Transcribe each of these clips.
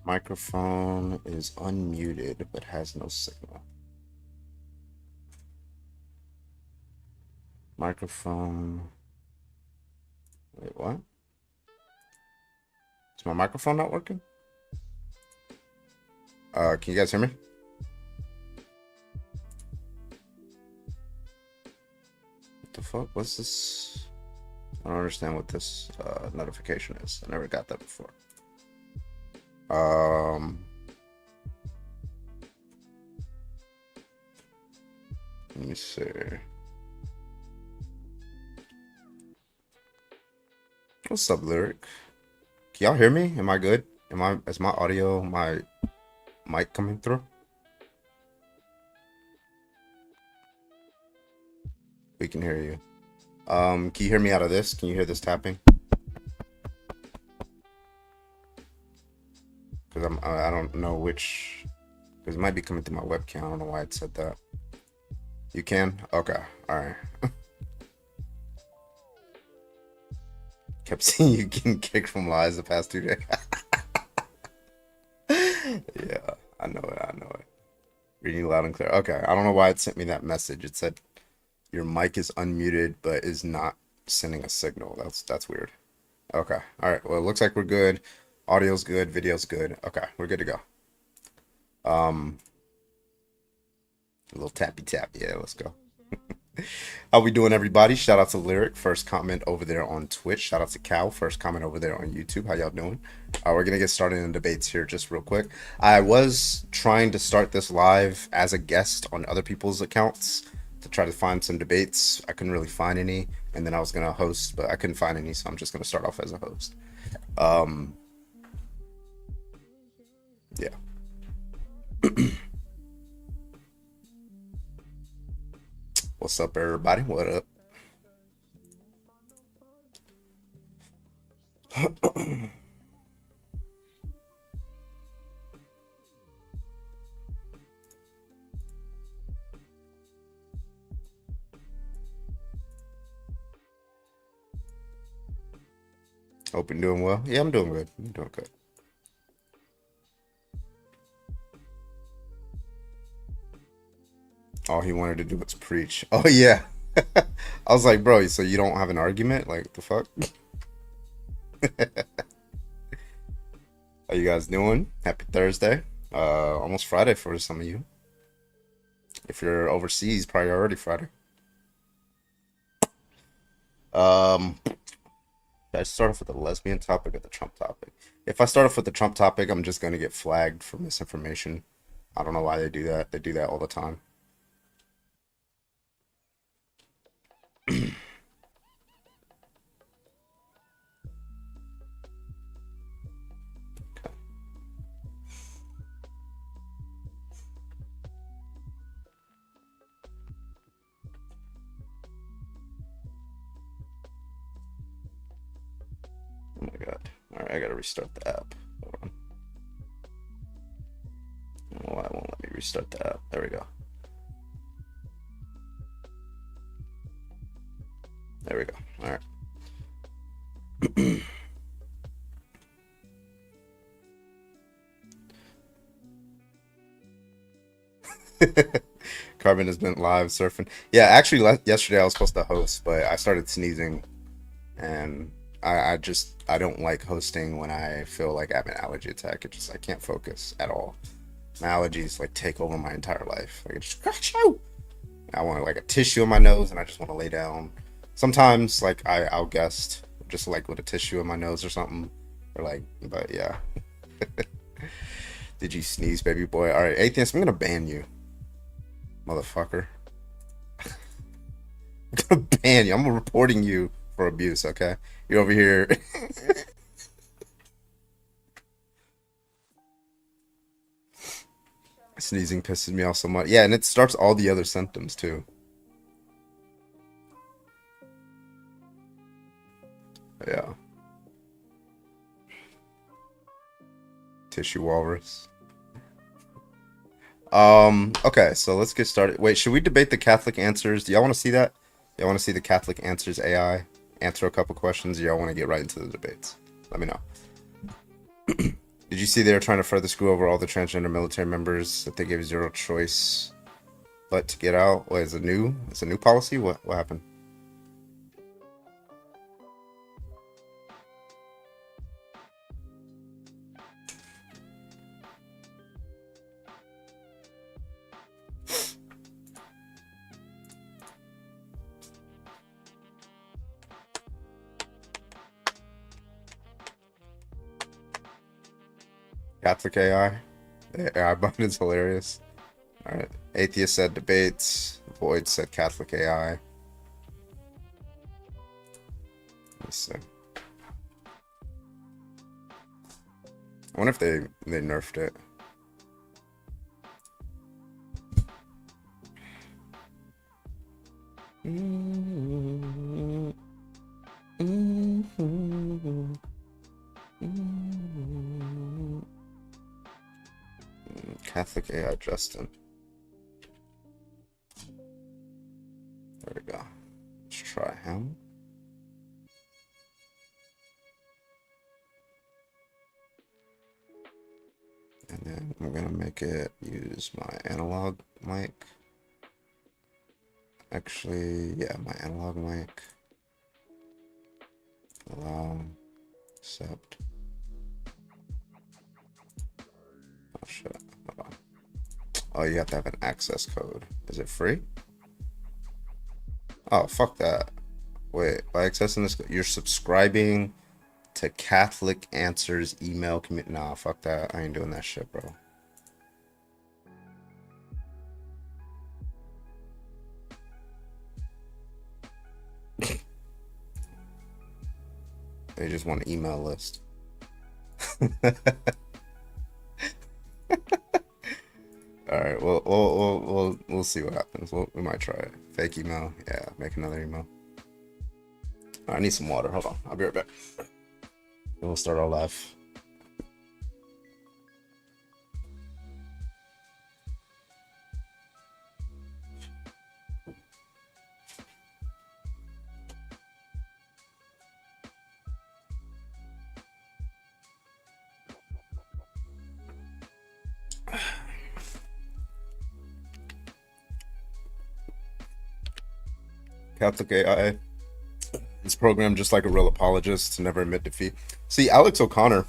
Microphone is unmuted but has no signal. Microphone. Wait, what? Is my microphone not working? Can you guys hear me? What the fuck? What's this? I don't understand what this notification is. I never got that before. Let me see. What's up, Lyric? Can y'all hear me? Am I good? Is my audio, my mic coming through? We can hear you. Can you hear me out of this? Can you hear this tapping? Because I don't know which, because it might be coming through my webcam. I don't know why it said that. You can? Okay. All right. Kept seeing you getting kicked from lives the past 2 days. Yeah, I know it. I know it. Reading you loud and clear. Okay. I don't know why it sent me that message. It said your mic is unmuted but is not sending a signal. That's weird. Okay. All right. Well, it looks like we're good. Audio's good. Video's good. Okay. We're good to go. A little tappy tap. Yeah, let's go. How we doing, everybody? Shout out to Lyric, first comment over there on Twitch. Shout out to Cal, first comment over there on YouTube. How y'all doing? We're gonna get started in debates here just real quick. I was trying to start this live as a guest on other people's accounts to try to find some debates. I couldn't really find any, and then I was gonna host, but I couldn't find any, so I'm just gonna start off as a host. Yeah. What's up, everybody? What up? Hope you're doing well. Yeah, I'm doing good. I'm doing good. All he wanted to do was preach. Oh yeah. I was like, bro, so you don't have an argument? Like, the fuck? How you guys doing? Happy Thursday. Almost Friday for some of you. If you're overseas, probably already Friday. Should I start off with the lesbian topic or the Trump topic? If I start off with the Trump topic, I'm just gonna get flagged for misinformation. I don't know why they do that. They do that all the time. Oh my god. Alright, I gotta restart the app. Hold on. I don't know why it won't let me restart the app. There we go. There we go. Alright. Carbon has been live surfing. Yeah, actually, yesterday I was supposed to host, but I started sneezing, and I don't like hosting when I feel like I have an allergy attack. I can't focus at all. My allergies like take over my entire life. Like, it's just, I want like a tissue in my nose, and I just want to lay down. Sometimes like I'll guest just like with a tissue in my nose or something, or like, but yeah. Did you sneeze, baby boy? All right, atheist, I'm gonna ban you, motherfucker. I'm gonna ban you. I'm reporting you for abuse. Okay, you're over here. Sneezing pisses me off so much. Yeah, and it starts all the other symptoms too. Yeah. Tissue walrus. Okay, so let's get started. Wait, should we debate the Catholic answers? Do y'all want to see that? Y'all want to see the Catholic answers AI? Answer a couple questions, or y'all want to get right into the debates? Let me know. Did you see they were trying to further screw over all the transgender military members that they gave zero choice but to get out? What is it new? It's a new policy? What happened? Catholic AI? The AI button is hilarious. Alright. Atheist said debates. Void said Catholic AI. Let's see. I wonder if they nerfed it. Catholic AI Justin. There we go. Let's try him. And then I'm gonna make it use my analog mic. Actually, yeah, my analog mic. Allow, accept. Oh shit. Hold on. Oh, you have to have an access code. Is it free? Oh, fuck that. Wait, by accessing this, you're subscribing to Catholic Answers email commit. Nah, fuck that. I ain't doing that shit, bro. They just want an email list. All right, we'll see what happens. We might try it. Fake email, yeah. Make another email. I need some water. Hold on, I'll be right back. And we'll start our live. Catholic AI is programmed just like a real apologist to never admit defeat. See, Alex O'Connor,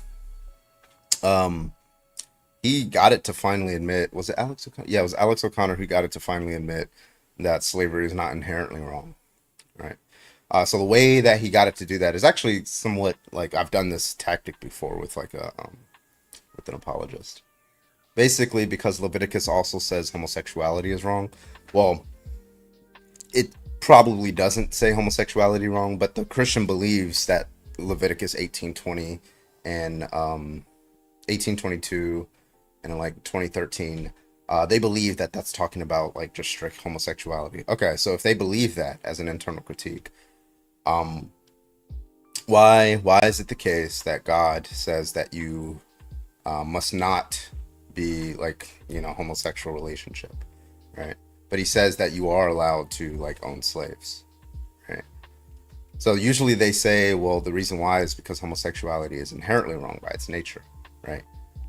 he got it to finally admit. Was it Alex O'Connor? Yeah, it was Alex O'Connor who got it to finally admit that slavery is not inherently wrong, right? So the way that he got it to do that is actually somewhat like I've done this tactic before with like a with an apologist. Basically, because Leviticus also says homosexuality is wrong. Well, it probably doesn't say homosexuality wrong, but the Christian believes that Leviticus 18:20 and 18:22 and like 20:13, they believe that that's talking about like just strict homosexuality. Okay, so if they believe that as an internal critique, why is it the case that God says that you must not be like, you know, homosexual relationship, right? But he says that you are allowed to like own slaves, right? So usually they say, well, the reason why is because homosexuality is inherently wrong by its nature, right?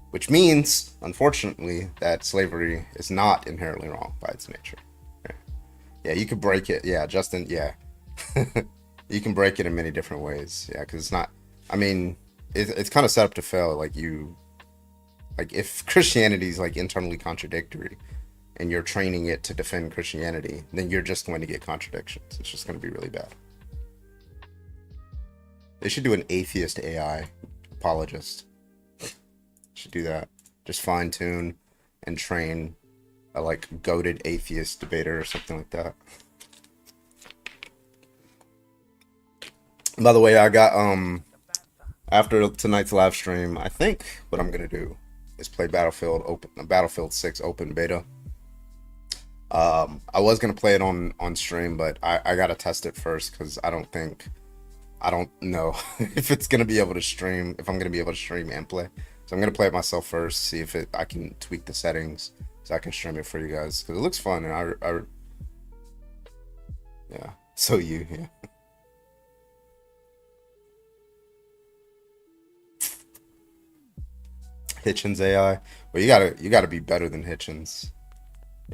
Which means, unfortunately, that slavery is not inherently wrong by its nature. Right? Yeah, you could break it. Yeah, Justin, yeah. You can break it in many different ways. Yeah, because it's not, I mean, it's kind of set up to fail. Like if Christianity is like internally contradictory and you're training it to defend Christianity, then you're just going to get contradictions. It's just going to be really bad. They should do an atheist AI apologist. Should do that. Just fine tune and train a like goated atheist debater or something like that. By the way, I got after tonight's live stream, I think what I'm gonna do is play Battlefield 6 open beta. I was gonna play it on stream, but I gotta test it first because I don't know if it's gonna be able to stream, if I'm gonna be able to stream and play. So I'm gonna play it myself first, see if I can tweak the settings so I can stream it for you guys because it looks fun and I yeah. So yeah. Hitchens AI. Well, you gotta be better than Hitchens,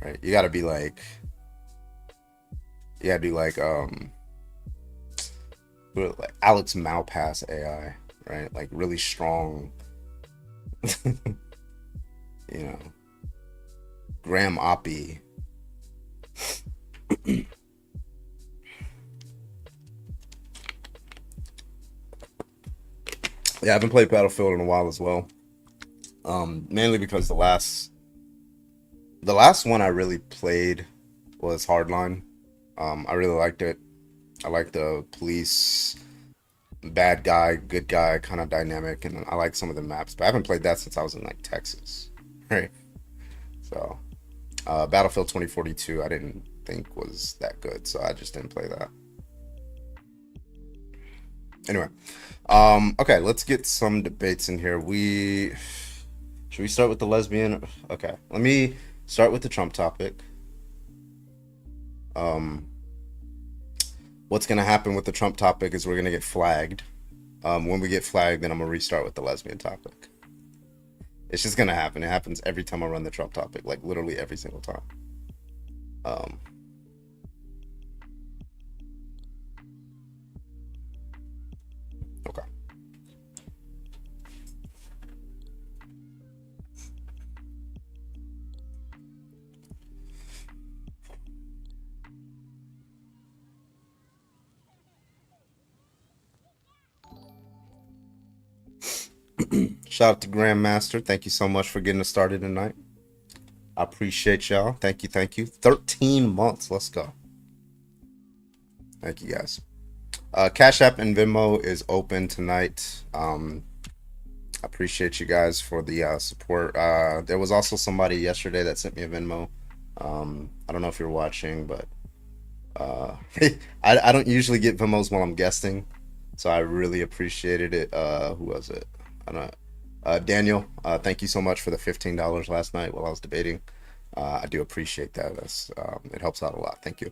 right? You gotta do like Alex Malpass AI, right? Like really strong, you know, Graham Oppie. Yeah, I haven't played Battlefield in a while as well. Mainly because the last one I really played was Hardline. I really liked it. I like the police bad guy, good guy kind of dynamic, and I like some of the maps. But I haven't played that since I was in like Texas, right? So Battlefield 2042, I didn't think was that good, so I just didn't play that. Anyway, okay, let's get some debates in here. We should we start with the lesbian? Okay, let me start with the Trump topic. Um, what's gonna happen with the Trump topic is we're gonna get flagged. When we get flagged, then I'm gonna restart with the lesbian topic. It's just gonna happen. It happens every time I run the Trump topic, like literally every single time. Um, okay. Shout out to Grandmaster. Thank you so much for getting us started tonight. I appreciate y'all. Thank you, thank you. 13 months. Let's go. Thank you guys. Cash App and Venmo is open tonight. I appreciate you guys for the support. There was also somebody yesterday that sent me a Venmo. I don't know if you're watching, but uh, I don't usually get Venmos while I'm guesting, so I really appreciated it. Who was it? I don't know. Daniel, thank you so much for the $15 last night while I was debating. I do appreciate that. It helps out a lot. Thank you.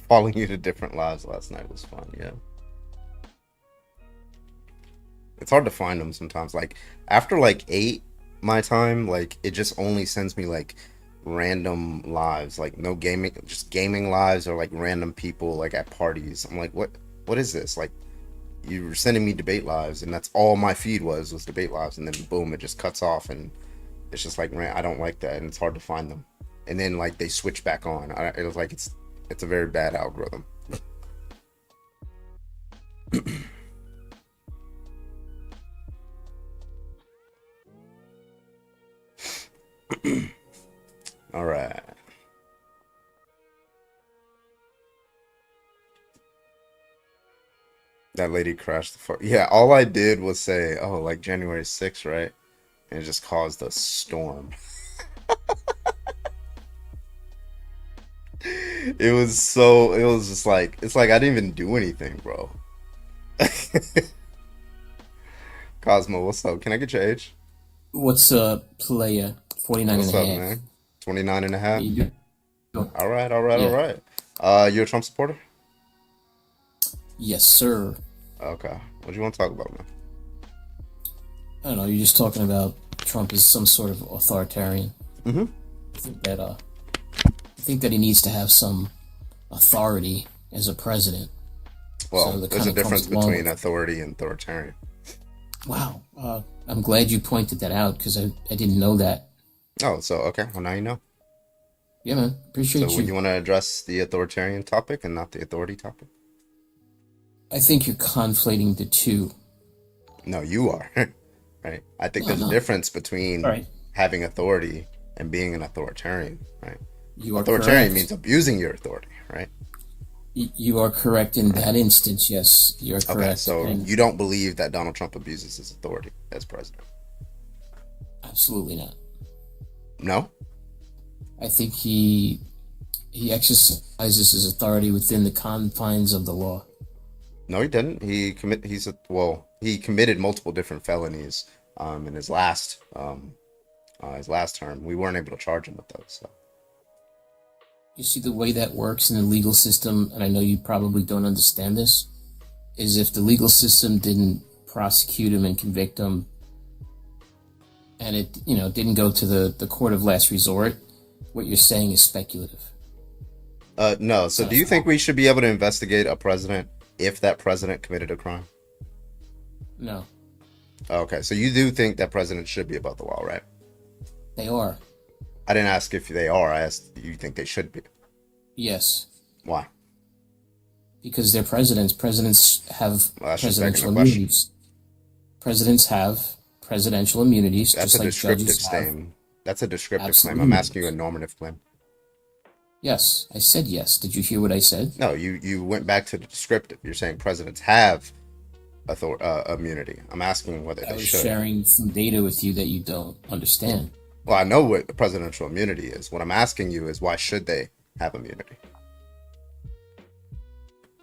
Falling into different lives last night was fun. Yeah, it's hard to find them sometimes. Like after like 8 my time, like it just only sends me like random lives, like no gaming, just gaming lives or like random people like at parties. I'm like, what is this? Like you were sending me debate lives, and that's all my feed was debate lives, and then boom, it just cuts off, and it's just like, man, I don't like that, and it's hard to find them. And then like they switch back on. It was like it's a very bad algorithm. All right. That lady crashed the fuck. Yeah, all I did was say, oh, like January 6th, right? And it just caused a storm. It was just like, it's like I didn't even do anything, bro. Cosmo, what's up? Can I get your age? What's player 49 and What's a up, half? man? 29 and a How half. you doing? All right, all right, all Yeah. right. You a Trump supporter? Yes, sir. Okay. What do you want to talk about, man? I don't know, you're just talking about Trump as some sort of authoritarian. Hmm. I think that I think that he needs to have some authority as a president. So Well, that there's kind a of comes difference along between with, authority and authoritarian. wow. I'm glad you pointed that out because I didn't know that. Oh, so okay. Well, now you know. Yeah, man. So, Appreciate would you. you want to address the authoritarian topic and not the authority topic? I think you're conflating the two. No, you are. Right? I think No, there's a no. difference All between right. having authority and being an authoritarian, right? You are Authoritarian correct. means abusing your authority, right? You are correct in Right. that instance. Yes, you're Okay, correct. so And you don't believe that Donald Trump abuses his authority as president? absolutely not. No? I think he exercises his authority within the confines of the law. No, he didn't. He committed multiple different felonies in his last term. We weren't able to charge him with those. So. You see, the way that works in the legal system, and I know you probably don't understand this, is if the legal system didn't prosecute him and convict him, and it didn't go to the court of last resort, what you're saying is speculative. No. It's So not do a you think fact. we should be able to investigate a president if that president committed a crime? No, Okay. So you do think that presidents should be above the law, right? they are. I didn't ask if they are. I asked, do you think they should be? Yes, Why? because they're presidents. Presidents have Well, that's just begging the presidential question. immunities. Presidents have presidential immunities, That's just a like descriptive judges have. claim. That's a descriptive claim. Absolute I'm asking you a immunities. normative claim. Yes, I said yes. Did you hear what I said? No, you went back to the descriptive. You're saying presidents have immunity. I'm asking whether I they was should. sharing some data with you that you don't understand. Well, I know what the presidential immunity is. What I'm asking you is why should they have immunity?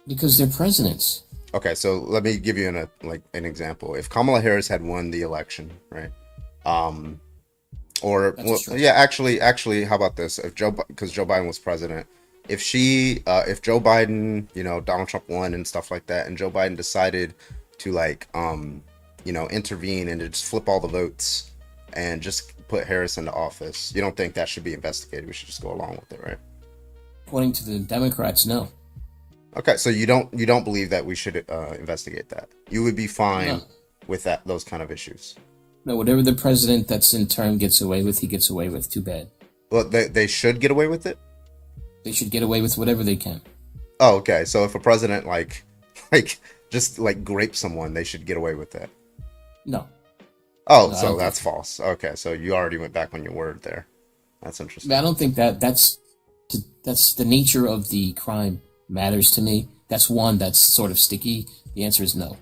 Because they're presidents. Okay, so let me give you an example. If Kamala Harris had won the election, right? Um, or That's a well, stretch. yeah, actually, how about this? If because Joe Biden was president, if Joe Biden, Donald Trump won and stuff like that, and Joe Biden decided to intervene and to just flip all the votes and just put Harris into office, you don't think that should be investigated? We should just go along with it, right? According to the Democrats, no. Okay, so you don't believe that we should investigate that? You would be No. fine with those kind of issues? No, whatever the president that's in term gets away with, he gets away with. Too bad. Well, they should get away with it. They should get away with whatever they can. Oh, okay. So if a president like just like grape someone, they should get away with that. No. Oh, No, I so don't think that's so. false. Okay, so you already went back on your word there. That's I interesting. don't think that's the nature of the crime matters to me. That's one that's sort of sticky. The answer is no.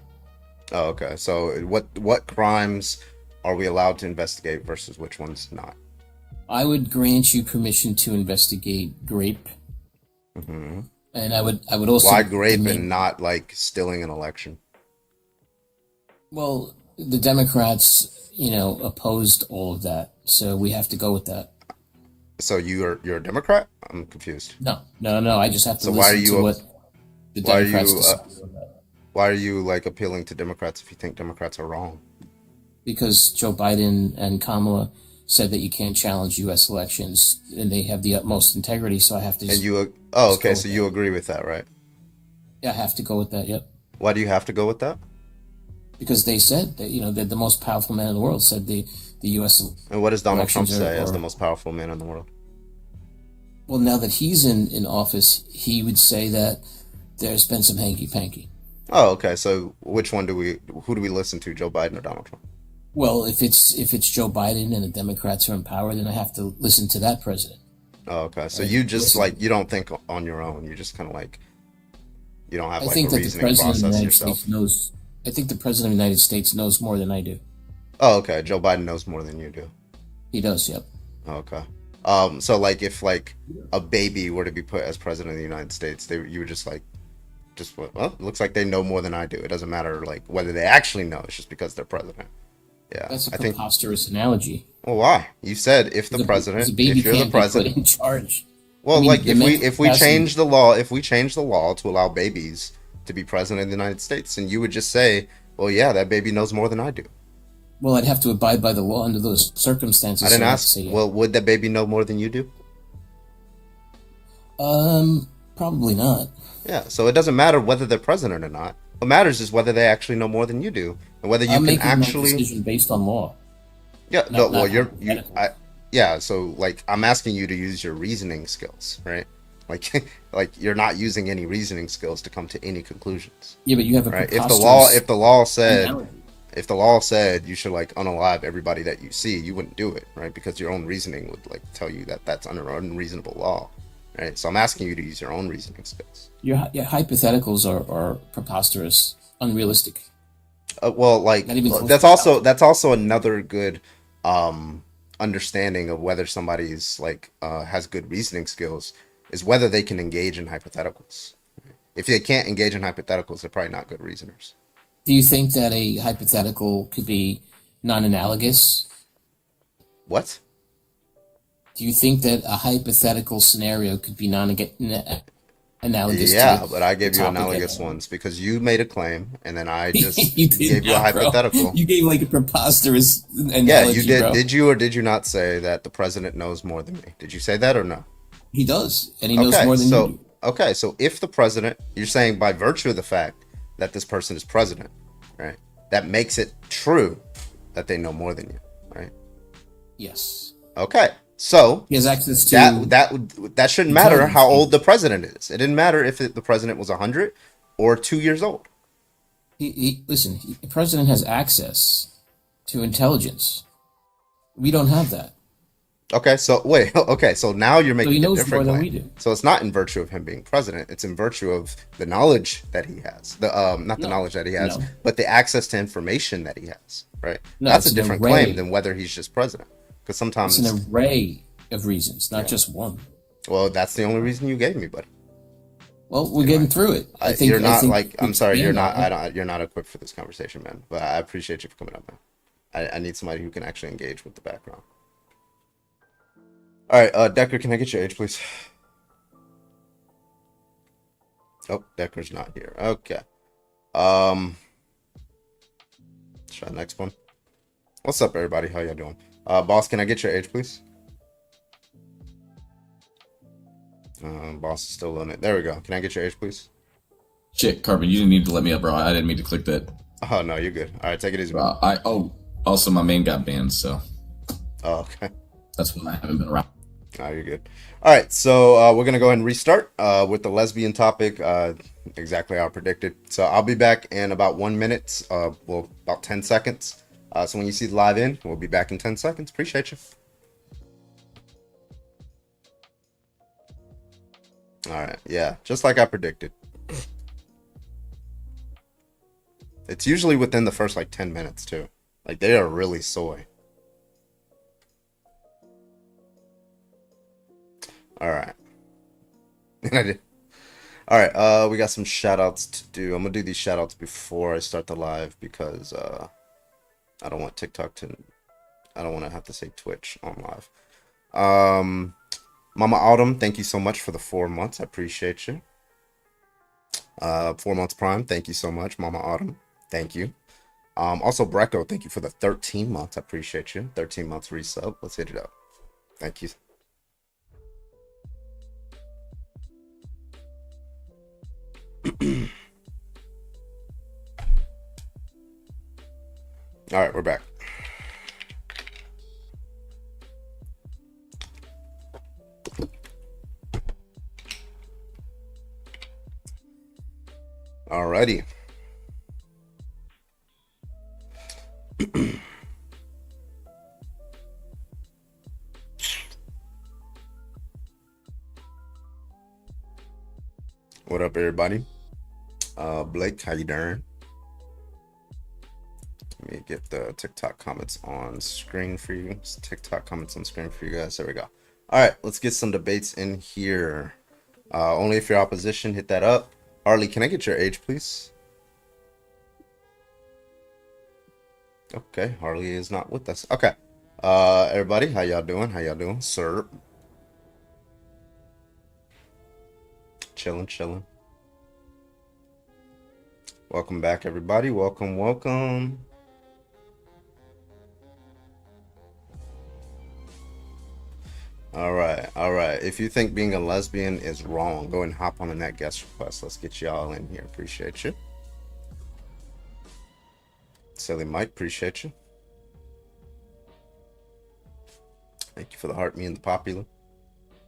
Oh, okay. So what crimes are we allowed to investigate versus which ones not? I would grant you permission to investigate grape, Hmm. and I would also Why grape and demand. not like stealing an election? Well, the Democrats, opposed all of that, so we have to go with that. So you're a Democrat? I'm confused. No, no, no. I just have to So why are listen to you what the why are Democrats you decide why are you like appealing to Democrats if you think Democrats are wrong? because Joe Biden and Kamala said that you can't challenge U.S. elections, and they have the utmost integrity. So I have to And just, oh, just go okay, with so that. you agree with that, right? Yeah, I have to go with that. Yep, Why do you have to go with that? because they said that that the most powerful man in the world said the U.S. And what does Donald Trump elections say as the are most powerful man in the world? well. Now that he's in office, he would say that there's been some hanky panky. Oh, okay. So who do we listen to, Joe Biden or Donald Trump? Well, if it's Joe Biden and the Democrats are in power, then I have to listen to that president. Oh, okay. So Right? you just Listen, like you don't think on your own. You just kind of like you don't have I like a think that the reasoning president of the process United yourself. States knows. I think the president of the United States knows more than I do. Oh, okay. Joe Biden knows more than you do. He does. Yep. Oh, okay. So like if like a baby were to be put as president of the United States, you would just like well, it looks like they know more than I do. It doesn't matter like whether they actually know. It's just because they're president. Yeah, That's a I think. preposterous analogy. Well, why? You said if the Because a president, baby if you're the can't be put president. in charge. I Well, mean, like the mental if we capacity. change the law, if we change the law to allow babies to be president of the United States, and you would just say, well, yeah, that baby knows more than I do. Well, I'd have to abide by the law under those I circumstances. So didn't I have to ask. say, yeah. Well, would that baby know more than you do? Probably not. Yeah. So it doesn't matter whether they're president or not. What matters is whether they actually know more than you do, and whether you I'm can making my actually. decision based on law, Yeah. No. not Well, not you. hypothetical. Yeah. So like, I'm asking you to use your reasoning skills, right? Like, like you're not using any reasoning skills to come to any conclusions, Yeah, but you have a right? If preposterous the law said analogy. if the law said you should like unalive everybody that you see, you wouldn't do it, right? Because your own reasoning would like tell you that that's under unreasonable law, right? So I'm asking you to use your own reasoning skills. Your hypotheticals are preposterous, unrealistic, Well, like not even close that's to reality. also another good um understanding of whether somebody's like has good reasoning skills is whether they can engage in hypotheticals. If they can't engage in hypotheticals, they're probably not good reasoners. Do you think that a hypothetical could be non-analogous? What? Do you think that a hypothetical scenario could be non-analogous to Yeah, but I the gave you topic at analogous hand? ones because you made a claim and then I just You did gave you a not, bro. hypothetical. You gave like a preposterous Yeah, you analogy, did. bro. Did you or did you not say that the president knows more than me? Did you say that or no? He does, and he knows Okay, more than you so do. okay, so if the president, you're saying by virtue of the fact that this person is president, right? That makes it true that they know more than you, right? Yes. Okay. So He has access that to that shouldn't matter intelligence. how old the president is. It didn't matter if the president was 100 or 2 years old. Listen, the president has access to intelligence. We don't have that. Okay, so wait, okay, so now you're So he making a knows more different than claim. we do. So it's not in virtue of him being president, it's in virtue of the knowledge that he has. The not the No, knowledge that he has, no, but the access to information that he has, right? no. That's It's a an different claim array. than whether he's just president. Because It's an sometimes, array of reasons, not yeah. just one. Well, that's the only reason you gave me, buddy. Well, we're Anyway, getting through it. I think. you're I not think like we I'm sorry, you're expand not on it. you're not equipped for this conversation, man. But I appreciate you for coming up, man. I need somebody who can actually engage with the background. All right, Decker, can I get your age, please? Oh, Decker's not here. Okay. Um, try the next one. What's up, everybody? How y'all doing? Boss, can I get your age, please? Boss is still on it. There we go. Can I get your age, please? Shit, Carbon, you didn't need to let me up, bro. I didn't mean to click that. Oh, no, you're good. All right, take it easy, man. Also my main got banned, so Oh, okay. that's why I haven't been around. Oh, you're good. All right, so we're gonna go ahead and restart with the lesbian topic, exactly how I predicted. So I'll be back in about 1 minute, well, about 10 seconds. So when you see the live in, we'll be back in 10 seconds. Appreciate you. All right, yeah, just like I predicted. It's usually within the first like 10 minutes too. Like they are really soy. All right. And I did. All right, we got some shout outs to do. I'm gonna do these shout outs before I start the live because I don't want TikTok to I don't want to have to say Twitch on live. Mama Autumn, thank you so much for the 4 months. I appreciate you. 4 months Prime, thank you so much, Mama Autumn. Thank you. Also Brecco, thank you for the 13 months. I appreciate you. 13 months resub. Let's hit it up. Thank you. All right, we're back. Alrighty. What up, everybody? Blake, how you doing? Let me get the TikTok comments on screen for you. It's TikTok comments on screen for you guys. There we go. All right, let's get some debates in here. Only if you're opposition, hit that up. Harley, can I get your age, please? Okay, Harley is not with us. Okay. Everybody, how y'all doing? How y'all doing? Sir. Chilling, chilling. Welcome back, everybody. Welcome, welcome. All right, all right. If you think being a lesbian is wrong, go and hop on in that guest request. Let's get y'all in here. Appreciate you. Silly Mike, appreciate you. Thank you for the heart, me and the popular.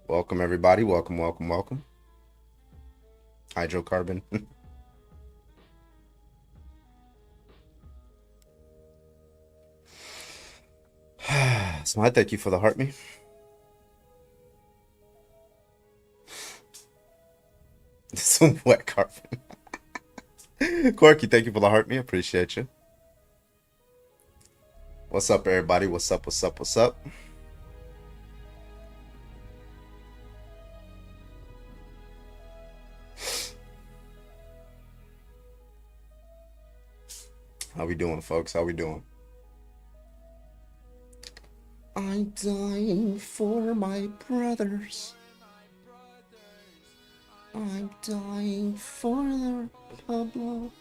Welcome, everybody. Welcome, welcome, welcome. Hydrocarbon. So I thank you for the heart, me. Some wet carpet. Corky, thank you for the heart, me. Appreciate you. What's up, everybody? What's up? What's up? What's up? How we doing, folks? How we doing? I'm dying for my brothers. I'm dying for the Pablo.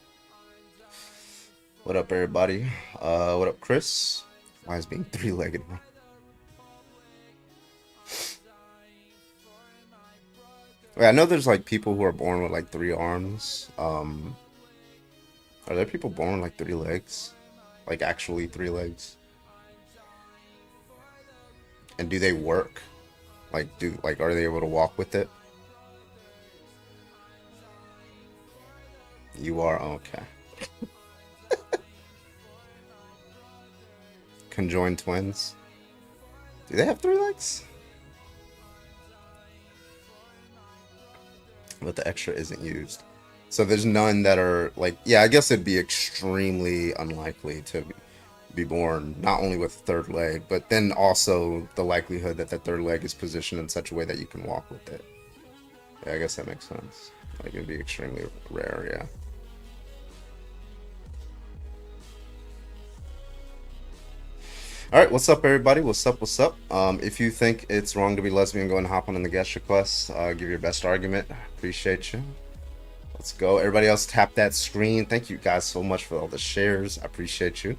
What up, everybody? What up, Chris? Why is being three-legged? Wait, I know there's like people who are born with like 3 arms. Are there people born with like 3 legs? Like actually 3 legs? And do they work? Are they able to walk with it? You are okay. Conjoined twins. Do they have 3 legs? But the extra isn't used. So there's none that are like, yeah, I guess it'd be extremely unlikely to be born not only with a 3rd leg, but then also the likelihood that that 3rd leg is positioned in such a way that you can walk with it. Yeah, I guess that makes sense. Like it'd be extremely rare, yeah. All right, what's up, everybody? What's up? What's up? If you think it's wrong to be lesbian, go and hop on in the guest request. Give your best argument. Appreciate you. Let's go. Everybody else, tap that screen. Thank you guys so much for all the shares. I appreciate you.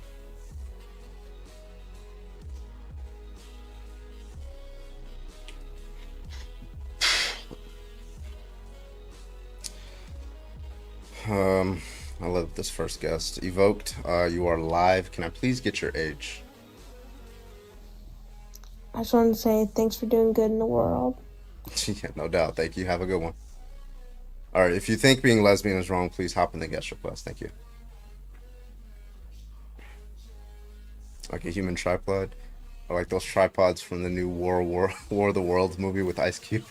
I love this first guest. Evoked, you are live. Can I please get your age? I just wanted to say thanks for doing good in the world. Yeah, no doubt. Thank you. Have a good one. All right. If you think being lesbian is wrong, please hop in the guest request. Thank you. Like a human tripod. I like those tripods from the new War of the Worlds movie with Ice Cube.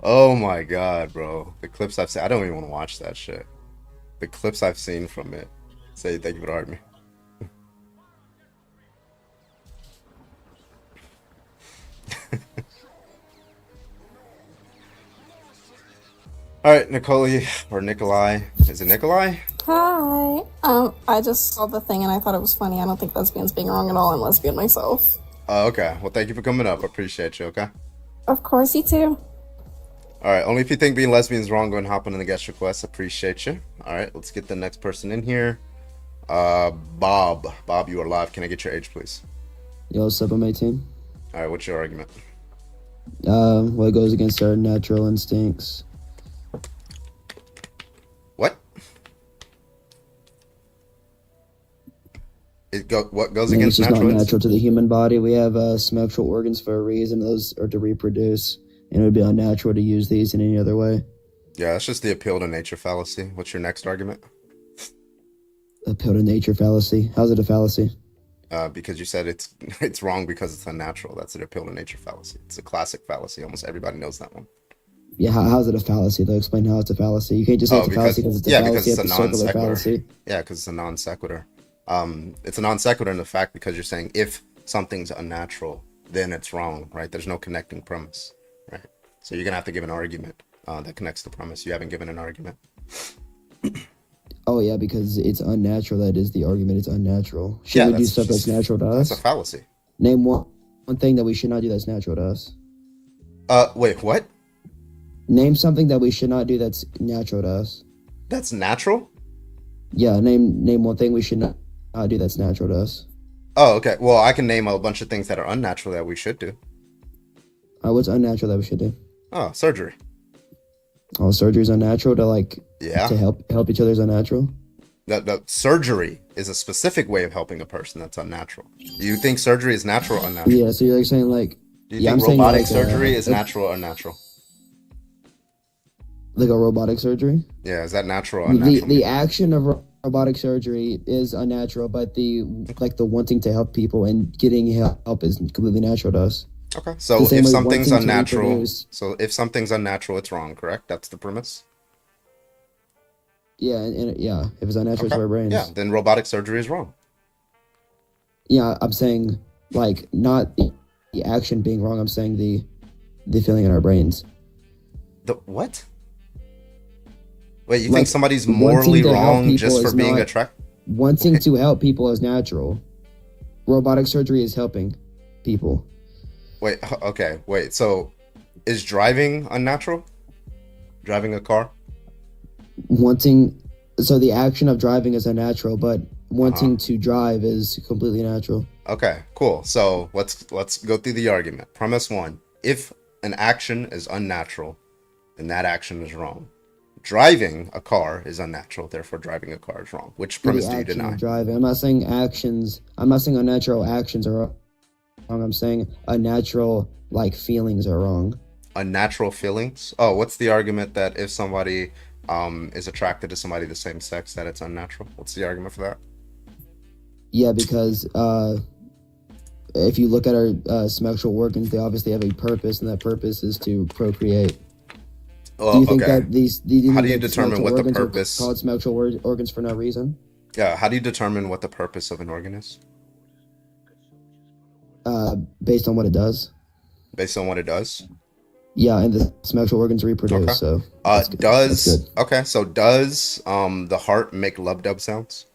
Oh my god, bro. The clips I've seen. I don't even want to watch that shit. The clips I've seen from it. Say thank you for arguing. All right, Nikolai. Is it Nikolai? Hi. I just saw the thing and I thought it was funny. I don't think lesbians being wrong at all. I'm lesbian myself. Okay. Well, thank you for coming up. I appreciate you, okay? Of course, you too. All right. Only if you think being lesbian is wrong, go and hop on in the guest request. Appreciate you. All right. Let's get the next person in here. Bob. Bob, you are live. Can I get your age, please? Yo, what's up, I'm 18. All right. What's your argument? Well, it goes against our natural instincts. What? What goes And against it's just natural? not natural to the human body. We have sexual organs for a reason. Those are to reproduce, and it would be unnatural to use these in any other way. Yeah, that's just the appeal to nature fallacy. What's your next argument? Appeal to nature fallacy. How's it a fallacy? Because you said it's wrong because it's unnatural. That's an appeal to nature fallacy. It's a classic fallacy. Almost everybody knows that one. Yeah, how's it a fallacy, though? Explain how it's a fallacy. You can't just say it's a fallacy because it's a fallacy. Because it's a non circular sequitur. fallacy. Yeah, because it's a non sequitur. It's a non sequitur in the fact because you're saying if something's unnatural, then it's wrong, right? There's no connecting premise, right? So you're gonna have to give an argument that connects the premise. You haven't given an argument. Oh yeah, because it's unnatural. That is the argument. It's unnatural. Should we do stuff that's natural to us? That's a fallacy. Name one thing that we should not do that's natural to us. Wait, what? Name something that we should not do that's natural to us. That's natural? Yeah, name one thing we should not do that's natural to us. Oh, okay. Well, I can name a bunch of things that are unnatural that we should do. What's unnatural that we should do? Oh, surgery. Oh, surgery's unnatural to help each other is unnatural? The surgery is a specific way of helping a person that's unnatural. Do you think surgery is natural or unnatural? Yeah, so you're like saying like... Do you think robotic surgery is natural or unnatural? Like a robotic surgery? Yeah, is that natural or unnatural? The action of robotic surgery is unnatural, but the wanting to help people and getting help is completely natural to us. Okay, so if something's unnatural, it's wrong, correct? That's the premise? Yeah, and if it's unnatural to our brains. Yeah, then robotic surgery is wrong. Yeah, I'm saying, like, not the action being wrong, I'm saying the feeling in our brains. The what? Wait, you Like, think somebody's wanting morally to help wrong people just for is being not- attracted? Wanting to help people is natural. Robotic surgery is helping people. Wait, okay, wait. So, is driving unnatural? Driving a car? So the action of driving is unnatural, but wanting to drive is completely natural. Okay, cool. So let's go through the argument. Premise one: if an action is unnatural, then that action is wrong. Driving a car is unnatural, therefore driving a car is wrong. Which The premise do you action deny? of driving. I'm not saying unnatural actions are wrong. I'm saying unnatural feelings are wrong. Unnatural feelings? Oh, what's the argument that if somebody is attracted to somebody of the same sex that it's unnatural? What's the argument for that? Yeah, because if you look at our sexual organs, they obviously have a purpose, and that purpose is to procreate. Oh, Do you think okay. that these? Do you How think do you that determine sexual what the organs are purpose- called sexual organs for no reason? Yeah, how do you determine what the purpose of an organ is? Based on what it does. Based on what it does? Yeah, and the sexual organs reproduce. Okay. So that's good. That's Does good. okay, so does the heart make lub dub sounds?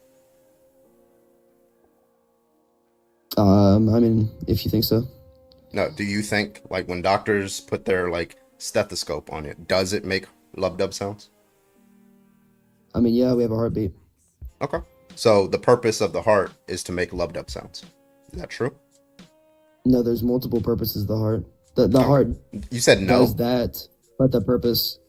I mean, if you think so. No, do you think like when doctors put their like stethoscope on it, does it make lub dub sounds? I mean, yeah, we have a heartbeat. Okay. So the purpose of the heart is to make lub dub sounds. Is that true? No, there's multiple purposes of the heart. The heart You said no. does that, but the purpose.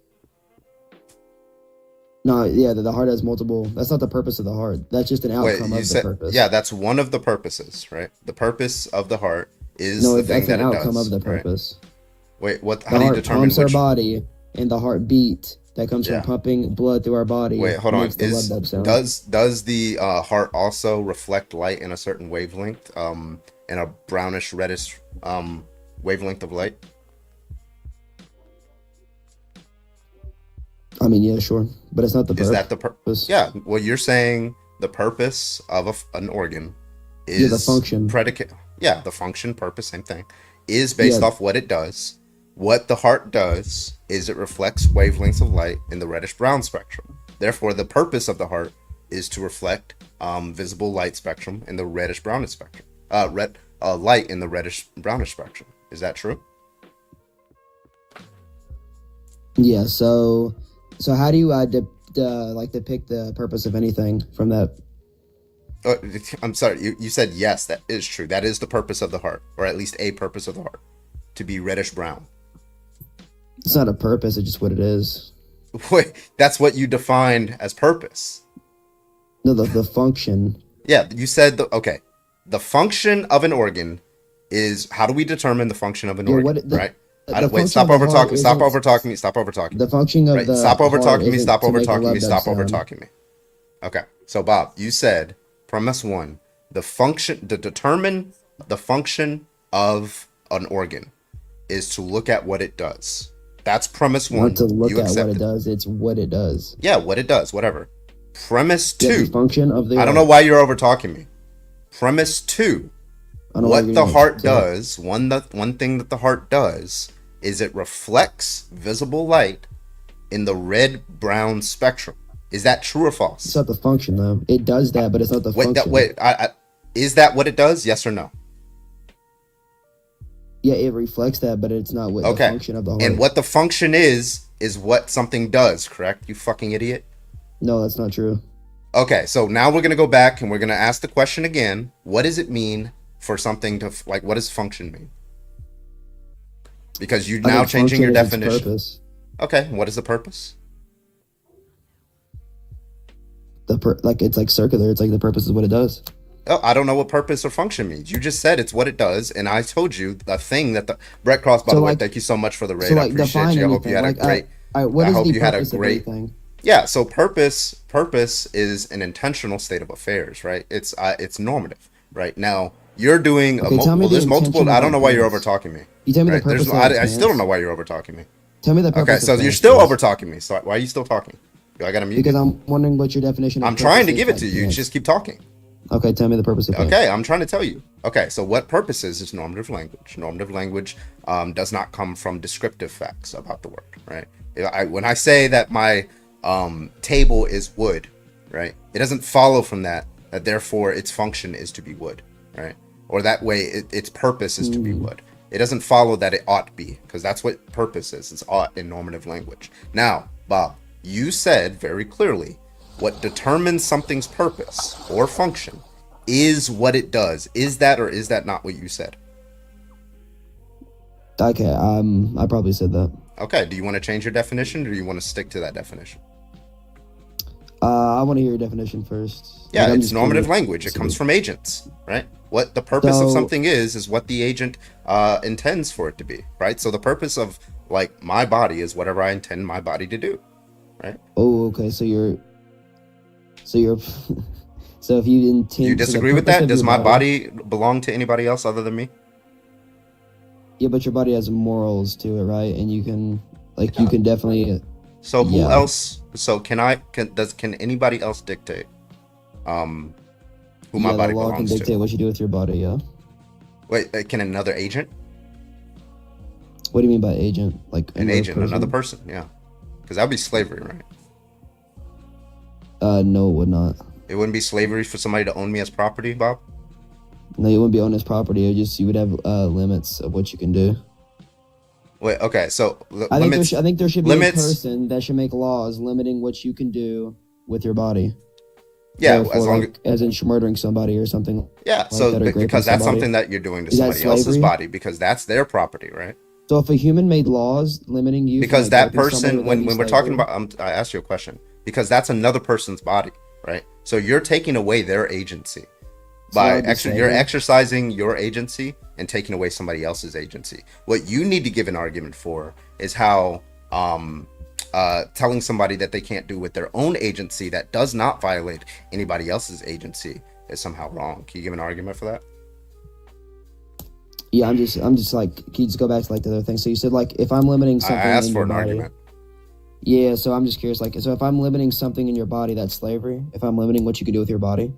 No, yeah, the heart has multiple. That's not the purpose of the heart. That's just an Wait, outcome you of said the purpose. yeah, that's one of the purposes, right? The purpose of the heart is No, the thing that's an that it outcome does. of the right? purpose. Wait, what? The How do you heart determine pumps our which? body, and the heartbeat that comes Yeah. from pumping blood through our body. Wait, hold on. makes the Is lub dub sound. does the heart also reflect light in a certain wavelength, in a brownish reddish wavelength of light? I mean, yeah, sure, but it's not the Is that the purpose. Yeah, well, you're saying the purpose of an organ is Yeah, the function. predicate. Yeah, the function, purpose, same thing, is based Yeah. off what it does. What the heart does is it reflects wavelengths of light in the reddish brown spectrum. Therefore, the purpose of the heart is to reflect visible light spectrum in the reddish brownish spectrum. Light in the reddish brownish spectrum. Is that true? Yeah. So how do you depict the purpose of anything from that? I'm sorry, you said yes, that is true. That is the purpose of the heart, or at least a purpose of the heart, to be reddish brown. It's not a purpose. It's just what it is. Wait, that's what you defined as purpose. No, the function. Yeah, you said okay. The function of an organ is how do we determine the function of an Yeah, organ, what the- right? the Wait, function stop of the over heart talking. Stop isn't- over talking me. Stop over talking. The function of Right, the stop over heart talking me. isn't Stop to over make a talking me. lub dub Stop over sound. talking me. Okay, so Bob, you said premise one: the function to determine the function of an organ is to look at what it does. That's premise one. Not to look You at what accepted. it does. It's what it does. Yeah, what it does, whatever. Premise Yeah, two. the function of the. I don't know why you're over talking me. Premise two. I don't know why What you're the gonna heart say it. does, one thing that the heart does is it reflects visible light in the red brown spectrum. Is that true or It's false? not the function though. It does that, but it's not the Wait, function. is that what it does? Yes or no? Yeah, it reflects that, but it's not what the Okay. function of the heart. And what the function is what something does, correct? You fucking idiot. No, that's not true. Okay, so now we're gonna go back and we're gonna ask the question again. What does it mean for something to like? What does function mean? Because you're I now think changing your function is its definition. purpose. Okay, what is the purpose? It's like circular. It's like the purpose is what it does. Oh, I don't know what purpose or function means. You just said it's what it does, and I told you the thing that the Brett Cross. By So, the way, like- thank you so much for the raid. So I like appreciate define you. I anything. hope you had a great. All right, what I is hope the you had a purpose of great- anything? Yeah, so purpose is an intentional state of affairs, right? It's normative, right? Now you're doing Okay, tell me the there's multiple. intention I of don't know why you're advance. over talking me. You tell me Right? the purpose. I still don't know why you're over talking me. Tell me the purpose. Okay, of so you're advance, still please. over talking me. So why are you still talking? I gotta mute. Because you. I'm wondering what your definition of I'm trying to purpose give is it to like you. advance. Just keep talking. Okay, tell me the purpose of advance. Okay, I'm trying to tell you. Okay, so what purpose is normative language. Normative language does not come from descriptive facts about the word, right? When I say that my table is wood, right? It doesn't follow from that therefore its function is to be wood, right? Or that way its purpose is to be wood. It doesn't follow that it ought be, because that's what purpose is. It's ought in normative language. Now, Bob, you said very clearly what determines something's purpose or function is what it does. Is that or is that not what you said? Okay, I probably said that. Okay, do you want to change your definition or do you want to stick to that definition? I want to hear your definition first. Yeah, Like, I'm it's just normative curious. language. It comes from agents, right? What the purpose of So- something is what the agent intends for it to be, right? So the purpose of like my body is whatever I intend my body to do, right? Oh, okay. So you're. So if you intend. Do you so the disagree with purpose that? of Does your my body belong to anybody else other than me? Yeah, but your body has morals to it, right? And you can, like, you can definitely. So who Yeah. else? So can anybody else dictate who my Yeah, body the law can belongs dictate to? what you do with your body. Yeah. Wait, can another agent? What do you mean by agent? Like An agent, another person? Yeah, because that would be slavery, right? No, it would not. It wouldn't be slavery for somebody to own me as property, Bob. No, you wouldn't be on his property. It just you would have limits of what you can do. Wait, okay, so I limits. think there should be limits- a person that should make laws limiting what you can do with your body. Yeah, Therefore, as long like, as in murdering somebody or something. yeah. like So that or raping because that's somebody. something that you're doing to Is that somebody else's slavery? body, because that's their property, right? So if a human made laws limiting you, from, Because like, that raping somebody, person, would when that be we're talking slavery? about, I asked you a question, because that's another person's body, right? So you're taking away their agency by that would be you're slavery? exercising your agency and taking away somebody else's agency. What you need to give an argument for is how telling somebody that they can't do with their own agency that does not violate anybody else's agency is somehow wrong. Can you give an argument for that? Yeah, I'm just like, can you just go back to like the other thing? So you said like if I'm limiting I something asked in for your an body, argument. Yeah, so I'm just curious, like, so if I'm limiting something in your body, that's slavery. If I'm limiting what you can do with your body,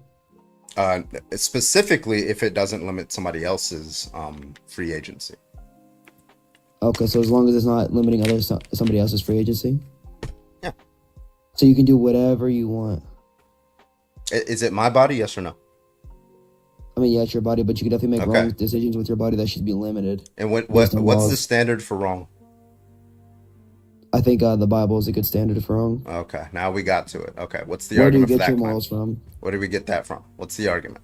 Specifically, if it doesn't limit somebody else's free agency. okay. So as long as it's not limiting somebody else's free agency, Yeah. So you can do whatever you want. Is it my body? Yes or no? I mean, yeah, it's your body, but you can definitely make Okay. wrong decisions with your body that should be limited. And what's Based on the laws. standard for wrong? I think the Bible is a good standard for wrong. Okay, now we got to it. Okay, what's the Where do you argument for get that your claim? morals from? Where do we get that from? What's the argument?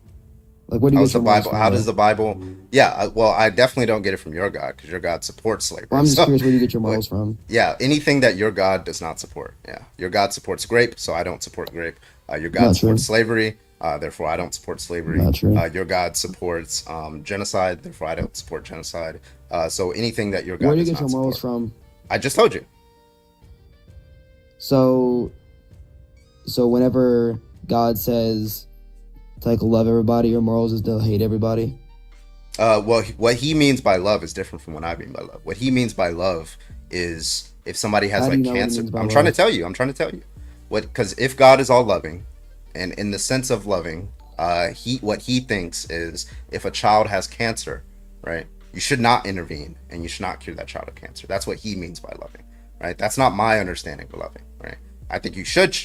Like, where do you How's get the your morals Bible? from? How though? does the Bible? Yeah, well, I definitely don't get it from your God because your God supports slavery. Well, I'm just So, curious where do you get your morals from. yeah, anything that your God does not support. Yeah, your God supports grape, so I don't support grape. Your God Not supports true. slavery, therefore I don't support slavery. Not true. Your God supports genocide, therefore I don't support genocide. So anything that your God Where do you does get your not morals support. from? I just told you. So whenever God says to like love everybody, your morals is to hate everybody. Well, what he means by love is different from what I mean by love. What he means by love is if somebody has How do like you know what he cancer. means by I'm trying to love? tell you. I'm trying to tell you. Because if God is all loving, and in the sense of loving, what he thinks is if a child has cancer, right, you should not intervene and you should not cure that child of cancer. That's what he means by loving, right? That's not my understanding of loving, right? I think you should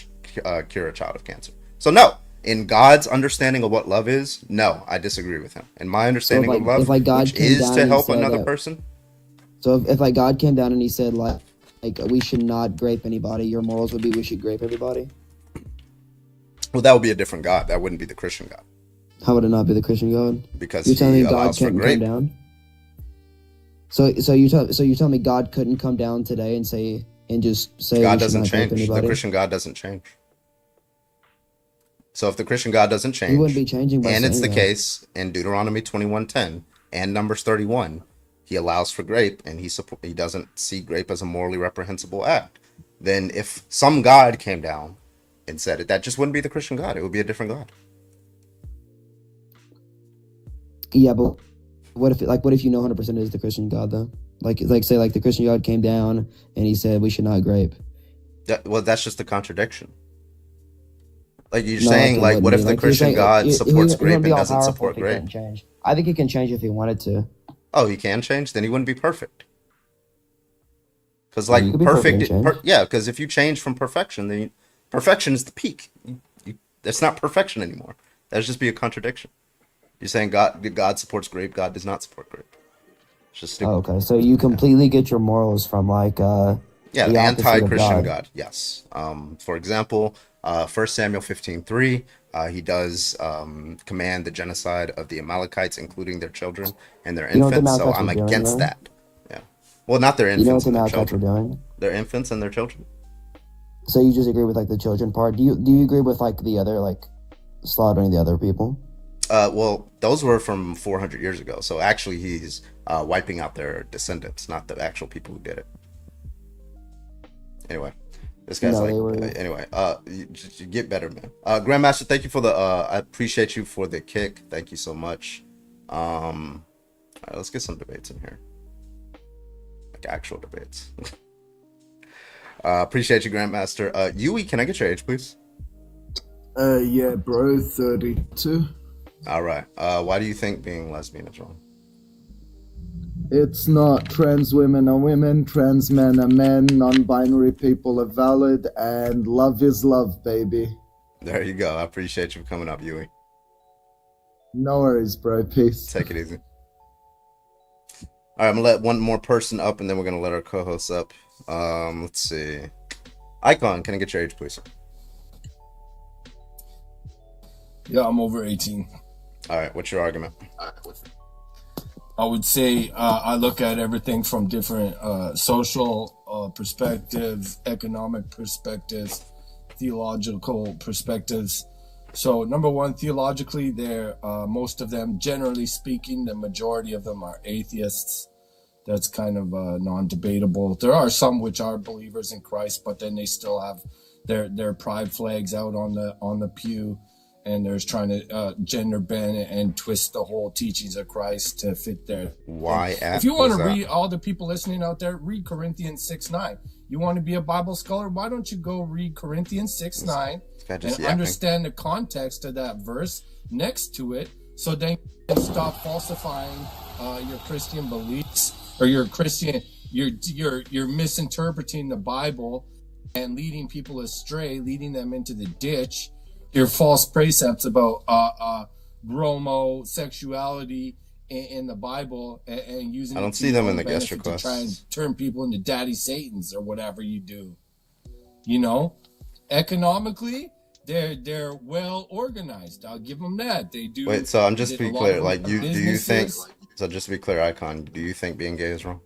cure a child of cancer. So no. In God's understanding of what love is, no, I disagree with him. In my understanding like- of love, if, like, God which came is down to and help said another that- person, So if like God came down and he said like we should not grape anybody, your morals would be we should grape everybody. well, that would be a different God. That wouldn't be the Christian God How would it not be the Christian God? because You're telling he me God allows for can't come grape. down? So you telling me God couldn't come down today and just say God we should doesn't not grape change. The anybody? Christian God doesn't change. So if the Christian God doesn't change, He wouldn't be changing by and it's the saying that. case in Deuteronomy 21:10 and Numbers 31, he allows for grape, and he doesn't see grape as a morally reprehensible act. Then if some God came down and said it, that just wouldn't be the Christian God. It would be a different God. Yeah, but what if you know 100% is the Christian God though? Like say like the Christian God came down and he said we should not grape. Well, that's just a contradiction. Like you're No, saying, it like, wouldn't what be. if the Like, you're Christian saying, God he supports wouldn't grape be and all doesn't powerful support if he grape? couldn't change. I think he can change if he wanted to. Oh, he can change? Then he wouldn't be perfect. Because Yeah, you like could be perfect and change. yeah, because if you change from perfection, then perfection is the peak. It's not perfection anymore. That'd just be a contradiction. You're saying God supports grape, God does not support grape. It's just Oh, stupid. okay. So you completely get your morals from like Yeah, the opposite of anti-Christian God. God. Yes. For example, 1 Samuel 15:3, he does command the genocide of the Amalekites, including their children and their You know what the infants. So Amalekites were I'm doing against though? that. Yeah. Well, not their You know what infants the and their Amalekites were children. doing? Their infants and their children. So you just agree with like the children part? Do you agree with like the other like slaughtering the other people? Well, those were from 400 years ago. So actually, he's wiping out their descendants, not the actual people who did it. Anyway, this guy's No, like, they were. anyway, you get better, man. Grandmaster, thank you for the, I appreciate you for the kick. Thank you so much. All right, let's get some debates in here, like actual debates. Appreciate you, Grandmaster. Yui, can I get your age, please? Yeah, bro, 32. All right. Why do you think being lesbian is wrong? It's not. Trans women are women, trans men are men, non-binary people are valid, and love is love, baby. There you go. I appreciate you for coming up, Yui. No worries, bro. Peace. Take it easy. All right, I'm gonna let one more person up, and then we're gonna let our co-hosts up. Let's see. Icon, can I get your age, please? Yeah, I'm over 18. All right, what's your argument? I would say I look at everything from different social perspectives, economic perspectives, theological perspectives. So, number one, theologically, they're most of them, generally speaking, the majority of them are atheists. That's kind of non-debatable. There are some which are believers in Christ, but then they still have their pride flags out on the pew, and there's trying to gender bend and twist the whole teachings of Christ to fit their Why? If you want to read, all the people listening out there, read Corinthians 6:9. You want to be a Bible scholar? Why don't you go read Corinthians 6:9 and understand the context of that verse next to it, so then you can stop falsifying your Christian beliefs, or you're misinterpreting the Bible and leading people astray, leading them into the ditch. Your false precepts about homosexuality in the Bible and using. I don't see them in the guest to requests. try and turn people into daddy satans or whatever you do. You know, economically, they're well organized. I'll give them that. They do. Wait, so I'm just to be clear. Like, do you think? businesses. So just to be clear, Icon, do you think being gay is wrong?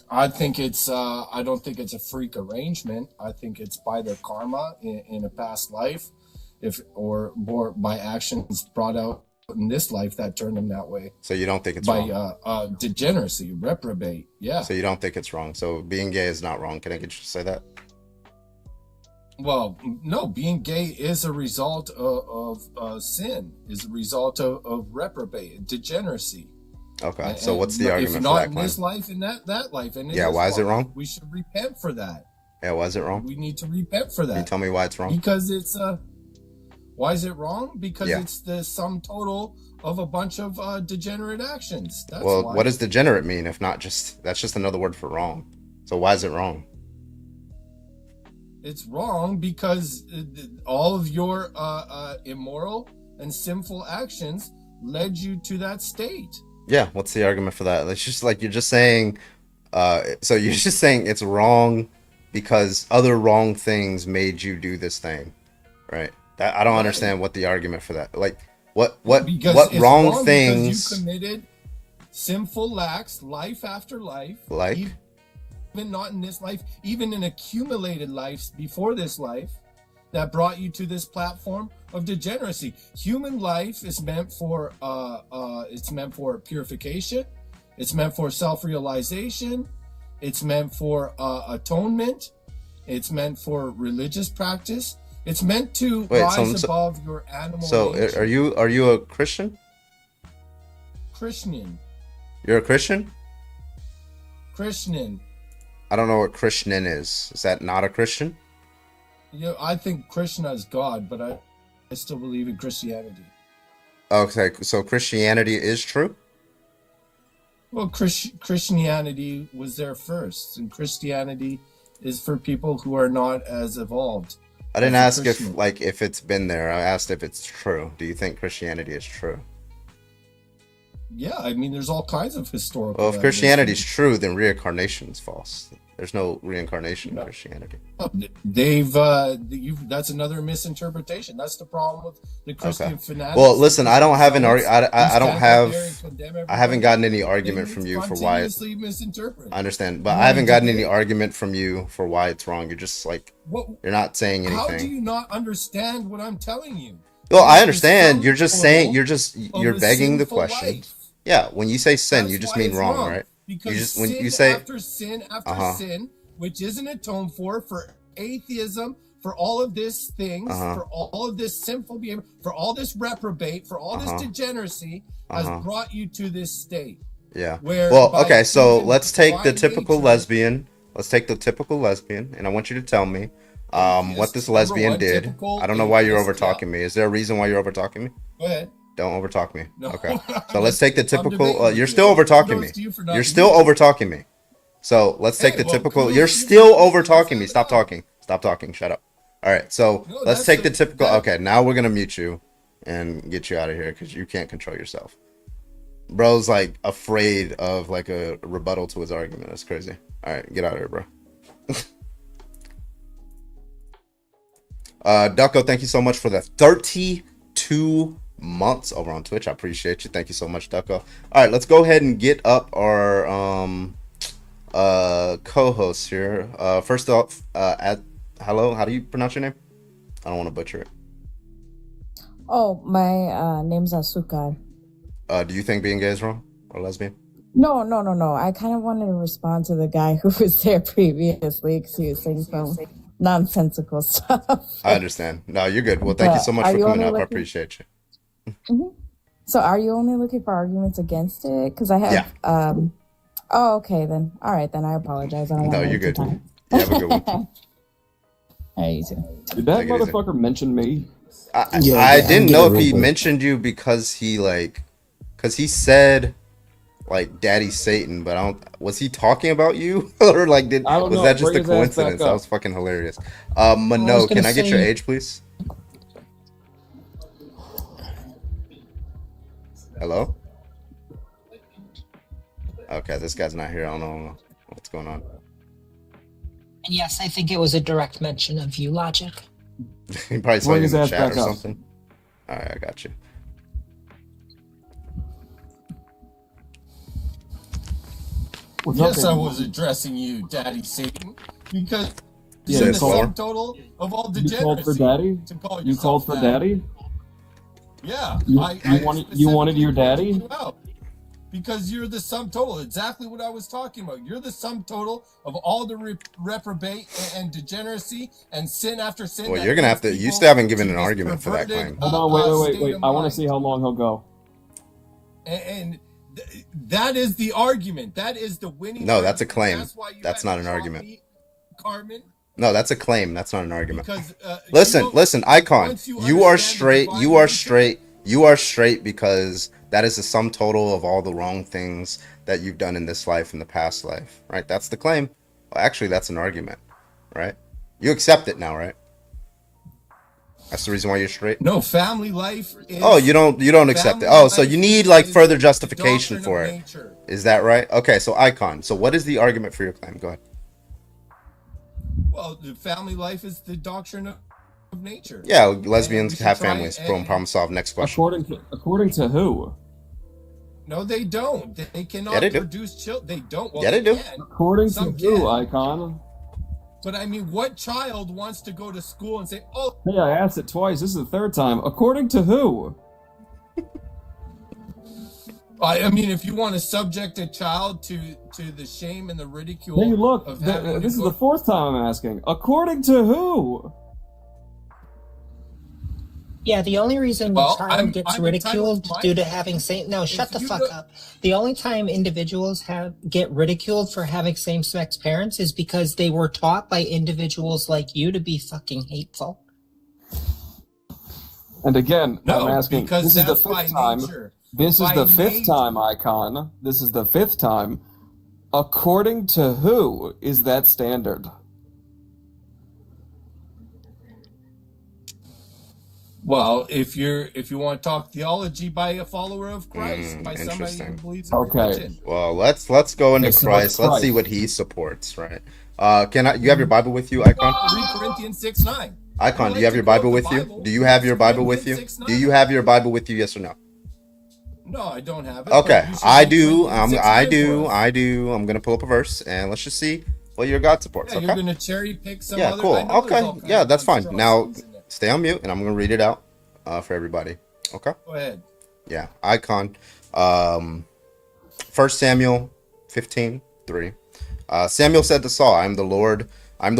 I think it's. I don't think it's a freak arrangement. I think it's by their karma in a past life, or by actions brought out in this life that turned them that way. So you don't think it's by wrong? Degeneracy, reprobate. Yeah. So you don't think it's wrong? So being gay is not wrong? Can I get you to say that? Well, no. Being gay is a result of sin. Is a result of reprobate degeneracy. Okay, so what's the argument if for not that in claim? this life, in that life, and in Yeah, this why is it life, wrong? We should repent for that. Yeah, why is it wrong? We need to repent for that. Can you tell me why it's wrong? Because it's why is it wrong? Because Yeah. it's the sum total of a bunch of degenerate actions. That's Well, why. what does degenerate mean if not just that's just another word for wrong? So why is it wrong? It's wrong because all of your immoral and sinful actions led you to that state. Yeah, what's the argument for that? It's just like you're just saying so you're just saying it's wrong because other wrong things made you do this thing, right? That I don't understand what the argument for that. Like what Because what it's wrong because things you committed sinful acts life after life, like even not in this life, even in accumulated lives before this life, that brought you to this platform of degeneracy. Human life is meant for purification. It's meant for self-realization. It's meant for atonement. It's meant for religious practice. It's meant to rise above your animal nature. So are you a Christian? Christian. You're a Christian? Christian. I don't know what Christian is. Is that not a Christian? Yeah, I think Krishna is God, but I still believe in Christianity. Okay, so Christianity is true? Well, Christianity was there first, and Christianity is for people who are not as evolved. I didn't as ask the if Christian. like if it's been there. I asked if it's true. Do you think Christianity is true? Yeah, I mean, there's all kinds of historical. Well, if evidence. Christianity is true, then reincarnation is false. There's no reincarnation in Christianity. That's another misinterpretation. That's the problem with the Christian fanatics. Well, listen, I don't have an I don't have. I I haven't gotten any argument from you for why. I understand, but I haven't gotten any argument from you for why it's wrong. You're just like you're not saying anything. How do you not understand what I'm telling you? Well, I understand. You're just saying. You're begging the question. Life. Yeah, when you say sin, That's you just why mean it's wrong, right? Because you just when sin you say after sin after sin, which isn't atoned for atheism, for all of these things, for all of this sinful behavior, for all this reprobate, for all this degeneracy, has brought you to this state. Yeah. Where well, okay, so let's take the by typical nature- lesbian. Let's take the typical lesbian, and I want you to tell me what this lesbian one, did. typical I don't know why you're atheist, over talking me. Is there a reason why you're over talking me? Go ahead. Don't over talk me. No. Okay. So let's take the I'm typical. debating with You're you. still over talking me. Kudos to you for not You're still using it. over talking me. So let's take Hey, the well, typical. kudos You're to you still for over using talking me. it. Stop talking. Stop talking. Shut up. All right. So No, let's that's take the the- typical. that- Okay. Now we're gonna mute you and get you out of here because you can't control yourself. Bro's like afraid of like a rebuttal to his argument. That's crazy. All right, get out of here, bro. Ducko, thank you so much for the 32 months over on Twitch. I appreciate you. Thank you so much, Ducko. All right, let's go ahead and get up our co-hosts here. First off, hello, how do you pronounce your name? I don't want to butcher it. Oh, my name's Asukar. Do you think being gay is wrong or lesbian? No. I kind of wanted to respond to the guy who was there previously because he was saying some nonsensical stuff. I understand. No, you're good. Well, thank you so much for coming up. I appreciate you. So are you only looking for arguments against it? Because I have... Oh, okay, then. All right, then. I apologize. I don't No, want to you're waste your good. time. You have a good one. All right, you too. Did that Take it easy. motherfucker mention me? I Yeah, didn't I'm know if getting he real quick. mentioned you because he said like Daddy Satan, but I don't. Was he talking about you or like I don't was know. that just Bring a his ass back coincidence? That up. was fucking hilarious. was Mano, can gonna I get your say- age, please? Hello. Okay, this guy's not here. I don't know what's going on. And yes, I think it was a direct mention of you, Logic. He probably saw Bring you in his the ass chat back or up. something. All right, I got you. What's Yes, I up, was addressing you, Daddy Satan, because Yeah, you're you the called- sum total of all You degeneracy. called for daddy? To call You called yourself for that. daddy? Yeah. You I wanted your daddy? specifically called you out because you're the sum total. Exactly what I was talking about. You're the sum total of all the reprobate and degeneracy and sin after sin. Well, that you're gonna have leads to. You people still haven't given to an this argument for that perverted, claim. Hold on, wait. state of I want to mind. see how long he'll go. And that is the argument. That is the winning. No, that's a argument. claim. That's why you That's had not to an drop argument. me, Carmen. No, that's a claim. That's not an argument. Because Listen, Icon. once you You are understand the straight. divine You are nature- straight. You are straight because that is the sum total of all the wrong things that you've done in this life and the past life, right? That's the claim. Well, actually, that's an argument, right? You accept it now, right? That's the reason why you're straight. No, family life. Is, Oh, you don't accept it. family Oh, so life you need like is further the justification doctrine for of it. nature. Is that right? Okay, so Icon. So what is the argument for your claim? Go ahead. Well, the family life is the doctrine of nature. Yeah, And lesbians we should have try families. and- Boom, problem solved. Next question. According to who? No, they don't. They cannot Yeah, they do. produce children. They don't. Well, Yeah, they do. can, According to Some who, can. Icon? but I mean, what child wants to go to school and say, "Oh, Hey, I asked it twice. This is the third time. According to who? I mean, if you want to subject a child to the shame and the ridicule Hey, look. of having to This is go- the fourth time I'm asking. According to who? Yeah, the only reason Well, a child I'm gets entitled ridiculed to my due to opinion. having same no, shut the you fuck look- up. The only time individuals get ridiculed for having same-sex parents is because they were taught by individuals like you to be fucking hateful. And again, No, I'm asking. because This is the that's by fifth time. nature. This is By the fifth nature. time, Icon. This is the fifth time. According to who is that standard? Well, if you want to talk theology, by a follower of Christ, by somebody who Interesting. believes in Okay. religion. Well, let's go into Okay, so it's Christ. Let's see Christ. what he supports, right? You have your Bible with you, Icon? Read Corinthians 6:9. Icon, do you have your Bible with you? Do you have your Bible with you? Do you have your Bible with you? Yes or no? No, I don't have it. Okay, but you should I read do. Corinthians 6:9 for us. I do. I'm gonna pull up a verse and let's just see what your God supports. Yeah, Okay. you're gonna cherry pick some Yeah, other. cool. I know there's Okay. all kinds Yeah, of that's fine. Now, monstrosities in there. stay on mute, and I'm gonna read it out for everybody. Okay. Go ahead. Yeah, Icon. 1 Samuel 15:3. Samuel said to Saul, I'm the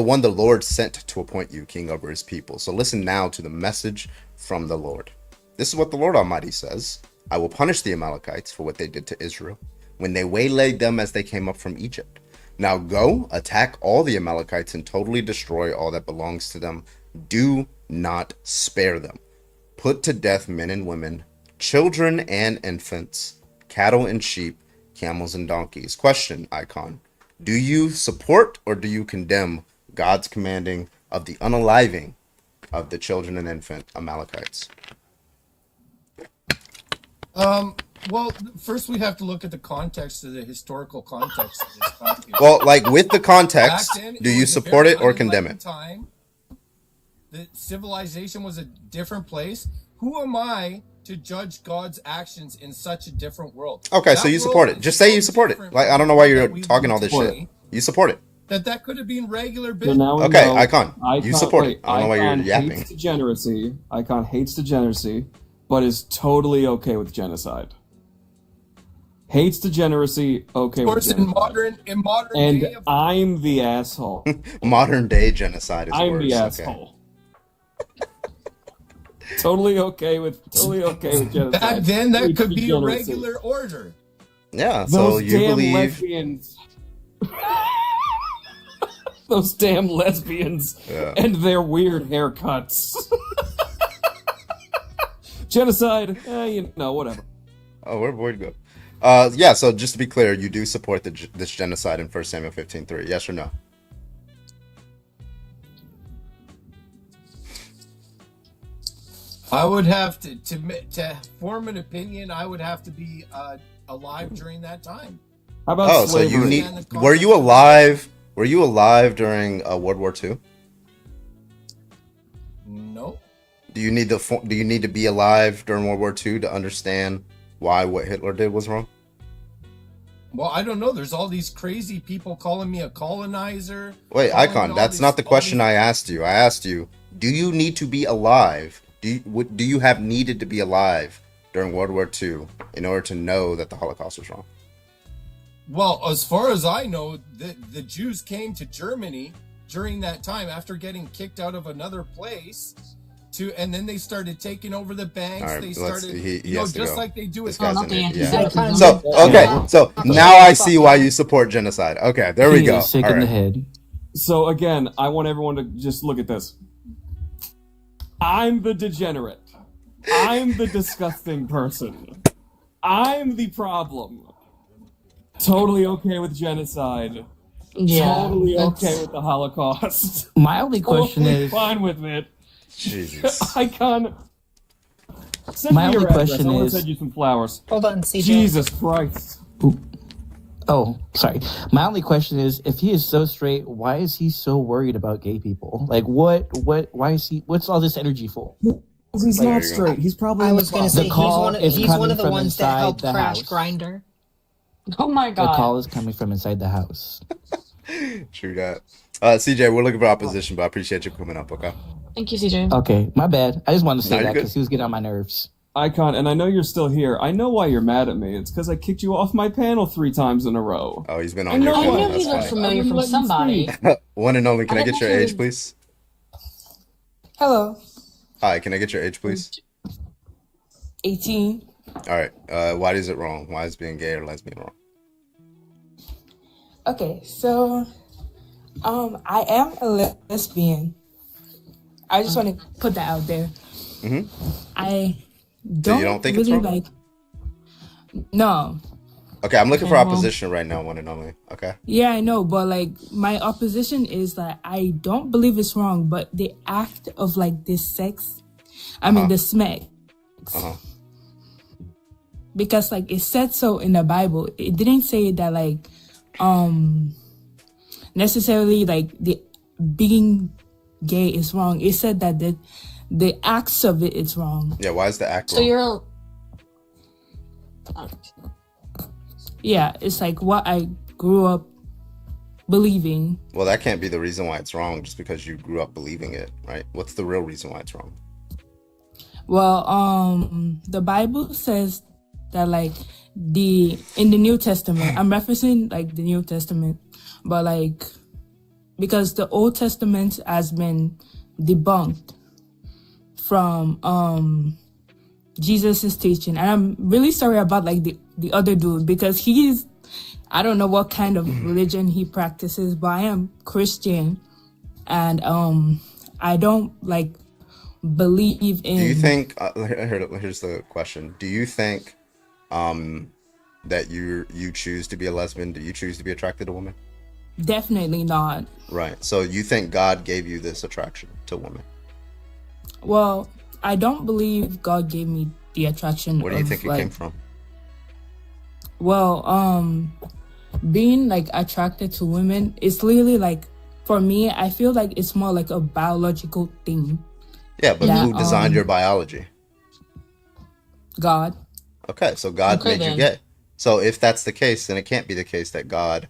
one the Lord sent to appoint you king over his people. So listen now to the message from the Lord. This is what the Lord Almighty says. I will punish the Amalekites for what they did to Israel when they waylaid them as they came up from Egypt. Now go, attack all the Amalekites and totally destroy all that belongs to them. Do not spare them. Put to death men and women, children and infants, cattle and sheep, camels and donkeys. Question, Icon. Do you support or do you condemn God's commanding of the unaliving of the children and infant Amalekites? Well, first we have to look at the context of the historical context of this conflict. Well, like with the context, Back then, do you was a support very it or condemn unenlightened it? Time. The civilization was a different place. Who am I to judge God's actions in such a different world? Okay, so That you support world it. is Just say so you support it. different Like, I from don't know the why world you're that we talking live all this today, shit. You support it. that could have been regular So business. now we Okay, know Icon. You support it. I don't know why you're Icon yapping. hates degeneracy. Icon hates degeneracy, but is totally okay with genocide. Hates degeneracy, okay Of with course, genocide. in modern And day, of I'm the asshole. Modern day genocide is I'm worse. the Okay. asshole. Totally okay with genocide. back then, that Hates could be a degeneracy. regular order. Yeah, so Those you damn believe. lesbians. Those damn lesbians Yeah. and their weird haircuts. Genocide, whatever. Oh, where'd Boyd go? Yeah, so just to be clear, you do support this genocide in 1 Samuel 15:3. Yes or no? I would have to form an opinion. I would have to be alive during that time. How about Oh, so slavery? you need. Were you alive? Were you alive during World War II? No. Do you need to be alive during World War II to understand why what Hitler did was wrong? Well, I don't know. There's all these crazy people calling me a colonizer. Wait, calling Icon, all that's these- not the all question these- I asked you. I asked you, do you need to be alive? Do you have needed to be alive during World War II in order to know that the Holocaust was wrong? Well, as far as I know, the Jews came to Germany during that time after getting kicked out of another place. And then they started taking over the banks. All right, they let's- started, he has to just go. like they do This with guy's all an the idiot. anti-Semitic- Yeah. So okay, so now I see why you support genocide. Okay, there we go. Sick All in the right. head. So again, I want everyone to just look at this. I'm the degenerate. I'm the disgusting person. I'm the problem. Totally okay with genocide. Yeah, Totally that's- okay with the Holocaust. My only question Totally is- fine with it. Jesus. Icon. Send My me your only address. question I want is- to send you some flowers. Hold on, CJ. Jesus Christ. Oh, sorry. My only question is, if he is so straight, why is he so worried about gay people? Like, why is he, what's all this energy for? He's Like- not straight. He's probably I in was the going to closet. say The call is he's one coming of the from ones that inside helped the crash house. Grinder. Oh my The god. call is coming from inside the house. True that. CJ, we're looking for opposition, but I appreciate you coming up. Okay. Thank you, CJ. Okay, my bad. I just wanted to No, say you're that good. because he was getting on my nerves. Icon, and I know you're still here. I know why you're mad at me. It's because I kicked you off my panel 3 times in a row. Oh, he's been I on your know panel. I I knew That's he looked funny. familiar from somebody. One and only. Can I I get your thought he age, was- please? Hello. Hi, can I get your age, please? 18. All right. Why is it wrong? Why is being gay or lesbian wrong? Okay, so I am a lesbian. I just want to put that out there. Mm-hmm. I So don't, you don't think it's really wrong? like. No. Okay, I'm looking Okay, for well, opposition right now, one and only. Okay. yeah, I know, but like my opposition is that I don't believe it's wrong, but the act of like this sex, I mean Uh-huh. the smack, Uh-huh. because like it said so in the Bible. It didn't say that like necessarily like the being gay is wrong. It said that the acts of it is wrong. Yeah, why is the act So wrong? you're Yeah, it's like what I grew up believing. Well, that can't be the reason why it's wrong just because you grew up believing it, right? What's the real reason why it's wrong? Well, the Bible says that like in the New Testament, I'm referencing like the New Testament, but like because the Old Testament has been debunked from Jesus's teaching, and I'm really sorry about like the other dude because I don't know what kind of religion he practices, but I am Christian, and I don't like believe in. Do you think here's the question. Do you think that you choose to be a lesbian? Do you choose to be attracted to women? Definitely not. Right. So you think God gave you this attraction to women? Well, I don't believe God gave me the attraction. Where do you think it like, came from? Well, being like attracted to women is literally like, for me, I feel like it's more like a biological thing. Yeah, but that, who designed your biology? God. Okay, so God Okay, made you then. gay. So if that's the case, then it can't be the case that God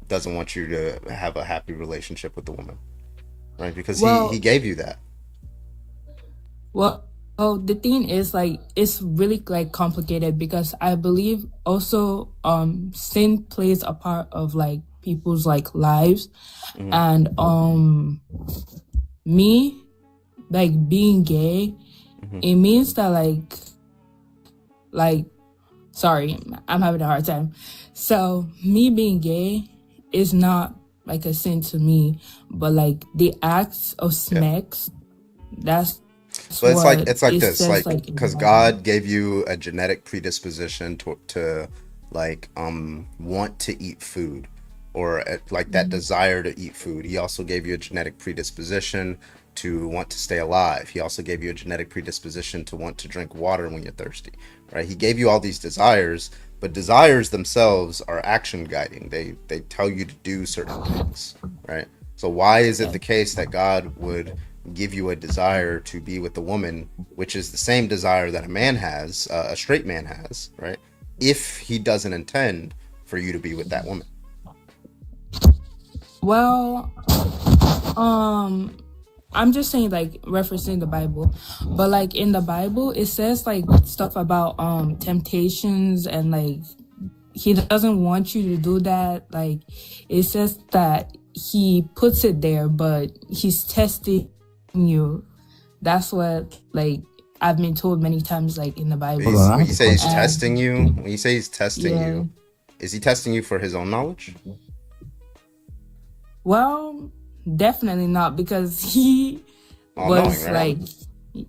doesn't want you to have a happy relationship with the woman, right? Because Well- he gave you that. Well, the thing is like it's really like complicated because I believe also sin plays a part of like people's like lives, and me like being gay, it means that like sorry, I'm having a hard time. So me being gay is not like a sin to me, but like the acts of sex, that's So it's like it this, says, like in because the God gave you a genetic predisposition to like want to eat food, or like that desire to eat food. He also gave you a genetic predisposition to want to stay alive. He also gave you a genetic predisposition to want to drink water when you're thirsty, right? He gave you all these desires, but desires themselves are action guiding. They tell you to do certain things, right? So why is it the case that God would give you a desire to be with a woman, which is the same desire that a man has, a straight man has, right? If he doesn't intend for you to be with that woman. Well, I'm just saying like referencing the Bible, but like in the Bible it says like stuff about temptations and like he doesn't want you to do that. Like it says that he puts it there, but he's testing you. That's what like I've been told many times like in the Bible. When you say he's And- testing you, when you say he's testing Yeah. you, is he testing you for his own knowledge? Well, definitely not because he All was knowing, right? like,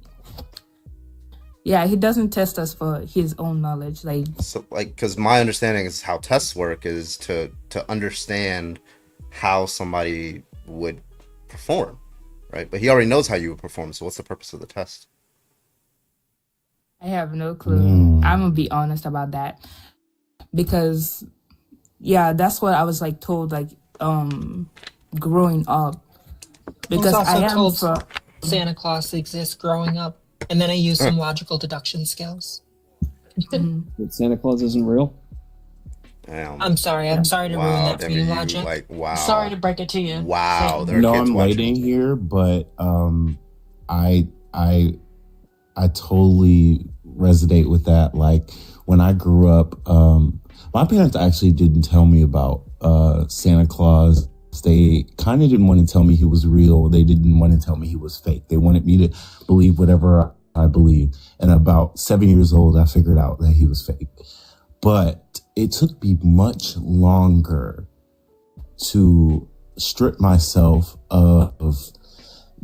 yeah, he doesn't test us for his own knowledge. Like, So like, because my understanding is how tests work is to understand how somebody would perform, right? But he already knows how you would perform, so what's the purpose of the test? I have no clue. I'm gonna be honest about that because, yeah, that's what I was like told like growing up. Because I was I also am told from. Santa Claus exists growing up, and then I used some logical deduction skills. That Santa Claus isn't real. Damn. I'm sorry to ruin that for Demi, you, you, Logic. like, wow. Sorry to break it to you. Wow, there are No, kids I'm watching. waiting here, but I totally resonate with that. Like when I grew up, my parents actually didn't tell me about Santa Claus. They kind of didn't want to tell me he was real. They didn't want to tell me he was fake. They wanted me to believe whatever I believed. And about 7 years old, I figured out that he was fake. But it took me much longer to strip myself of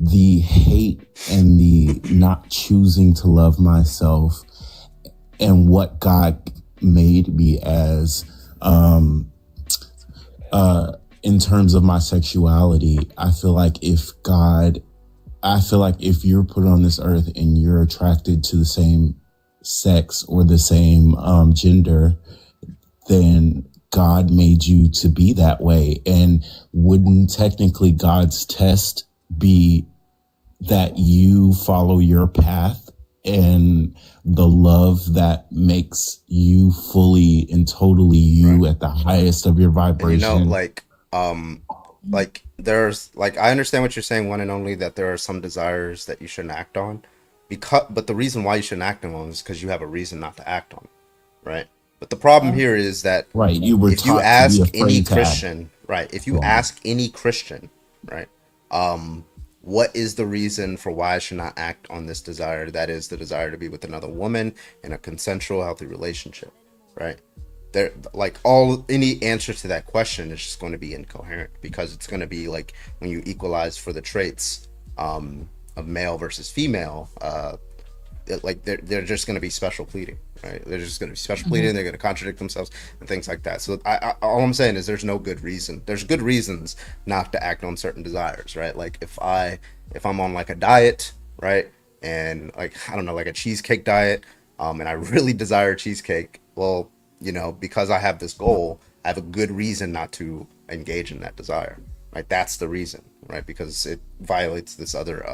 the hate and the not choosing to love myself and what God made me as, in terms of my sexuality. I feel like if you're put on this earth and you're attracted to the same sex or the same gender, then God made you to be that way. And wouldn't technically God's test be that you follow your path and the love that makes you fully and totally you at the highest of your vibration? And there's I understand what you're saying, one and only, that there are some desires that you shouldn't act on, but the reason why you shouldn't act on them is because you have a reason not to act on it, right? But the problem here is that if you ask any Christian, what is the reason for why I should not act on this desire? That is the desire to be with another woman in a consensual, healthy relationship, right? Any answer to that question is just going to be incoherent, because it's going to be like when you equalize for the traits of male versus female, they're just going to be special pleading, right? They're just going to be special pleading. They're going to contradict themselves and things like that. So all I'm saying is there's no good reason. There's good reasons not to act on certain desires, right? Like if I'm on like a diet, right, and like I don't know, like a cheesecake diet, and I really desire cheesecake, well, because I have this goal, I have a good reason not to engage in that desire, right? That's the reason, right? Because it violates this other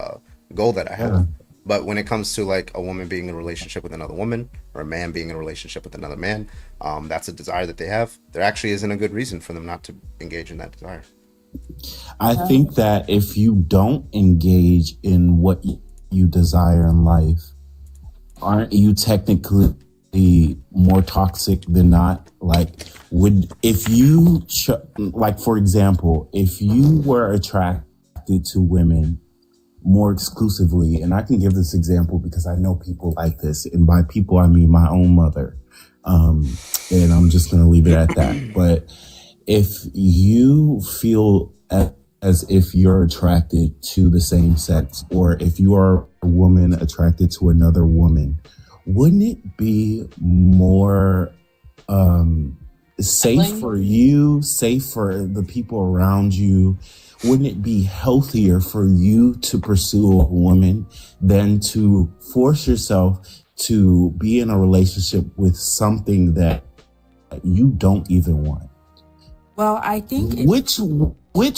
goal that I have. But when it comes to like a woman being in a relationship with another woman, or a man being in a relationship with another man, that's a desire that they have. There actually isn't a good reason for them not to engage in that desire. I think that if you don't engage in what you desire in life, aren't you technically more toxic than not? Like, for example, if you were attracted to women more exclusively, and I can give this example because I know people like this, and by people I mean my own mother, and I'm just going to leave it at that. But if you feel as if you're attracted to the same sex, or if you are a woman attracted to another woman, wouldn't it be more safe for you, safe for the people around you? Wouldn't it be healthier for you to pursue a woman than to force yourself to be in a relationship with something that you don't even want? Well, I think which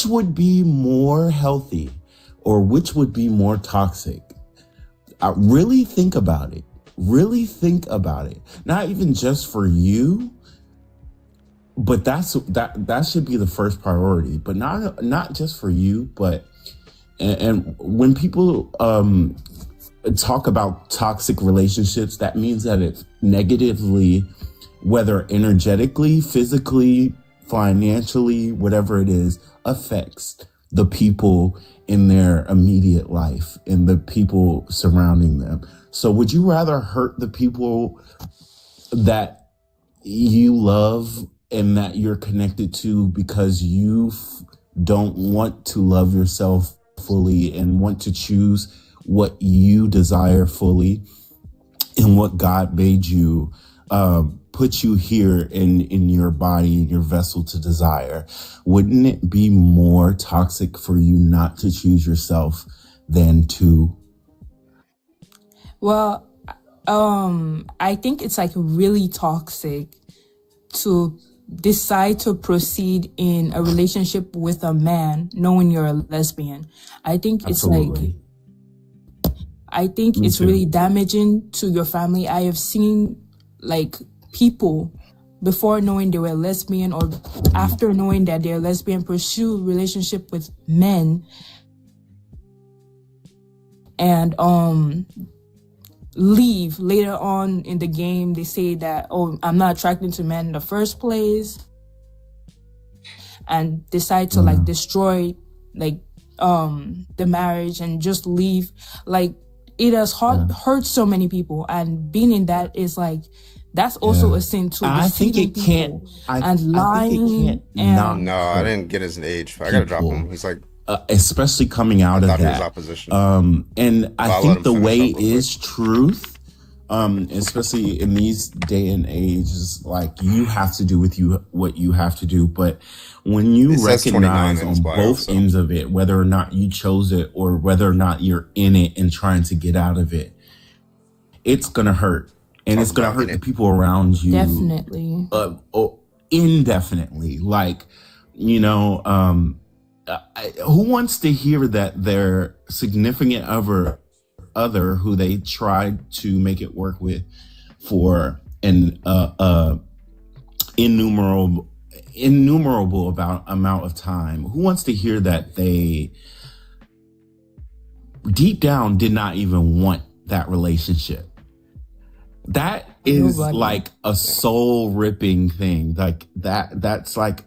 would be more healthy, or which would be more toxic? Really think about it. Really think about it. Not even just for you, but that should be the first priority. But not just for you, but and when people talk about toxic relationships, that means that it negatively, whether energetically, physically, financially, whatever it is, affects the people in their immediate life and the people surrounding them. So would you rather hurt the people that you love and that you're connected to because you don't want to love yourself fully and want to choose what you desire fully and what God made you, put you here in your body, in your vessel to desire? Wouldn't it be more toxic for you not to choose yourself than to? Well, I think it's like really toxic to decide to proceed in a relationship with a man knowing you're a lesbian. I think it's it's really damaging to your family. I have seen like people before knowing they were lesbian or after knowing that they're lesbian pursue relationship with men and leave later on in the game. They say that, oh, I'm not attracted to men in the first place, and decide to like destroy like the marriage and just leave. Like it has hurt so many people, and being in that is like that's also a sin too. I think it can't. And lying. No, I didn't get his age. I gotta drop him. He's like especially coming out of thought he was that. opposition. And I I'll let think him the finish way up real quick. is truth. Especially in these day and ages, like you have to do with you what you have to do. But when you It says 29 recognize in on his bio, both so. ends of it, whether or not you chose it or whether or not you're in it and trying to get out of it, it's gonna hurt, and it's gonna hurt the people around you. Definitely. Indefinitely. Like, you know, who wants to hear that their significant other who they tried to make it work with for an innumerable amount of time, who wants to hear that they deep down did not even want that relationship? That is Nobody. like a soul ripping thing. Like that's like,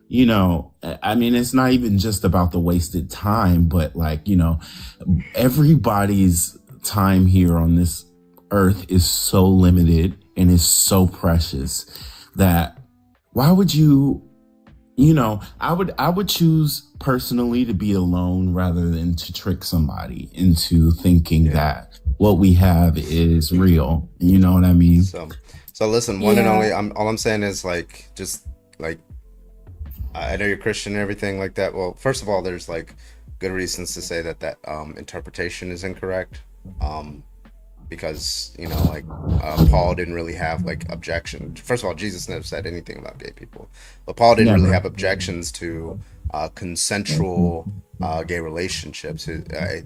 you know, I mean, it's not even just about the wasted time, but like, you know, everybody's time here on this earth is so limited and is so precious that why would you know, I would choose personally to be alone rather than to trick somebody into thinking that what we have is real. You know what I mean? So listen, one and only, all I'm saying is like, just like, I know you're Christian and everything like that. Well, first of all, there's like good reasons to say that interpretation is incorrect. Because, you know, like Paul didn't really have like objection. First of all, Jesus never said anything about gay people, but Paul didn't really have objections to consensual gay relationships.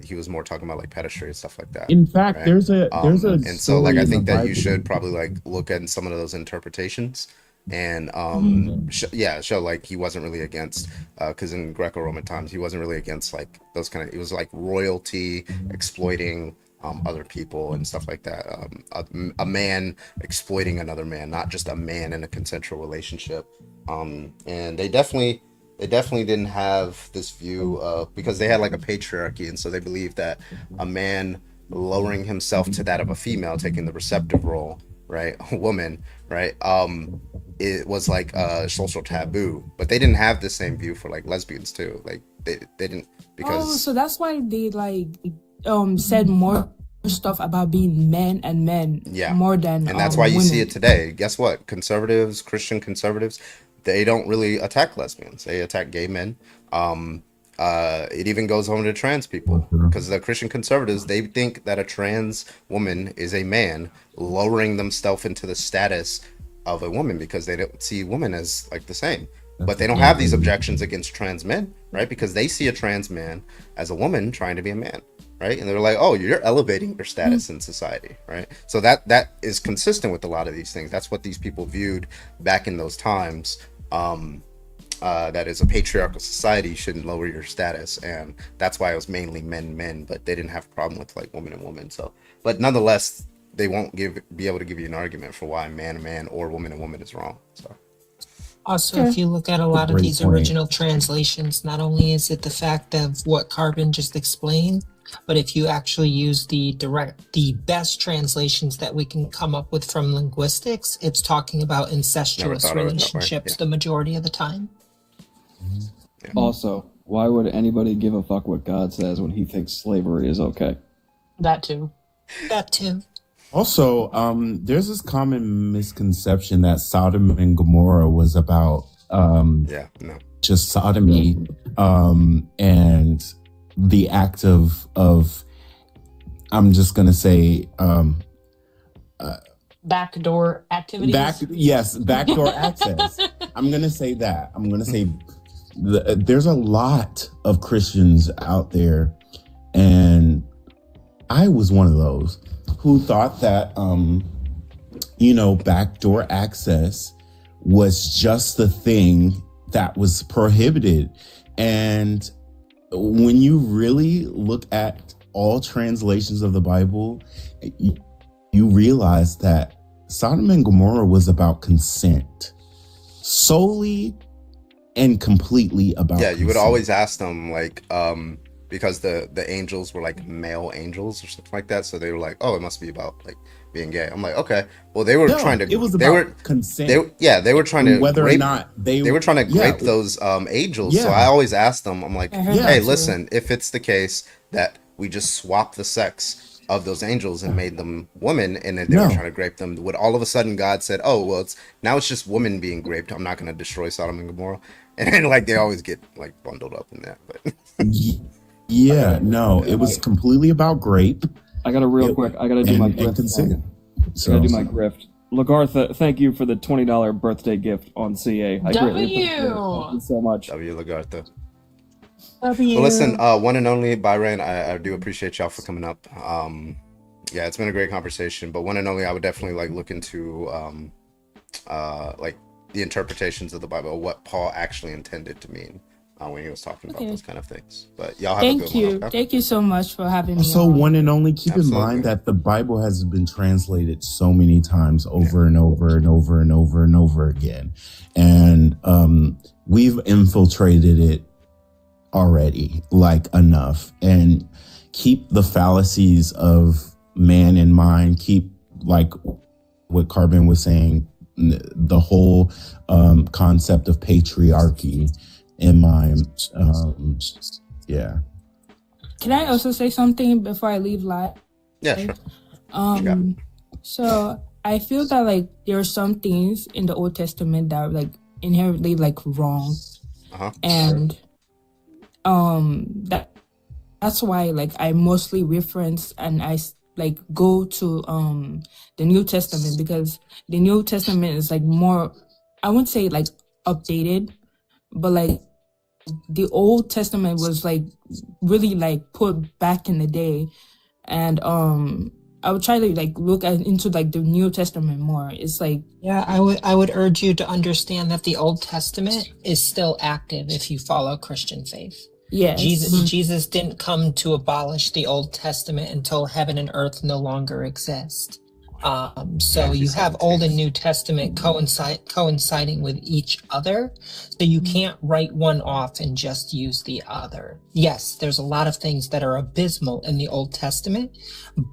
He was more talking about like pedestry and stuff like that. In fact, right? there's a and so like story I in think the that you Bible. should probably like look at some of those interpretations and show like he wasn't really against because in Greco-Roman times he wasn't really against like those kind of, it was like royalty exploiting other people and stuff like that. A man exploiting another man, not just a man in a consensual relationship. And they definitely didn't have this view of, because they had like a patriarchy, and so they believed that a man lowering himself to that of a female, taking the receptive role, right, a woman, right, it was like a social taboo. But they didn't have the same view for like lesbians too. Like they didn't, because So that's why they like said more stuff about being men and men more than and that's why you women. see it today. Guess what? Conservatives, Christian conservatives, they don't really attack lesbians. They attack gay men. It even goes home to trans people, because the Christian conservatives, they think that a trans woman is a man lowering themselves into the status of a woman because they don't see women as like the same. But they don't have these objections against trans men, right? Because they see a trans man as a woman trying to be a man, right? And they're like, oh, you're elevating your status in society, right? So that is consistent with a lot of these things. That's what these people viewed back in those times. That is a patriarchal society, you shouldn't lower your status, and that's why it was mainly men, but they didn't have a problem with like woman and woman. So, but nonetheless, they won't be able to give you an argument for why man or woman and woman is wrong. So. Also, if you look at a lot of these original translations, not only is it the fact of what Carbon just explained, but if you actually use the best translations that we can come up with from linguistics, it's talking about incestuous relationships the majority of the time. Also, why would anybody give a fuck what God says when he thinks slavery is okay? That too. Also, there's this common misconception that Sodom and Gomorrah was about just sodomy and the act of I'm just gonna say backdoor activities. Backdoor access. I'm gonna say that. I'm gonna say there's a lot of Christians out there, and I was one of those who thought that, backdoor access was just the thing that was prohibited. And when you really look at all translations of the Bible, you realize that Sodom and Gomorrah was about consent, solely and completely about consent. You would always ask them, like, because the angels were like male angels or something like that. So they were like, oh, it must be about like being gay. I'm like, okay. Well, they were trying to. It was they about were consent. they were trying to whether grape, or not they were trying to grape those angels. So Yeah. I always ask them. I'm like, I heard hey, that too. listen, if it's the case that we just swap the sex of those angels and made them women, and then they were No. trying to grape them, would all of a sudden God said, oh, well, it's just women being raped, I'm not going to destroy Sodom and Gomorrah? And then, like, they always get like bundled up in that. But Yeah, no, it was completely about grape. I got to real quick. I got to do my and grift. consent. I got to do my grift. Lagartha, thank you for the $20 birthday gift on CA. I greatly appreciate it. Thank you so much. W Lagartha. W. Well, listen, one and only Byron, I do appreciate y'all for coming up. Yeah, it's been a great conversation, but one and only, I would definitely like look into like the interpretations of the Bible, what Paul actually intended to mean when he was talking about Okay. those kind of things. But y'all have a Thank good you. one. Okay? Thank you so much for having me. So on. one and only, keep in mind that the Bible has been translated so many times over and over and over and over and over again. And we've infiltrated it already, like enough. And keep the fallacies of man in mind. Keep, like what Carbon was saying, the whole concept of patriarchy in mind. Yeah. Can I also say something before I leave live? Yeah, sure. So I feel that like there are some things in the Old Testament that are like inherently like wrong, and that's why like I mostly reference and I like go to the New Testament, because the New Testament is like more, I wouldn't say like updated, but like the Old Testament was like really like put back in the day, and I would try to like look into like the New Testament more. It's like, Yeah, I would urge you to understand that the Old Testament is still active if you follow Christian faith. yes, Jesus didn't come to abolish the Old Testament until heaven and earth no longer exist. So you have Old and New Testament coinciding with each other, so you can't write one off and just use the other. Yes, there's a lot of things that are abysmal in the Old Testament,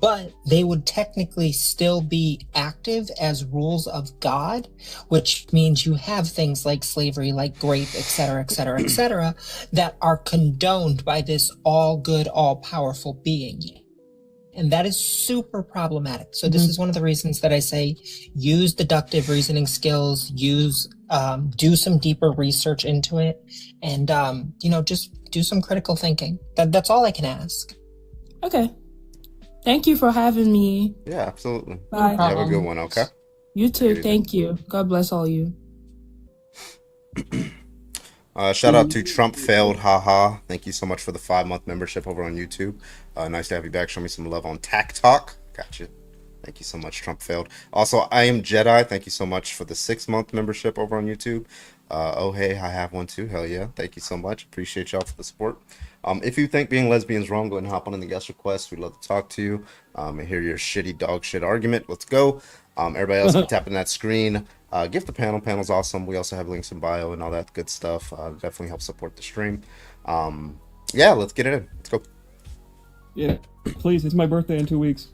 but they would technically still be active as rules of God, which means you have things like slavery, like rape, etc., etc., etc., that are condoned by this all good, all powerful being. And that is super problematic. So this is one of the reasons that I say use deductive reasoning skills, do some deeper research into it, and, just do some critical thinking. That's all I can ask. okay. Thank you for having me. Yeah, absolutely. Bye. You have a good one, okay? You too. Thank you. God bless all you. Shout out to Trump Failed, haha. Thank you so much for the 5-month membership over on YouTube. Nice to have you back. Show me some love on Tack Talk. Gotcha. Thank you so much, Trump Failed. Also, I Am Jedi. Thank you so much for the 6-month membership over on YouTube. Oh, hey, I have one too. Hell yeah. Thank you so much. Appreciate y'all for the support. If you think being lesbian is wrong, go ahead and hop on in the guest request. We'd love to talk to you and hear your shitty dog shit argument. Let's go. Everybody else can tap in that screen. Gift the panel. Panel's awesome. We also have links in bio and all that good stuff. Definitely help support the stream. Yeah, let's get it in. Let's go. Yeah, please. It's my birthday in 2 weeks.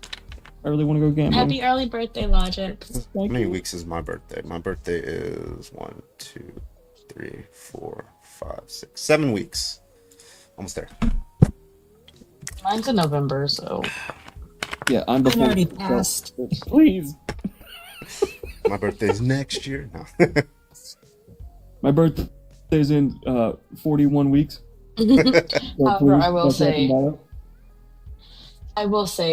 I really want to go gambling. Happy early birthday, Logic. How many weeks is my birthday? My birthday is 1, 2, 3, 4, 5, 6, 7 weeks. Almost there. Mine's in November, so. Yeah, I'm before. already passed. Please. My birthday's next year. No. My birthday's in 41 weeks. However, I will check in say, bio.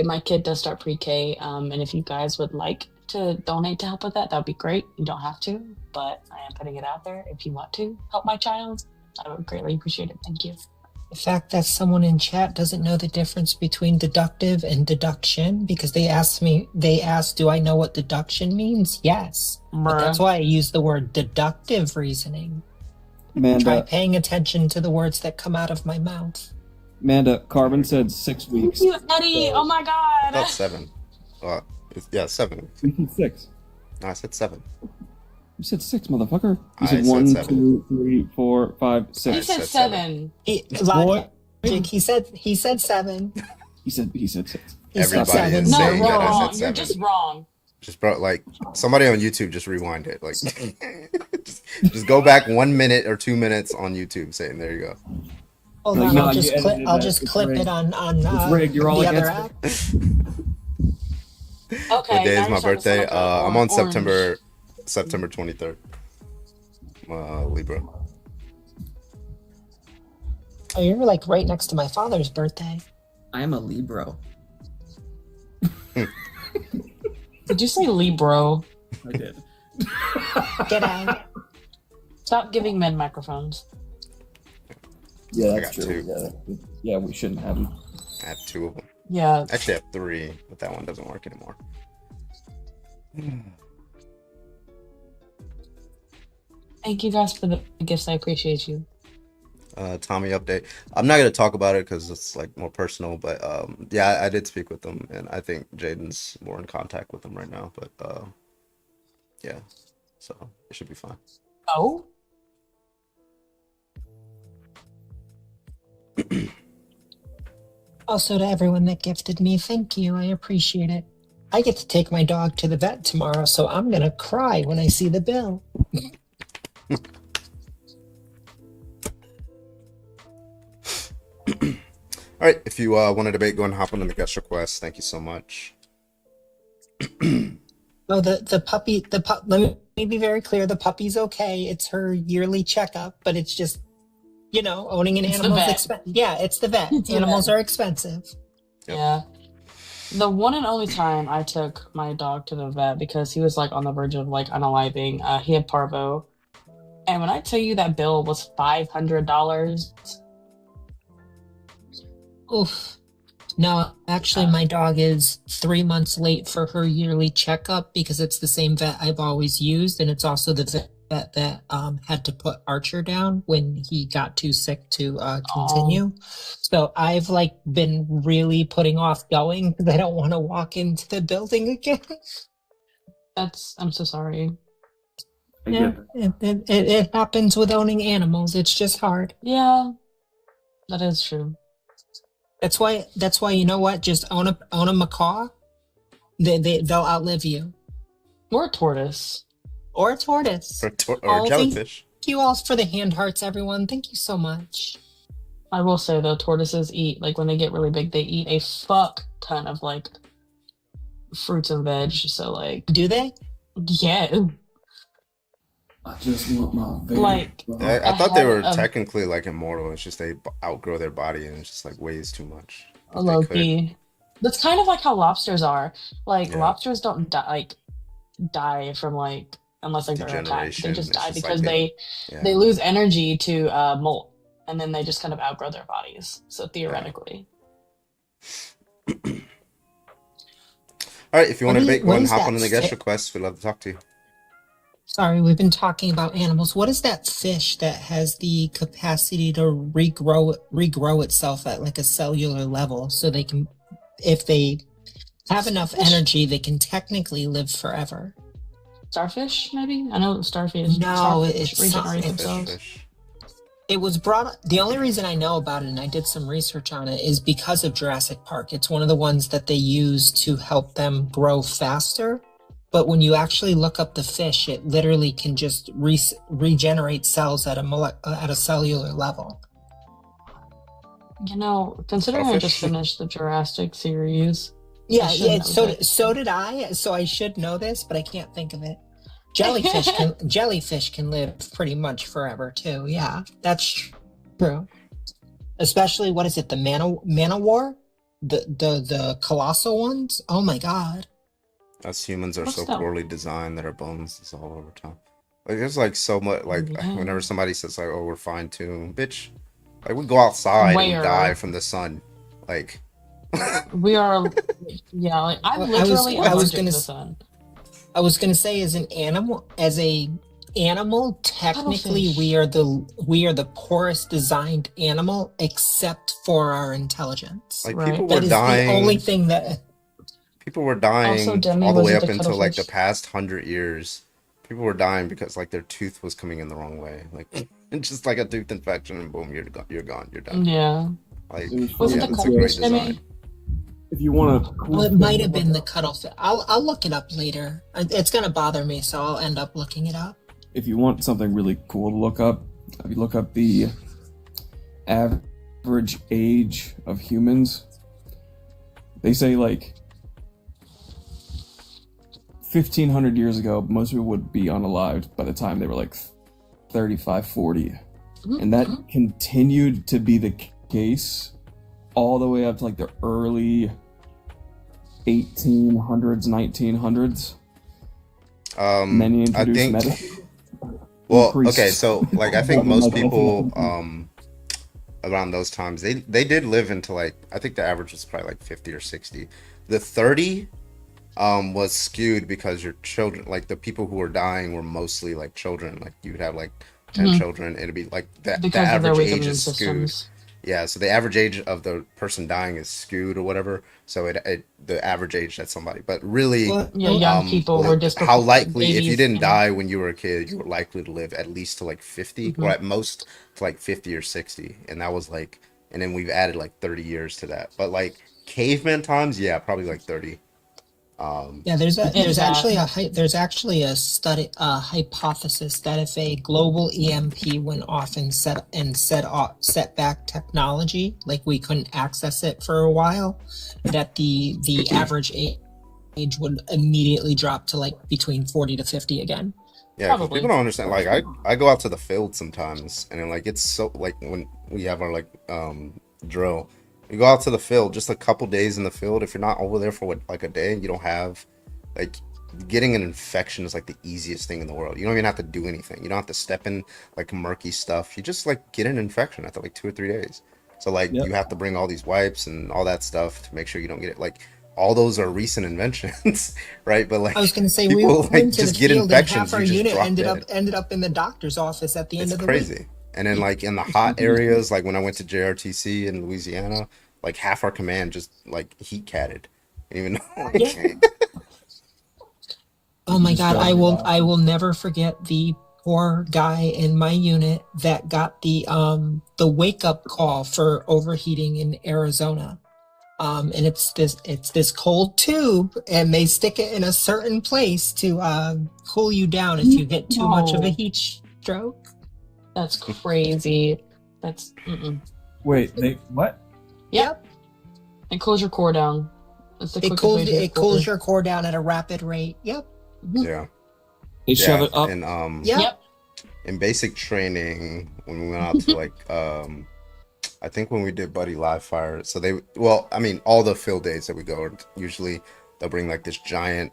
my kid does start pre-K, and if you guys would like to donate to help with that, that would be great. You don't have to, but I am putting it out there. If you want to help my child, I would greatly appreciate it. Thank you. The fact that someone in chat doesn't know the difference between deductive and deduction, because they asked, do I know what deduction means? Yes. But that's why I use the word deductive reasoning. Try paying attention to the words that come out of my mouth. Amanda, Carbon said 6 weeks. Thank you, Eddie. Oh my God. That's 7. Yeah, 7 weeks. 6. No, I said 7. You said 6, motherfucker. You I said said 1, 7. 2, 3, 4, 5, 6. You said 7. Boy, Jake, he said 7. He said 6. He said Everybody 7. is No, saying that I wrong. said You're 7. just wrong. Just bro, like somebody on YouTube, just rewind it. Like, just go back 1 minute or 2 minutes on YouTube. Saying there you go. Hold Like, on, no, I'll you just edited clip. I'll that. just It's clip rigged. it on It's rigged. You're all the other against app. Okay. What day now is you're my starting to birthday? sound like a I'm on orange. September 23rd. Libra. Oh, you're like right next to my father's birthday. I am a Libra. Did you say Libro? I did. Get out. Stop giving men microphones. Yeah, I that's got true. 2. Yeah, we shouldn't have them. I have 2 of them. Yeah. Actually, I have 3, but that one doesn't work anymore. Thank you guys for the gifts. I appreciate you. Tommy update. I'm not gonna talk about it because it's like more personal, but yeah, I did speak with them, and I think Jaden's more in contact with them right now. But yeah, so it should be fine. Oh. Also, to everyone that gifted me, thank you. I appreciate it. I get to take my dog to the vet tomorrow, so I'm gonna cry when I see the bill. All right, if you want to debate, go and hop on the guest request. Thank you so much. Oh, the puppy, let me be very clear. The puppy's okay. It's her yearly checkup, but it's just, owning an It's the animal is vet. expensive. Yeah, it's the vet. It's the Animals vet. are expensive. Yeah. The one and only time I took my dog to the vet because he was like on the verge of like unaliving, he had parvo. And when I tell you that bill was $500, Oof. No, actually, my dog is 3 months late for her yearly checkup because it's the same vet I've always used, and it's also the vet that had to put Archer down when he got too sick to continue. So I've been really putting off going because I don't want to walk into the building again. I'm so sorry. Yeah, it happens with owning animals. It's just hard. Yeah, that is true. That's why you know what? Just own a macaw. They'll outlive you. Or a tortoise. Or a tortoise. Or jellyfish. Thank you all for the hand hearts, everyone. Thank you so much. I will say though, tortoises eat, like when they get really big, they eat a fuck ton of like fruits and veg. So like, do they? Yeah. I just want my baby. Like, I thought they had were a- technically like immortal. It's just they outgrow their body and it's just like weighs too much. A low key. That's kind of like how lobsters are. Like Yeah. lobsters don't die from like unless like they're attacked. They Degeneration. just It's die just because like they yeah. lose energy to molt, and then they just kind of outgrow their bodies. So theoretically, All right, if you want to debate, go what and is hop that on the guest fi- request. We'd love to talk to you. Sorry, we've been talking about animals. What is that fish that has the capacity to regrow itself at like a cellular level so they can, if they have enough energy, they can technically live forever? starfish maybe. I know starfish. No, starfish it's regenerate not- themselves. It was brought. The only reason I know about it, and I did some research on it, is because of Jurassic Park. It's one of the ones that they use to help them grow faster. But when you actually look up the fish, it literally can just regenerate cells at a cellular level. You know, considering I just Starfish. finished the Jurassic series. Yeah, I should yeah. know So that. so did I. So I should know this, but I can't think of it. Jellyfish can live pretty much forever too. Yeah, that's true. Especially what is it? The Manowar, the colossal ones. Oh my god. Us humans are What's so that? poorly designed that our bones is all over top. Like there's like so much like Yeah. whenever somebody says like, "Oh, we're fine tuned," bitch. Like we go outside and Where? die from the sun. Like We are, yeah. Like I'm I was- literally I was allergic gonna to the s- sun. I was gonna say, as an animal, technically Cuttlefish. we are the poorest designed animal, except for our intelligence. Like Right. people That were is dying. the only thing that. People were dying Also, Demi all the was way up into until like the cuttlefish. past 100 years. People were dying because like their tooth was coming in the wrong way. Like it's just like a tooth infection and boom, you're gone. You're done. Yeah. Like, Was it yeah, the it's a great cutoff, Jimmy? design. If you want to, Well, it might have been the cutoff. I'll look it up later. It's gonna bother me, so I'll end up looking it up. if you want something really cool to look up, if you look up the average age of humans, they say like 1,500 years ago, most people would be unalived by the time they were like 35, 40. And that continued to be the case all the way up to like the early 1800s, 1900s. Many I introduced think. medicine. Well, Increased. okay, so like I think most Like, people around those times they did live into like I think the average was probably like 50 or 60. The 30 was skewed because your children, like the people who were dying were mostly like children. Like you would have like 10 Mhm. children. It'd be like the Because of their average weak age immune is skewed. systems. Yeah, so the average age of the person dying is skewed or whatever. So it the average age that's somebody. But really, Well, Yeah, young people were just how likely if you babies. didn't die when you were a kid, you were likely to live at least to like 50 or Mhm. at most to like 50 or 60. And that was like, and then we've added like 30 years to that. But like caveman times, yeah, probably like 30. Yeah, there's If that. there's actually a study hypothesis that if a global EMP went off and set back technology, like we couldn't access it for a while, that the average age would immediately drop to like between 40 to 50 again. Yeah, because Probably. people don't understand. Like, I go out to the field sometimes, and then like it's so like when we have our like drill, you go out to the field just a couple days in the field. If you're not over there for like a day, you don't have like getting an infection is like the easiest thing in the world. You don't even have to do anything. You don't have to step in like murky stuff. You just like get an infection after like 2 or 3 days. So like Yep. you have to bring all these wipes and all that stuff to make sure you don't get it. Like all those are recent inventions, right? But like I was going to say we people like went to the just get field and infections. half our You just unit drop ended dead. up in the doctor's office at the end It's of the week. crazy. And then like in the hot areas, like when I went to JRTC in Louisiana, like half our command just like heat catted. Even though like, Yeah. Oh my God, I will never forget the poor guy in my unit that got the wake up call for overheating in Arizona. And it's this cold tube, and they stick it in a certain place to cool you down if you get too much of a No. heat stroke. That's crazy. That's Wait, they what? Yep. It cools your core down. That's the It quickest cools way to get it cools cold. your core down at a rapid rate. Yep. yeah. They shove Yeah. it up. And Yep. Yep. in basic training when we went out to like I think when we did Buddy Live Fire, so they well, I mean all the field days that we go usually they'll bring like this giant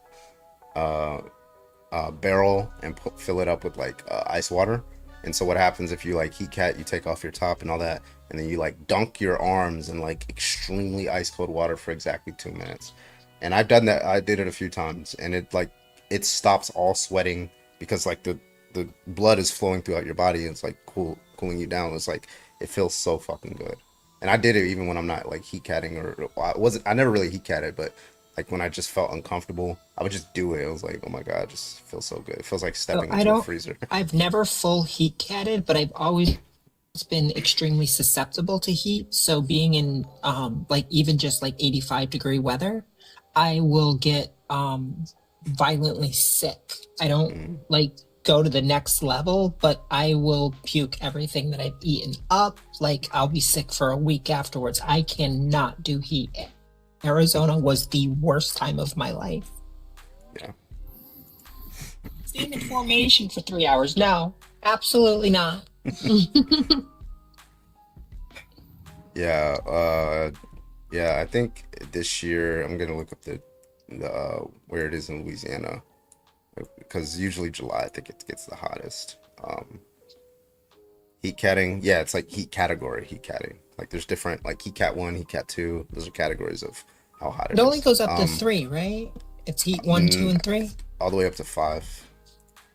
barrel and fill it up with like ice water. And so what happens if you like heat cat, you take off your top and all that, and then you like dunk your arms in like extremely ice cold water for exactly 2 minutes. And I've done that. I did it a few times, and it stops all sweating because like the blood is flowing throughout your body, and it's like cooling you down. It's like it feels so fucking good. And I did it even when I'm not like heat catting I never really heat catted, but like when I just felt uncomfortable, I would just do it. It was like, oh my God, it just feels so good. It feels like So stepping into a freezer. I've never full heat catted, but I've always been extremely susceptible to heat. So being in like even just like 85-degree weather, I will get violently sick. I don't like go to the next level, but I will puke everything that I've eaten up. Like I'll be sick for a week afterwards. I cannot do heat. Arizona was the worst time of my life. Yeah. Stand in formation for 3 hours. No, absolutely not. Yeah, yeah, I think this year I'm gonna look up the where it is in Louisiana because usually July I think it gets the hottest. Heat catting, yeah, it's like heat catting. Like there's different like heat cat 1, heat cat 2. Those are categories of how hot It it only is. goes up to 3, right? It's heat 1, 2, and 3. All the way up to 5.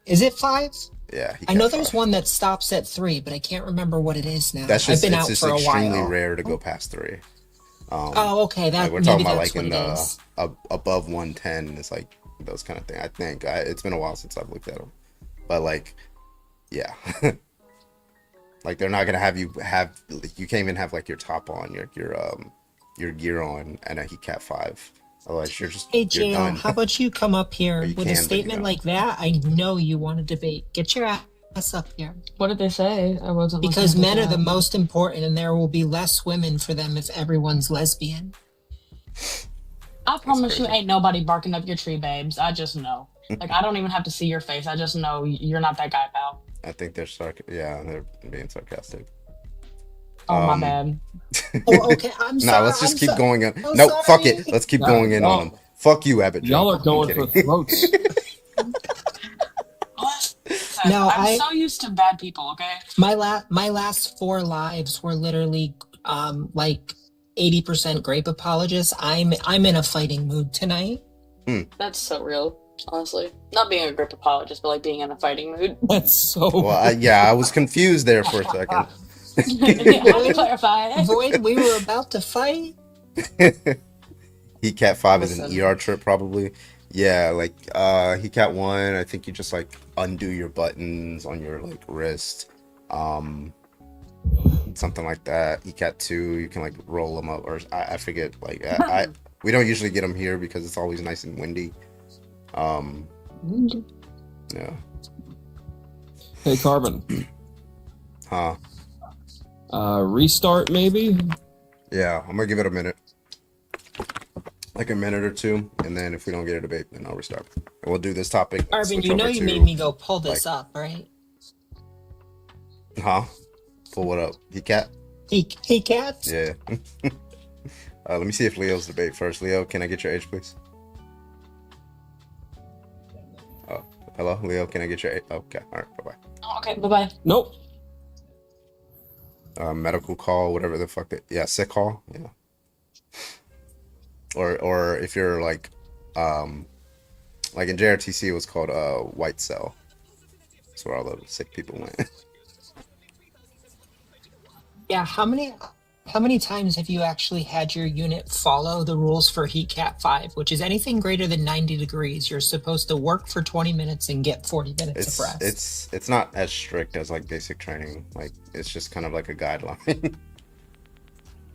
Is it 5? Yeah, heat I know cat there's 5. one that stops at 3, but I can't remember what it is now. That's I've just been it's out just for a extremely while. rare to go past 3. Oh, okay. Like we're Maybe talking about that's like what in it the is. above 110 is like those kind of thing. I think it's been a while since I've looked at them, but like, yeah. Like they're not gonna have you have. You can't even have like your top on, your gear on, and a heat cat 5. Otherwise, Hey, you're JL, done. how about you come up here You with can, a but statement you like that? I know you want to debate. Get your ass up here. What did they say? I wasn't looking Because at men are chat. the most important, and there will be less women for them if everyone's lesbian. I promise you, ain't nobody barking up your tree, babes. I just know. Like, I don't even have to see your face. I just know you're not that guy, pal. I think they're they're being sarcastic. Oh, my bad. Oh, okay, I'm sorry. Nah, let's just keep going on. I'm No, fuck sorry. it. Let's keep Nah, going in on y'all- them. Fuck you, Abbott. Y'all are I'm going for kidding. throats. Listen, No, I'm so used to bad people, okay? My last 4 lives were literally like 80% grape apologists. I'm in a fighting mood tonight. That's so real, honestly. Not being a grip apologist, but like being in a fighting mood. That's so. Well, I was confused there for a second. Let me clarify. Void, we were about to fight. Heat Cat 5 is an Listen. ER trip, probably. Yeah, like Heat Cat 1, I think you just like undo your buttons on your like wrist. Something like that. Heat Cat 2, you can like roll them up, or I forget. Like we don't usually get them here because it's always nice and windy. Yeah. Hey, Carbon. Huh. Restart maybe. Yeah, I'm gonna give it a minute. Like a minute or two, and then if we don't get a debate, then I'll restart. And we'll do this topic. Arvin, switch you know over you to, made me go pull this like- up, right? Huh? Pull what up? Heat Cat? He cats. Yeah. Let me see if Leo's debate first. Leo, can I get your age, please? Oh, hello, Leo. Can I get your age? Okay, all right, bye Oh, okay, bye-bye. Nope. bye. Medical call, whatever the fuck. Sick call. Yeah. Or if you're like in JRTC, it was called white cell. That's where all the sick people went. Yeah, how many times have you actually had your unit follow the rules for Heat Cat 5, which is anything greater than 90 degrees, you're supposed to work for 20 minutes and get 40 minutes of rest. It's not as strict as like basic training. Like it's just kind of like a guideline.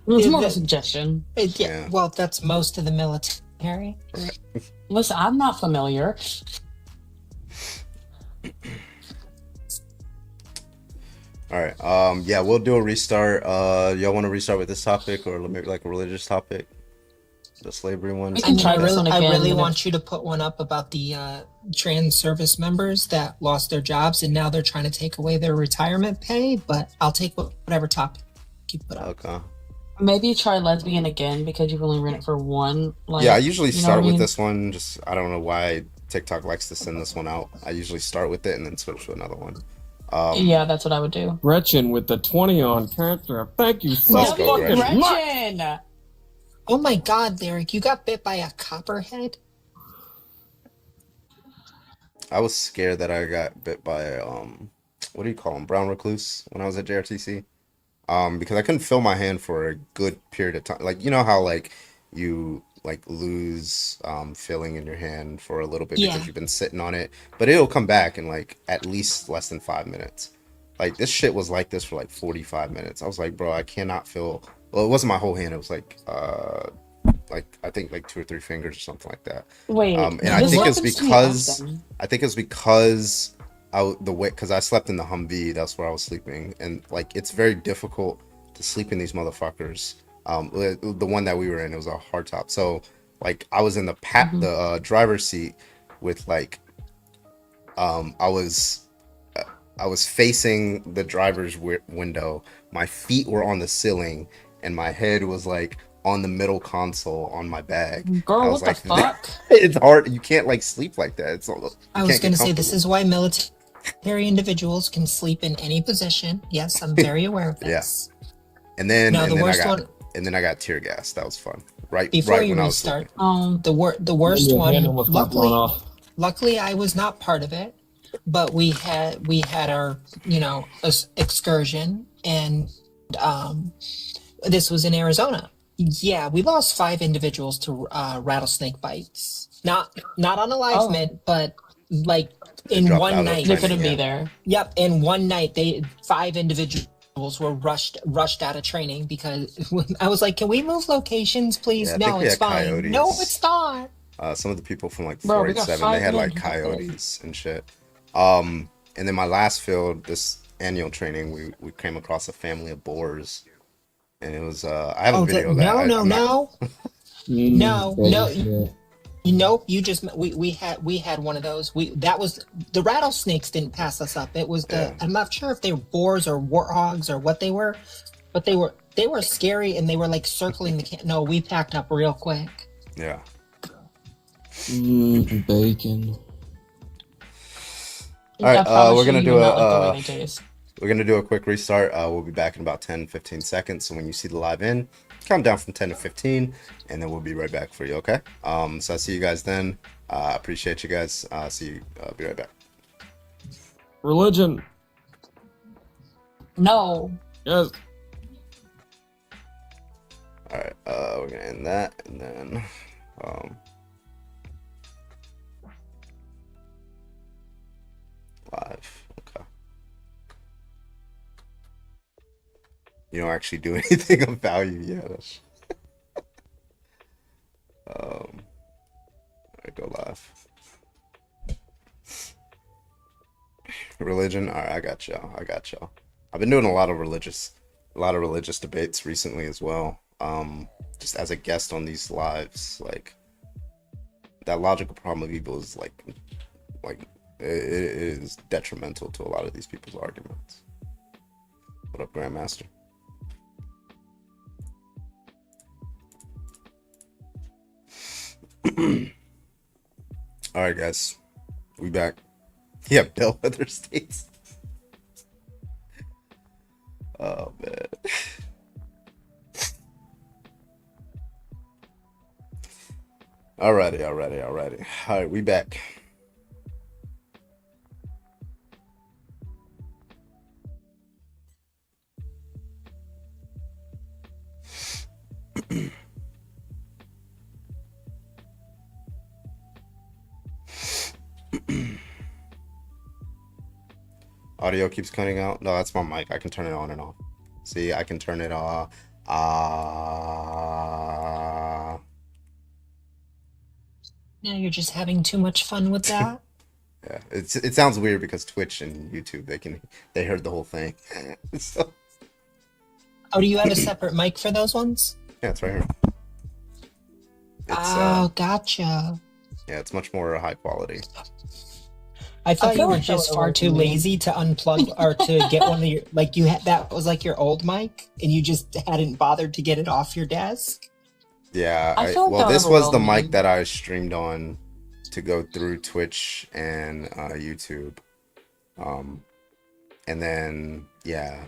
It's Yeah, more of a that- suggestion. Yeah, well, that's most of the military. Listen, I'm not familiar. All right. Yeah, we'll do a restart. Y'all want to restart with this topic or maybe like a religious topic? The slavery one. We can try this one I again, really and if- want you to put one up about the trans service members that lost their jobs and now they're trying to take away their retirement pay, but I'll take whatever topic you put up. Okay. Maybe try lesbian again because you've only run it for one. Like, Yeah, I usually you know start what I with mean? this one. Just I don't know why TikTok likes to send this one out. I usually start with it and then switch to another one. Yeah, that's what I would do. Gretchen with the 20 on character. Thank you so Let's go, fucking Gretchen. much. Gretchen! Oh my god, Derek, you got bit by a copperhead? I was scared that I got bit by what do you call them? Brown recluse when I was at JRTC. Because I couldn't feel my hand for a good period of time. Like you know how like you like lose feeling in your hand for a little bit Yeah. because you've been sitting on it, but it'll come back in like at least less than 5 minutes. Like this shit was like this for like 45 minutes. I was like, bro, I cannot feel. Well, it wasn't my whole hand. It was like I think like 2 or 3 fingers or something like that. Wait, And I this think it's happens to me because often. because I slept in the Humvee. That's where I was sleeping, and like it's very difficult to sleep in these motherfuckers. The one that we were in, it was a hardtop. So like I was in the driver's seat with like I was facing the driver's window. My feet were on the ceiling, and my head was like on the middle console on my bag. Girl, I what was the like, fuck? It's hard. You can't like sleep like that. It's all, I was going to say, this is why military individuals can sleep in any position. Yes, I'm very aware of this. And then, No, and the then worst I got, one- and then I got tear gas. That was fun. Right, Before right you when I was restart, sleeping. the worst Your one, hand almost got blown off. luckily I was not part of it, but we had our, excursion, and this was in Arizona. Yeah, we lost 5 individuals to rattlesnake bites. Not on alignment, but like in dropped out one of night. They timing, couldn't yeah. be there. Yep, in one night, 5 individuals were rushed out of training because I was like, "Can we move locations, please?" Yeah, I No, think we it's had fine. coyotes. No, it's not. Some of the people from like Bro, we got 487, they had 5 like million people. coyotes and shit. And then my last field, this annual training, we came across a family of boars, and it was I have a video of that. No, no, I'm not- no, no. Nope, you just we had one of those. That was the rattlesnakes didn't pass us up. It was the I'm not sure if they were boars or warthogs or what they were, but they were scary and they were like circling the camp. No, we packed up real quick. Yeah. Bacon. All right, I promise we're gonna you do will not like the a way they taste. we're gonna do a quick restart. We'll be back in about 10-15 seconds. So when you see the live in, count down from 10 to 15, and then we'll be right back for you. Okay. So I'll see you guys then. Appreciate you guys. See you. Be right back. Religion. No. Yes. All right. We're gonna end that, and then live. Okay. You don't actually do anything of value yet. All right, go live. Religion. All right, I got y'all. I've been doing a lot of religious debates recently as well. Just as a guest on these lives, like that logical problem of evil is like it is detrimental to a lot of these people's arguments. What up, Grandmaster? All right, guys, we back. Yeah, bellwether states. Oh man. Alrighty. All right, we back. Audio keeps cutting out. No, that's my mic. I can turn it on and off. See, I can turn it off. Now you're just having too much fun with that. Yeah, it sounds weird because Twitch and YouTube they heard the whole thing. So, Oh, do you have a separate mic for those ones? yeah, it's right here. Gotcha. Yeah, it's much more high quality. I thought you feel were like that just would far work too for me. lazy to unplug or to get one of your like you had that was like your old mic and you just hadn't bothered to get it off your desk. Yeah, I feel like well, that this would was the overwhelm mic me. that I streamed on to go through Twitch and YouTube, and then yeah,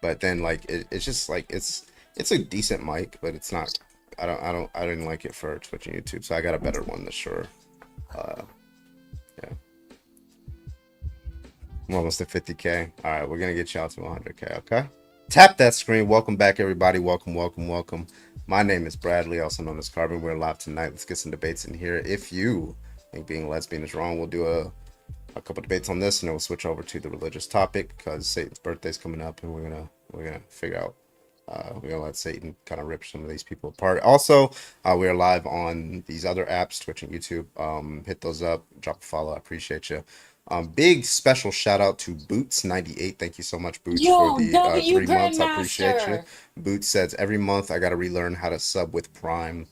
but then like it's just like it's a decent mic, but it's not. I didn't like it for Twitch and YouTube, so I got a better one this sure. Yeah. I'm almost at 50K. All right, we're gonna get you out to 100K. Okay. Tap that screen. Welcome back, everybody. Welcome. My name is Bradley, also known as Carbon. We're live tonight. Let's get some debates in here. If you think being a lesbian is wrong, we'll do a couple debates on this, and then we'll switch over to the religious topic because Satan's birthday's coming up, and we're gonna figure out. We're gonna let Satan kind of rip some of these people apart. Also, we are live on these other apps, Twitch and YouTube. Hit those up. Drop a follow. I appreciate you. Big special shout out to Boots98. Thank you so much, Boots, Yo, for the W 3 months. I appreciate you. Grandmaster. Boots says every month I got to relearn how to sub with Prime.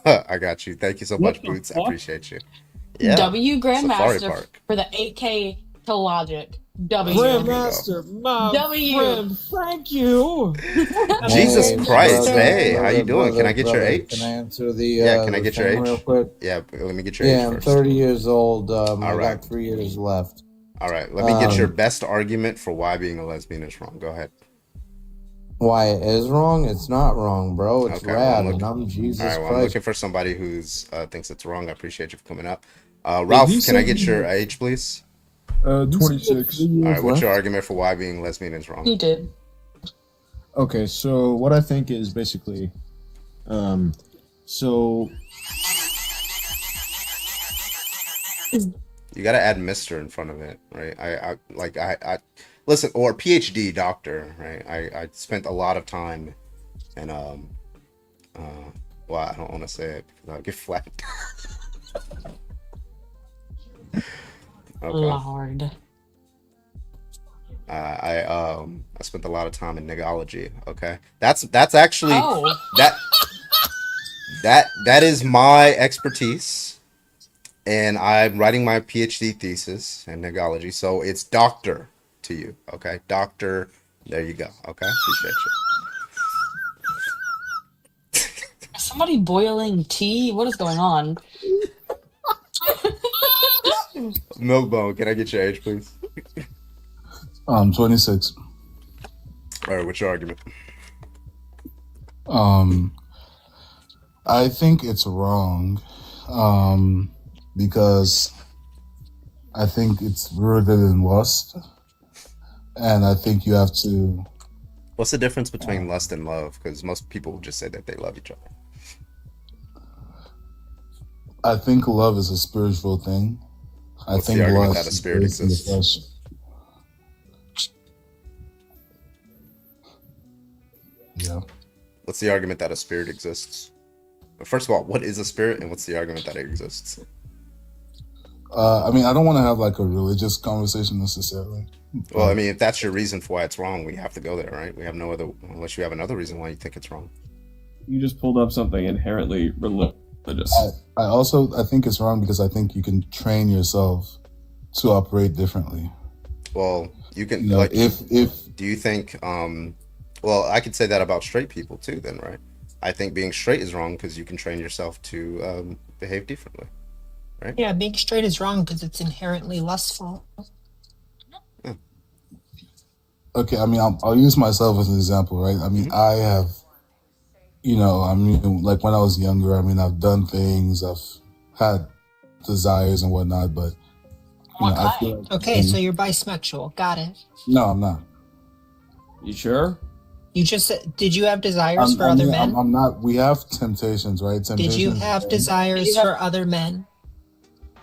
I got you. Thank you so much, Boots. I appreciate you. Yeah. W Safari Grandmaster Park. for the 8K to Logic. W. Grandmaster, my W. friend, thank you. Jesus Hey, Christ. brother, Hey, how you brother, doing? Can I get your brother, age? Can I answer the Yeah, can I the get your thing age? real quick? Yeah, let me get your Yeah, age I'm first. 30 years old. I All right. got 3 years left. All right, let me get your best argument for why being a lesbian is wrong. Go ahead. Why it is wrong? It's not wrong, bro. It's Okay, well, rad, I'm and looking, I'm Jesus all right, well, I'm Christ. looking for somebody who's thinks it's wrong. I appreciate you for coming up. Ralph, he can I said get he- your age, please? 26. All right, what's your argument for why being lesbian is wrong? He did. Okay, so what I think is basically, so You gotta add Mister in front of it, right? I listen, or PhD doctor, right? I spent a lot of time and well, I don't want to say it because I'll get flagged. Okay. Lord. I spent a lot of time in nigology. Okay, that's actually Oh. that is my expertise, and I'm writing my PhD thesis in nigology. So it's doctor to you. Okay, doctor. There you go. Okay, appreciate Is somebody boiling tea? What is going on? you. Milkbone, can I get your age, please? 26. All right, what's your argument? I think it's wrong, because I think it's rooted in lust, and I think you have to. What's the difference between lust and love? Because most people just say that they love each other. I think love is a spiritual thing. What's I the think argument lust that a is spirit based in the exists? flesh. Yeah. What's the argument that a spirit exists? First of all, what is a spirit, and what's the argument that it exists? I mean, I don't want to have like a religious conversation necessarily. Well, I mean, if that's your reason for why it's wrong, we have to go there, right? We have no other, unless you have another reason why you think it's wrong. You just pulled up something inherently religious. I think it's wrong because I think you can train yourself to operate differently. Well, you can, You know, like, if do you think, well, I could say that about straight people too, then, right? I think being straight is wrong because you can train yourself to behave differently, right? Yeah, being straight is wrong because it's inherently lustful. okay, I mean, I'll use myself as an example, right? I mean, I have, I mean, like when I was younger, I mean, I've done things, I've had desires and whatnot, but I feel like, Okay, so you're bisexual. Got it. no, I'm not. You sure? You just said, did you have desires for other men? I'm not. We have temptations, right? Did you have desires for other men?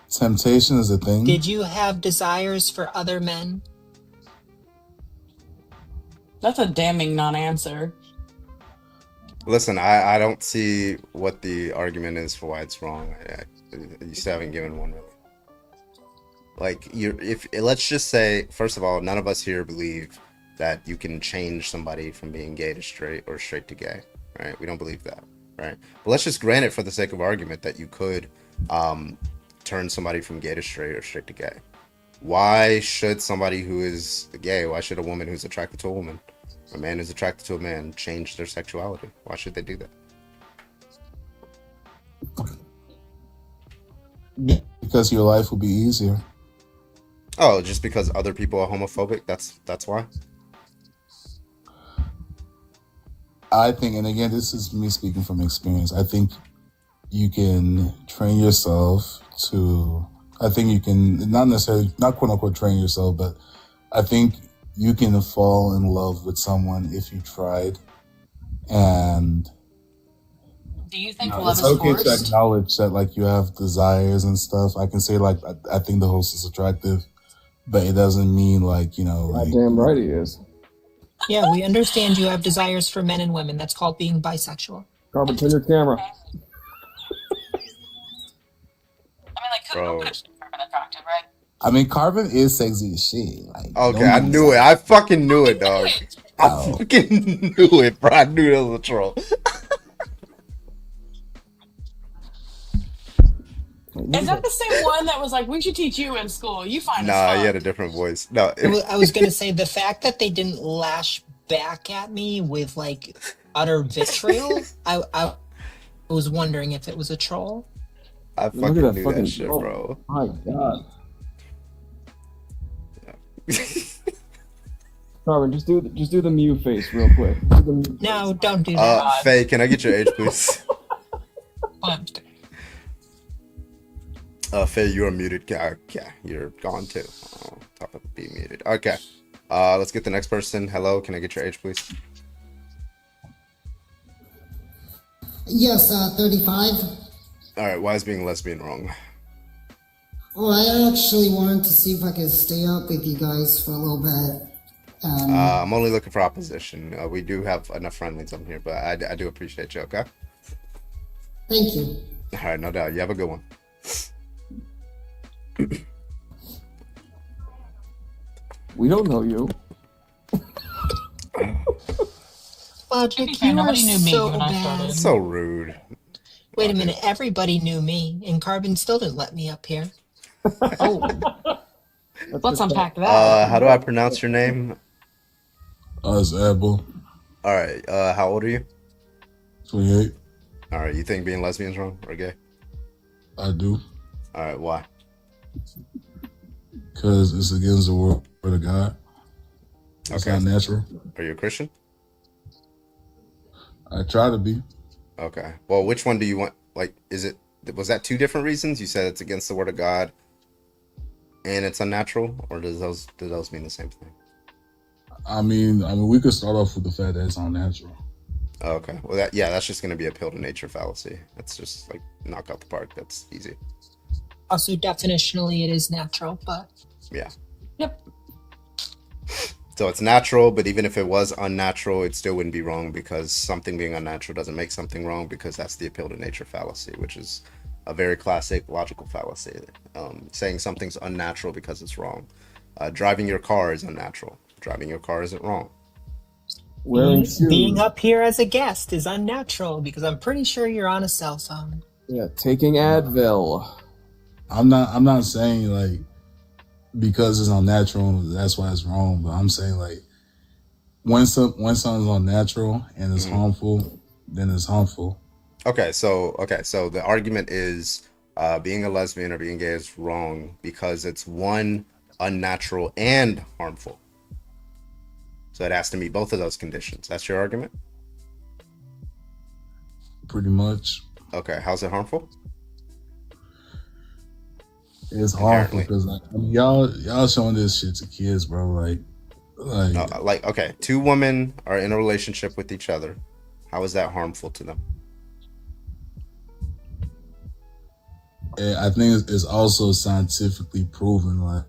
Temptation is a thing. Did you have desires for other men? That's a damning non-answer. Listen, I don't see what the argument is for why it's wrong. You still haven't given one really. Like let's just say, first of all, none of us here believe that you can change somebody from being gay to straight or straight to gay, right? We don't believe that, right? But let's just grant it for the sake of argument that you could turn somebody from gay to straight or straight to gay. Why should somebody who is gay, why should a woman who's attracted to a woman, a man who's attracted to a man, change their sexuality? Why should they do that? Because your life will be easier. Oh, just because other people are homophobic? That's why? I think, and again, this is me speaking from experience. I think you can train yourself to. I think you can not necessarily, not quote unquote train yourself, but I think you can fall in love with someone if you tried. And Do you think it's love is okay to forced? acknowledge that, like, you have desires and stuff. I can say, like, I think the host is attractive, but it doesn't mean like, like, Damn right he is. Yeah, we understand you have desires for men and women. That's called being bisexual. Carbon, turn your camera. Bro. I mean, Carbon is sexy as shit. Like, Okay, don't I get me knew wrong. it. I fucking knew it, dog. I fucking knew it, bro. I knew that was a troll. Is that the same one that was like, we should teach you in school? You find Nah, us he had fun. a different voice. No, I was going to say the fact that they didn't lash back at me with like utter vitriol, I was wondering if it was a troll. I Look fucking at that knew fucking that shit, troll. bro. My God. Carbon, just do the Mew face real quick. Do the Mew No, don't do that. Faye, can I get your age, please? Faye, you're muted. Yeah, you're gone too. Oh, top of be muted. Okay. Let's get the next person. Hello, can I get your age, please? Yes, 35. All right. Why is being lesbian wrong? Well, I actually wanted to see if I could stay up with you guys for a little bit. I'm only looking for opposition. We do have enough friendlies on here, but I do appreciate you, okay? Thank you. All right, no doubt. You have a good one. We don't know you. Logic, fair, you are nobody knew me so when I bad. started. So rude. Wait a minute, everybody knew me, and Carbon still didn't let me up here. Oh, let's unpack that. How do I pronounce your name? It's Abel. All right. How old are you? 28. All right. You think being lesbian's wrong or gay? I do. All right. Why? Because it's against the word of God. It's not natural. Are you a Christian? I try to be. Okay. Well, which one do you want? Like, was that two different reasons? You said it's against the word of God and it's unnatural, or do those mean the same thing? I mean, we could start off with the fact that it's unnatural. Okay. Well, that's just going to be a appeal to nature fallacy. That's just like knock out the park. That's easy. Also, definitionally, it is natural, but Yeah. Yep. So it's natural, but even if it was unnatural, it still wouldn't be wrong because something being unnatural doesn't make something wrong because that's the appeal to nature fallacy, which is a very classic logical fallacy. Saying something's unnatural because it's wrong. Driving your car is unnatural. Driving your car isn't wrong. being up here as a guest is unnatural because I'm pretty sure you're on a cell phone. Yeah, taking Advil. I'm not saying like because it's unnatural that's why it's wrong, but I'm saying like when something's unnatural and it's harmful, then it's harmful. Okay, so the argument is being a lesbian or being gay is wrong because it's one, unnatural and harmful. So it has to meet both of those conditions. That's your argument? Pretty much. Okay, how's it harmful? It's harmful because y'all showing this shit to kids, bro. Like okay, two women are in a relationship with each other. How is that harmful to them? And I think it's also scientifically proven, like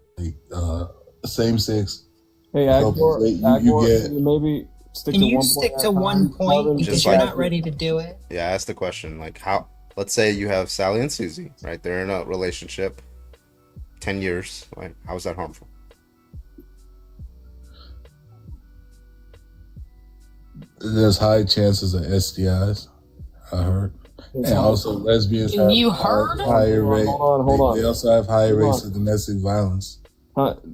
same sex. Hey, couples, Agor, can you maybe stick Can to you one stick point to one point because Just you're like- not ready to do it? Yeah, ask the question. Like, how? Let's say you have Sally and Susie, right? They're in a relationship, 10 years. Right? How is that harmful? There's high chances of STIs. I heard, and also lesbians have You heard? higher rate. Hold on. They also have higher Hold rates on. of domestic violence.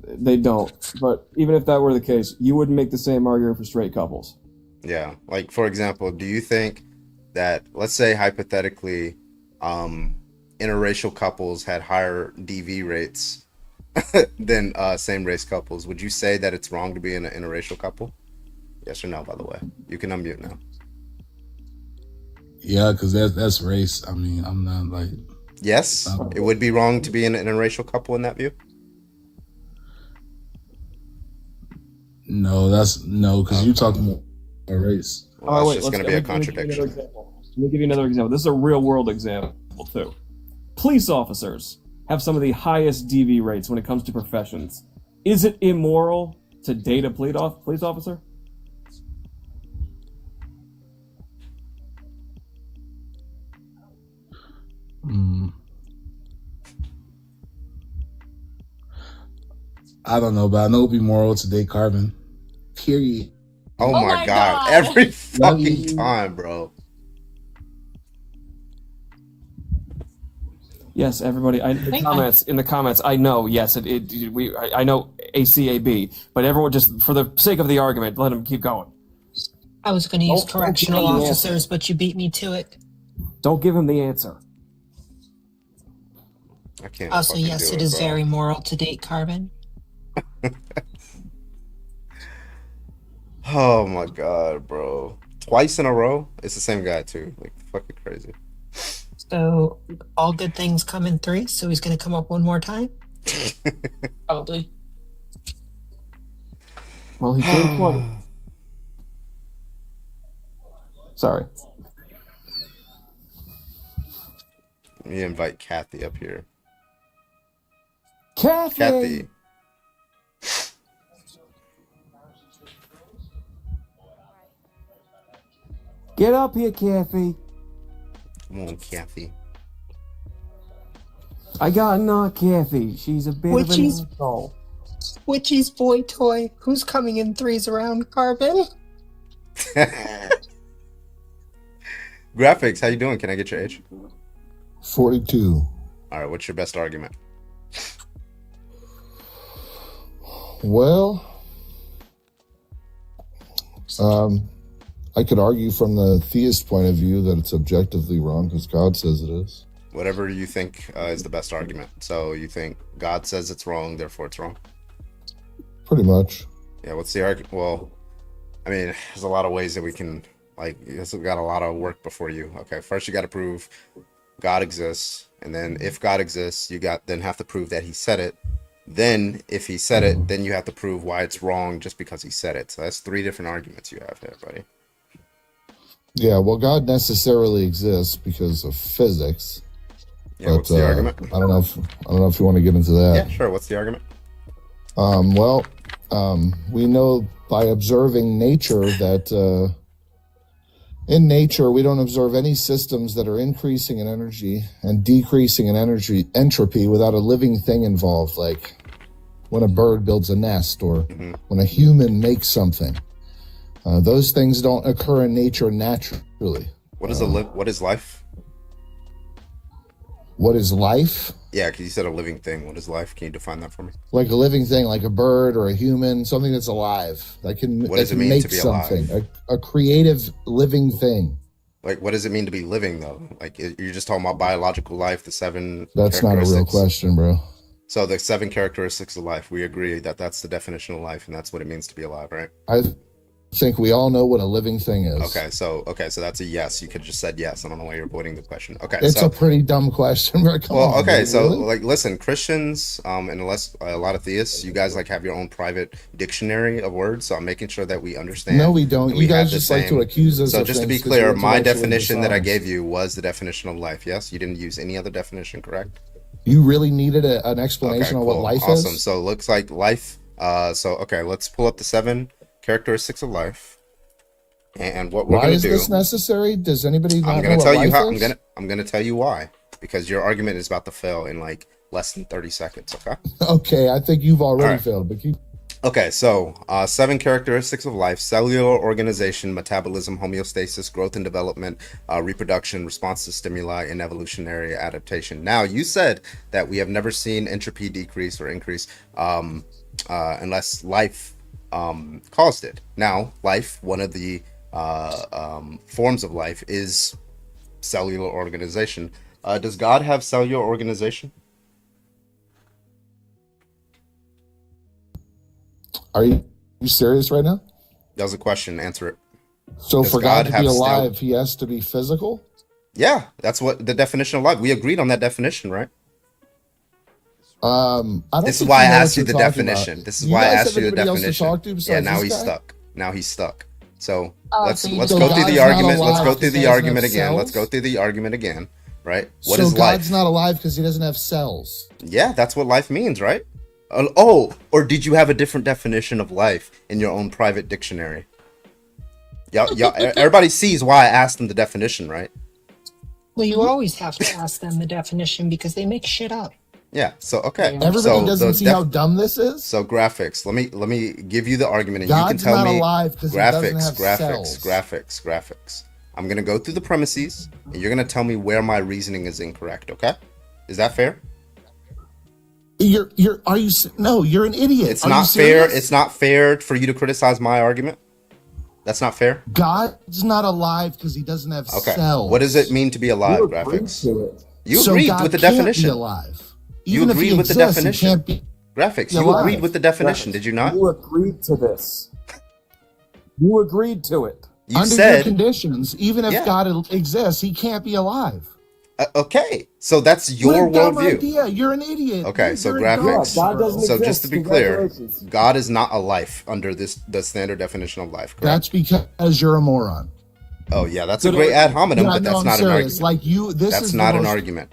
They don't. But even if that were the case, you wouldn't make the same argument for straight couples. Yeah. Like, for example, do you think that, let's say hypothetically, interracial couples had higher DV rates than same race couples? Would you say that it's wrong to be in an interracial couple? Yes or no, by the way. You can unmute now. Yeah, because that's race. I mean, I'm not like. Yes, it would be wrong to be in an interracial couple in that view. No, because you're talking about a race. Well, that's just going to be a let me give you contradiction. another example. Let me give you another example. This is a real world example, too. Police officers have some of the highest DV rates when it comes to professions. Is it immoral to date a police officer? I don't know, but I know it'd be moral to date Carbon. Period. Oh my God. Every fucking time, bro. Yes, everybody. In the comments, I know. Yes, I know ACAB, but everyone, just for the sake of the argument, let them keep going. I was going to use Don't correctional give me the officers, but you beat me to it. Don't give him the answer. I can't. Also, fucking yes, do it is bro. very moral to date Carbon. Oh my God, bro. Twice in a row? It's the same guy too. Like, fucking crazy. So, all good things come in three, so he's going to come up one more time? Probably. Well, he came 20. Sorry. Let me invite Kathy up here. Kathy. Get up here, Kathy. Come on, Kathy. I got another Kathy. She's a bit of an Witchy's, asshole. Witchy's boy toy. Who's coming in threes around Carbon? Graphics, how you doing? Can I get your age? 42. All right, what's your best argument? Well, I could argue from the theist point of view that it's objectively wrong because God says it is. Whatever you think is the best argument. So you think God says it's wrong, therefore it's wrong? Pretty much. Yeah, what's the argument? Well, I mean, there's a lot of ways that we can, like, this has got a lot of work before you. Okay, first you got to prove God exists. And then if God exists, you then have to prove that he said it. Then if he said it, then you have to prove why it's wrong just because he said it. So that's 3 different arguments you have there, buddy. Yeah, well, God necessarily exists because of physics. Yeah, what's the argument? I don't know if you want to get into that. Yeah, sure. What's the argument? We know by observing nature that in nature we don't observe any systems that are increasing in energy and decreasing in entropy without a living thing involved, like when a bird builds a nest or when a human makes something. Those things don't occur in nature naturally. What is what is life? What is life? Yeah, because you said a living thing. What is life? Can you define that for me? Like a living thing, like a bird or a human, something that's alive. That can, What does it mean make to be something. alive? A creative living thing. Like, what does it mean to be living, though? Like, you're just talking about biological life, the 7 That's not a real characteristics. question, bro. So the 7 characteristics of life, we agree that that's the definition of life, and that's what it means to be alive, right? I think we all know what a living thing is. Okay, so that's a yes. You could have just said yes. I don't know why you're avoiding the question. Okay, It's so a pretty dumb question, bro. Come on, okay, dude, so really? like, listen, Christians, and unless a lot of theists, you guys like have your own private dictionary of words. So I'm making sure that we understand. No, we don't. and You we have guys the just like to same- accuse us So of just to be things 'cause clear, you're my intellectually definition that I dishonest. gave you was the definition of life. Yes, you didn't use any other definition, correct? You really needed an explanation Okay, on what cool. life Awesome. is? So it looks like life. Okay, let's pull up the 7 characteristics of life. And what we're Why gonna is do. this necessary? Does anybody not I'm know gonna what tell you life how. is? I'm gonna tell you why. Because your argument is about to fail in like less than 30 seconds. Okay. Okay, I think you've already Alright. failed, but keep. Okay, so 7 characteristics of life: cellular organization, metabolism, homeostasis, growth and development, reproduction, response to stimuli, and evolutionary adaptation. Now, you said that we have never seen entropy decrease or increase unless life caused it. Now, life, one of the forms of life, is cellular organization. Does God have cellular organization? Are you serious right now? That was a question. Answer it. So Does for God to have be cell- alive, he has to be physical? Yeah, that's what the definition of life. We agreed on that definition, right? I don't This is think why I you know asked you what the you're talking definition. about. This is You why I guys asked have you the anybody else to definition. talk to Yeah, besides now this he's guy? stuck. Now he's stuck. So Oh, let's so you let's just go don't- through the God's not argument. Let's alive go because through he the doesn't argument have again. Let's go cells? through the argument again. Right? What So is God's life? not alive because he doesn't have cells. Yeah, that's what life means, right? Oh, or did you have a different definition of life in your own private dictionary? Yeah, everybody sees why I asked them the definition, right? Well, you always have to ask them the definition because they make shit up. Yeah. So okay. Everybody so doesn't the see how dumb this is? So graphics. Let me give you the argument, and you God's can tell not me alive 'cause he doesn't have graphics. I'm gonna go through the premises, and you're gonna tell me where my reasoning is incorrect. Okay? Is that fair? You're an idiot. It's Are you not fair. serious? It's not fair for you to criticize my argument. That's not fair. God's not alive because he doesn't have Okay. cells. What does it mean to be alive, graphics? You So agreed God with the can't be definition. alive. You Even if agreed he with the exists, he definition. can't be Graphics. You alive. agreed with the definition, did you not? You agreed to this. You agreed to it. You Under said your conditions, even if Yeah. God exists, he can't be alive. Okay. So that's your What a dumb worldview. idea. You're an idiot. Okay, You're so a graphics. dumb- God doesn't So just exist. to be clear, Congratulations. God is not a life under the standard definition of life. Correct? That's because you're a moron. Oh yeah, that's a great ad hominem, Yeah, but no, that's I'm not an serious. argument. Like you, this That's is not the an most argument.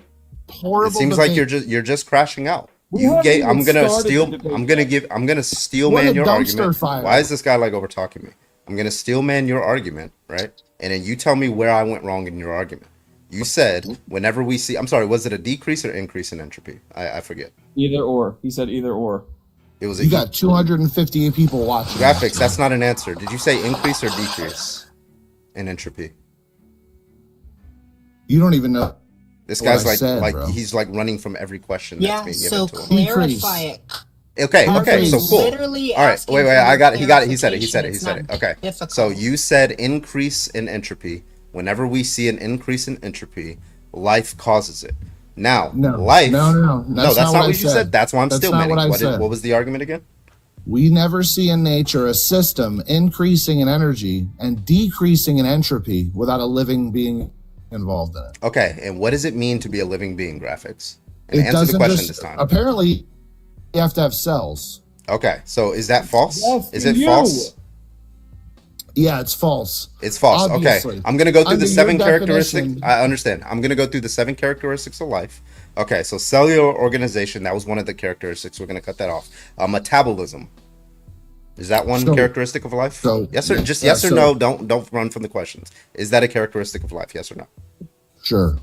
horrible It seems like debate. you're just crashing out. You haven't gave. even I'm gonna started steal. the debate I'm gonna yet. give. I'm gonna steel What a man your dumpster argument. fire. Why is this guy like over talking me? I'm gonna steel man your argument, right? And then you tell me where I went wrong in your argument. You said whenever we see. I'm sorry. Was it a decrease or increase in entropy? I forget. Either or. He said either or. It was a You got 250 people watching. graphics. That's not an answer. Did you say increase or decrease in entropy? You don't even know. This what guy's I like said, bro. he's like running from every question Yeah, that's being so given to him. clarify it. Okay, okay, so He's cool. literally All right, asking wait, for I your got it. He got it. He said it. He clarification. said it. He It's said it. not Okay. difficult. So you said increase in entropy. Whenever we see an increase in entropy, life causes it. Now, life. No. That's not what you said. That's why I'm That's still not manning. what I said. What was the argument again? We never see in nature a system increasing in energy and decreasing in entropy without a living being involved in it. Okay, and what does it mean to be a living being? Graphics. And It answer the doesn't question just, this time. apparently, you have to have cells. Okay, so is that false? Yes, Is it you. false? Yeah, it's false. It's false. Obviously. Okay. I'm going to go through Under the your 7 characteristics. definition- I understand. I'm going to go through the 7 characteristics of life. Okay. So cellular organization, that was one of the characteristics. We're going to cut that off. Metabolism. Is that one So- characteristic of life? so- yes or just yeah, yes or so- no. Don't run from the questions. Is that a characteristic of life? Yes or no? Sure.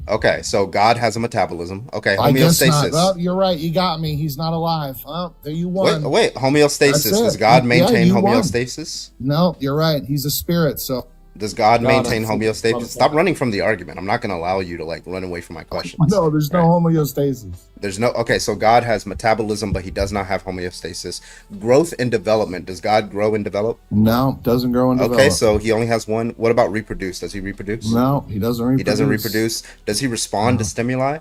Okay. So God has a metabolism. Okay. I guess not. Homeostasis. Well, you're right. You got me. He's not alive. Oh, there you won. Wait. Homeostasis. That's it. Does God Yeah, maintain you won. homeostasis? No, you're right. He's a spirit. So Does God God, maintain I think- homeostasis? Stop running from the argument. I'm not going to allow you to like run away from my questions. no, there's no homeostasis. There's no okay, so God has metabolism, but he does not have homeostasis. Growth and development. Does God grow and develop? No, doesn't grow and develop. Okay, so he only has one. What about reproduce? Does he reproduce? No, he doesn't reproduce. He doesn't reproduce. Does he respond to stimuli?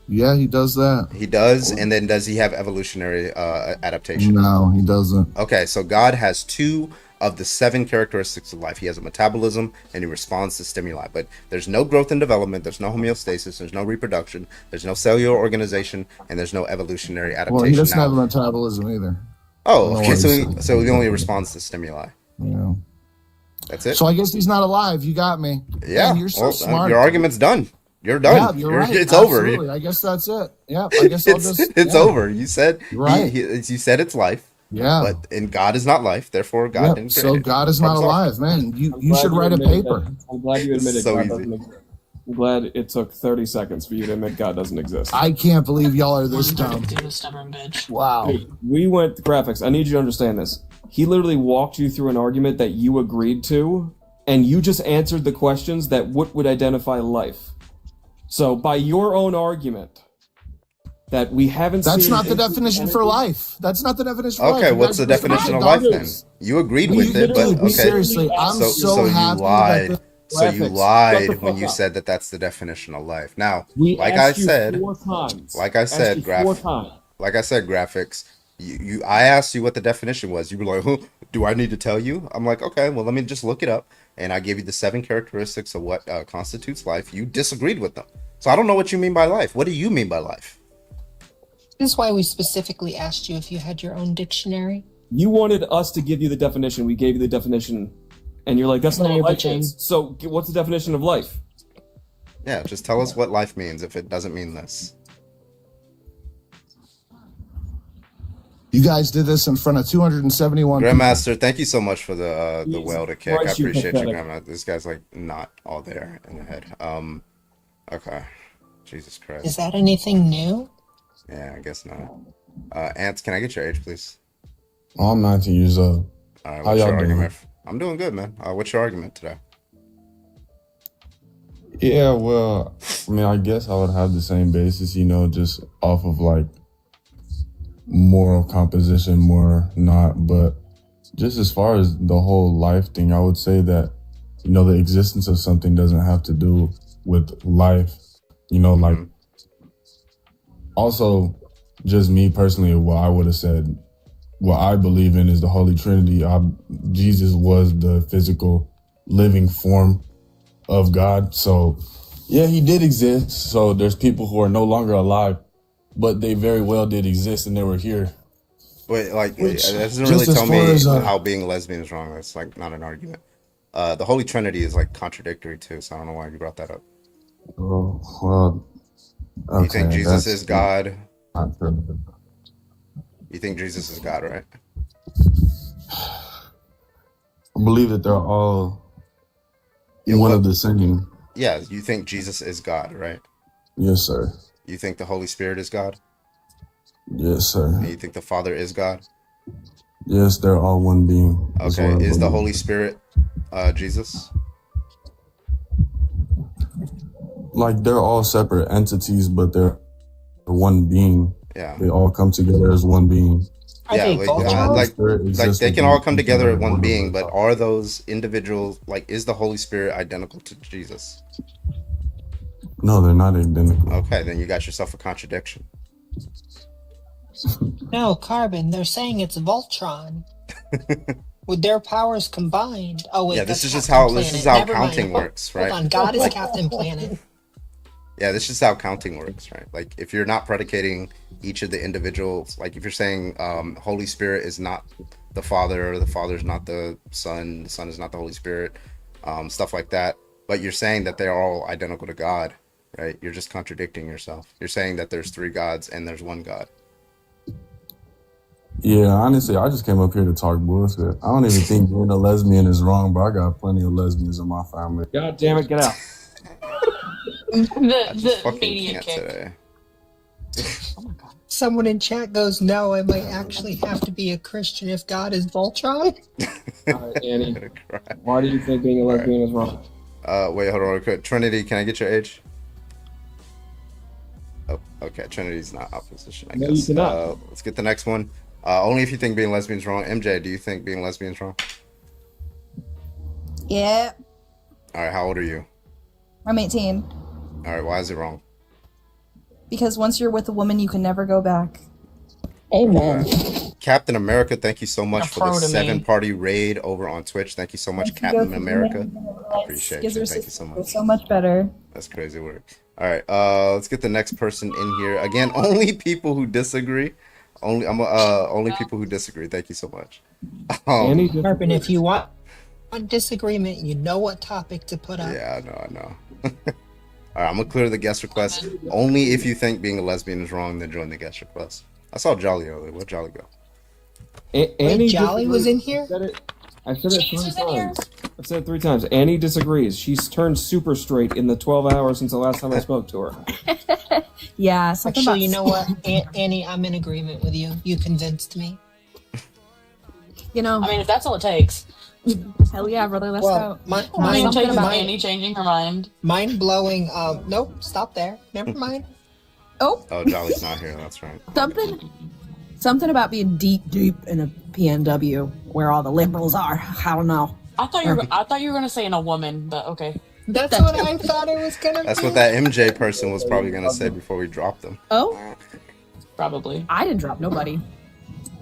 Yeah, he does that. He does, and then does he have evolutionary adaptation? No, he doesn't. Okay, so God has 2 of the 7 characteristics of life. He has a metabolism and he responds to stimuli, but there's no growth and development, there's no homeostasis, there's no reproduction, there's no cellular organization, and there's no evolutionary adaptation. Well, he doesn't Now- have a metabolism either. Oh, No okay. worries. So he only responds to stimuli. Yeah. That's it. So I guess he's not alive. You got me. Yeah. Man, you're so well, smart. your argument's done. You're done. Yeah, you're right. It's Absolutely. over. I guess that's it. Yeah. I guess I'll It's, just. it's yeah. over. You said You're right. you said it's life. Yeah. But and God is not life. Therefore, God Yeah, didn't. so create it. God is not Problem alive, solved. man. You Glad should write a admitted paper. that- I'm glad you It's admitted so God easy. doesn't exist. I'm glad it took 30 seconds for you to admit God doesn't exist. I can't believe y'all are this dumb. You're a stubborn bitch. Wow. Hey, we went graphics. I need you to understand this. He literally walked you through an argument that you agreed to, and you just answered the questions that what would identify life. So by your own argument that we haven't That's seen not the increase in definition for energy- life. That's not the definition for life. Okay, You what's guys the are definition of fucking life then? doctors. You agreed You with it, but literally- okay. seriously, I'm so you happy lied. that So you Graphics. Shut lied the when fuck you up. said that that's the definition of life. Now, We like I asked you said, 4 times. like I Asked said, you 4 times. like I said, graphics. I asked you what the definition was. You were like, huh, "Do I need to tell you?" I'm like, "Okay, well, let me just look it up." And I gave you the 7 characteristics of what constitutes life. You disagreed with them, so I don't know what you mean by life. What do you mean by life? This is why we specifically asked you if you had your own dictionary. You wanted us to give you the definition. We gave you the definition, and you're like, "That's not Now what you're life bitching. is." So, what's the definition of life? Yeah, just tell us what life means if it doesn't mean this. You guys did this in front of 271 people. Grandmaster, thank you so much for the well to kick. I Christ, you appreciate you, pathetic. Grandma. This guy's like not all there in the head. Okay. Jesus Christ. Is that anything new? Yeah, I guess not. Ants, can I get your age, please? I'm 19 years old. All right, How what's your y'all doing? argument? I'm doing good, man. What's your argument today? Yeah, well, I mean, I guess I would have the same basis, just off of like moral composition, more not. But just as far as the whole life thing, I would say that, the existence of something doesn't have to do with life, like also just me personally, what I would have said, what I believe in is the Holy Trinity. Jesus was the physical living form of God. So yeah, he did exist. So there's people who are no longer alive, but they very well did exist and they were here. Wait, like Which, that doesn't really just as tell far me as, how being a lesbian is wrong. That's like not an argument. The Holy Trinity is like contradictory too, so I don't know why you brought that up. Oh, well, okay. You think Jesus that's- is God? not sure. You think Jesus is God, right? I believe that they're all one of the same. Yeah, you think Jesus is God, right? Yes, sir. You think the Holy Spirit is God? Yes, sir. And you think the Father is God? Yes, they're all one being. That's Okay, what I is the believe. Holy Spirit Jesus? Like they're all separate entities, but they're one being. Yeah. They all come together as one being. Yeah, like they can all come together as one being, but are those individuals, like, is the Holy Spirit identical to Jesus? No, they're not identical. Okay, then you got yourself a contradiction. No, Carbon, they're saying it's Voltron. With their powers combined. Oh wait, Yeah, this that's is just Captain how this is Planet. how Never mind. counting works, right? Hold on, God is Captain Planet. Yeah, this is how counting works, right? Like, if you're not predicating each of the individuals, like if you're saying Holy Spirit is not the Father, or the Father is not the Son is not the Holy Spirit, stuff like that, but you're saying that they're all identical to God, right? You're just contradicting yourself. You're saying that there's three gods and there's one God. Yeah, honestly, I just came up here to talk bullshit. I don't even think being a lesbian is wrong, but I got plenty of lesbians in my family. God damn it, get out. The media kick. Today. Someone in chat goes, "No, I might actually have to be a Christian if God is Voltron." All right, Annie. Why do you think being a lesbian is wrong? Wait, hold on real quick. Trinity, can I get your age? Oh, okay. Trinity's not opposition, I No, guess. you cannot. Let's get the next one. Only if you think being lesbian is wrong. MJ, do you think being lesbian is wrong? Yeah, All right, how old are you? I'm 18. All right, why is it wrong? Because once you're with a woman, you can never go back. Amen. Captain America, thank you so much A for the pro to me. 7-party raid over on Twitch. Thank you so much, Captain America. Appreciate you. Thank you so much. So much better. That's crazy work. All right, let's get the next person in here. Again, only people who disagree. Only people who disagree. Thank you so much. Carbon, if you want disagreement, you know what topic to put up. Yeah, I know. All right, I'm gonna clear the guest request. Only if you think being a lesbian is wrong, then join the guest request. I saw Jolly earlier. Where'd Jolly go? Annie Jolly was in here? I said it 3 times. I said it 3 times. Annie disagrees. She's turned super straight in the 12 hours since the last time I spoke to her. Yeah, something Actually, about you know what, Annie, I'm in agreement with you. You convinced me. You know, I mean, if that's all it takes. Hell yeah, brother, let's Well, go. Something about Annie changing her mind. Mind blowing. Nope. Stop there. Never mind. Oh, Jolly's not here. That's right. Something about being deep in a PNW where all the liberals are. I don't know. I thought you were gonna say in a woman, but okay. That's what I thought it was gonna That's be. what that MJ person was probably gonna say before we dropped them. Oh, Probably. I didn't drop nobody.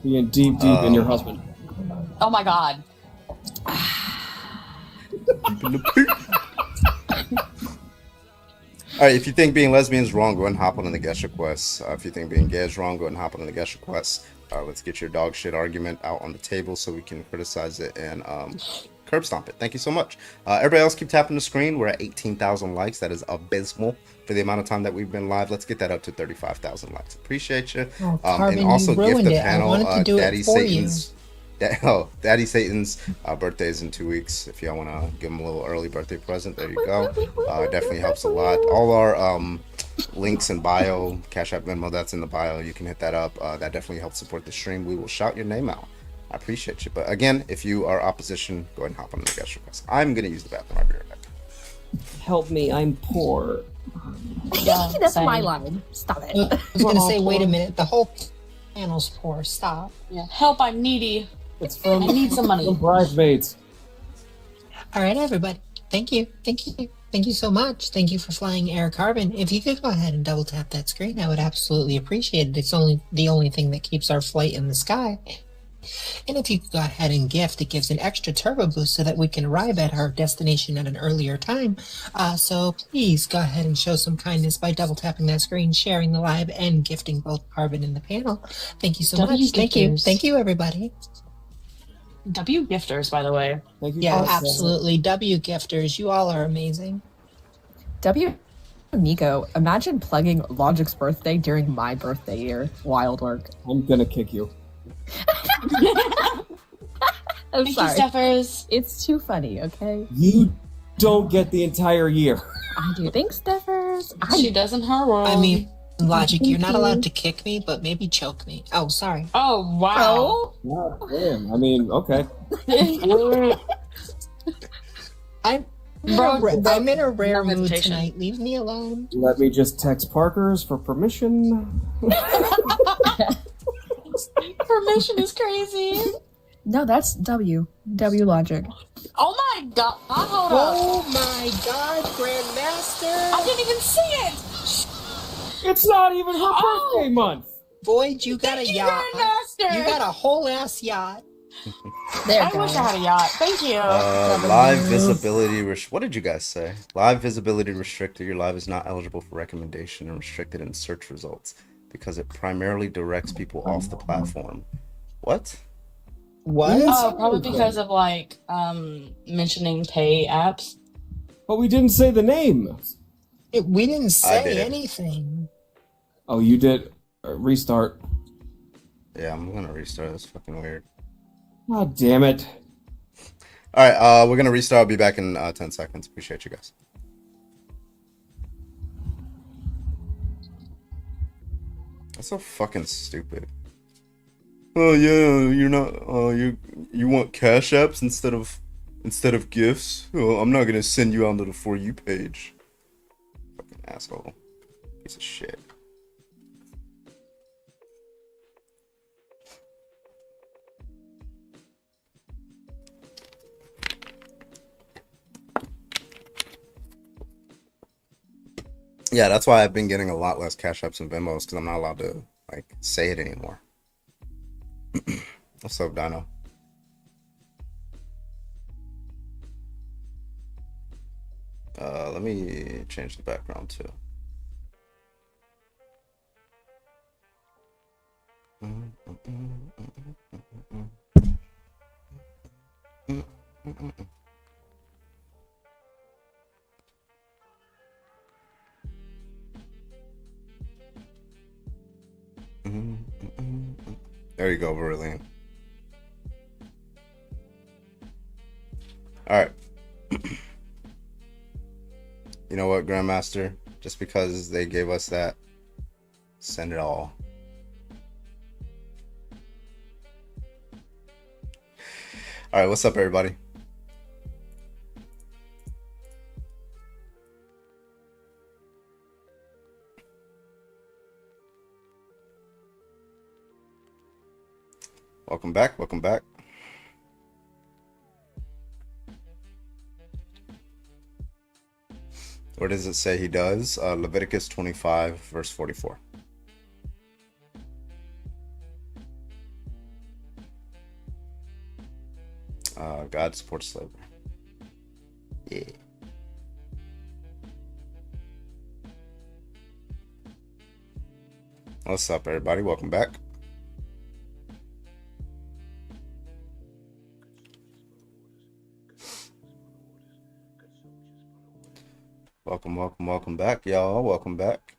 Being deep in your husband. Oh my god. All right, if you think being lesbian is wrong, go ahead and hop on the guest request. If you think being gay is wrong, go ahead and hop on the guest request. Let's get your dog shit argument out on the table so we can criticize it and curb stomp it. Thank you so much. Everybody else keep tapping the screen. We're at 18,000 likes. That is abysmal for the amount of time that we've been live. Let's get that up to 35,000 likes. Appreciate you. Oh, Carbon, and also you gift ruined the it. I panel. wanted to do Daddy it for Satan's. Daddy Satan's birthday is in 2 weeks. If y'all want to give him a little early birthday present, there you go. It definitely helps a lot. All our links in bio, Cash App, Venmo, that's in the bio. You can hit that up. That definitely helps support the stream. We will shout your name out. I appreciate you. But again, if you are opposition, go ahead and hop on the guest request. I'm going to use the bathroom. I'll be right back. Help me, I'm poor. Yeah, That's same. my line. Stop it. I was gonna say, wait a minute. The whole panel's poor. Stop. Yeah. Help! I'm needy. It's from I need some money. From bridesmaids. All right, everybody. Thank you so much. Thank you for flying Air Carbon. If you could go ahead and double tap that screen, I would absolutely appreciate it. It's the only thing that keeps our flight in the sky. And if you could go ahead and gift, it gives an extra turbo boost so that we can arrive at our destination at an earlier time. So please go ahead and show some kindness by double tapping that screen, sharing the live, and gifting both Carbon and the panel. Thank you so much. Thank you. Thank you, everybody. W gifters, by the way. Yeah, absolutely. W gifters, you all are amazing. W Miko, imagine plugging Logic's birthday during my birthday year. Wild work. I'm gonna kick you. I'm Thank you, sorry. Steffers. It's too funny, okay? You don't get the entire year. I do. Thanks, Steffers. She does in her world. I mean, Logic, you're not Thank you. allowed to kick me, but maybe choke me. Oh, sorry. Oh, wow. God damn. I mean, okay. I'm in a rare no mood hesitation. tonight. Leave me alone. Let me just text Parker's for permission. Permission is crazy. No, that's W. W Logic. Oh my god. Hold Oh up. my god, Grandmaster! I didn't even see it. It's not even her birthday month. Void, you got a yacht. Grandmaster. You got a whole ass yacht. There, I wish I had a yacht. Thank you. Live visibility. What did you guys say? Live visibility restricted. Your live is not eligible for recommendation and restricted in search results because it primarily directs people off the platform. What? What? Oh, probably because of like mentioning pay apps. But we didn't say the name. We didn't say did. anything. Oh, you did. Restart. Yeah, I'm gonna restart. That's fucking weird. God damn it. All right, we're gonna restart. I'll be back in 10 seconds. Appreciate you guys. That's so fucking stupid. Oh yeah, you're not. You want cash apps instead of gifts? Oh, I'm not gonna send you onto the For You page. Fucking asshole. Piece of shit. Yeah, that's why I've been getting a lot less cash apps and Venmos because I'm not allowed to like say it anymore. What's up, Dino? Let me change the background too. There you go, Verlaine. All right. You know what, Grandmaster? Just because they gave us that, send it all. All right, what's up, everybody? Welcome back. Welcome back. Where does it say he does? Leviticus 25, verse 44. God supports slavery. Yeah. What's up, everybody? Welcome back. Welcome back, y'all. Welcome back.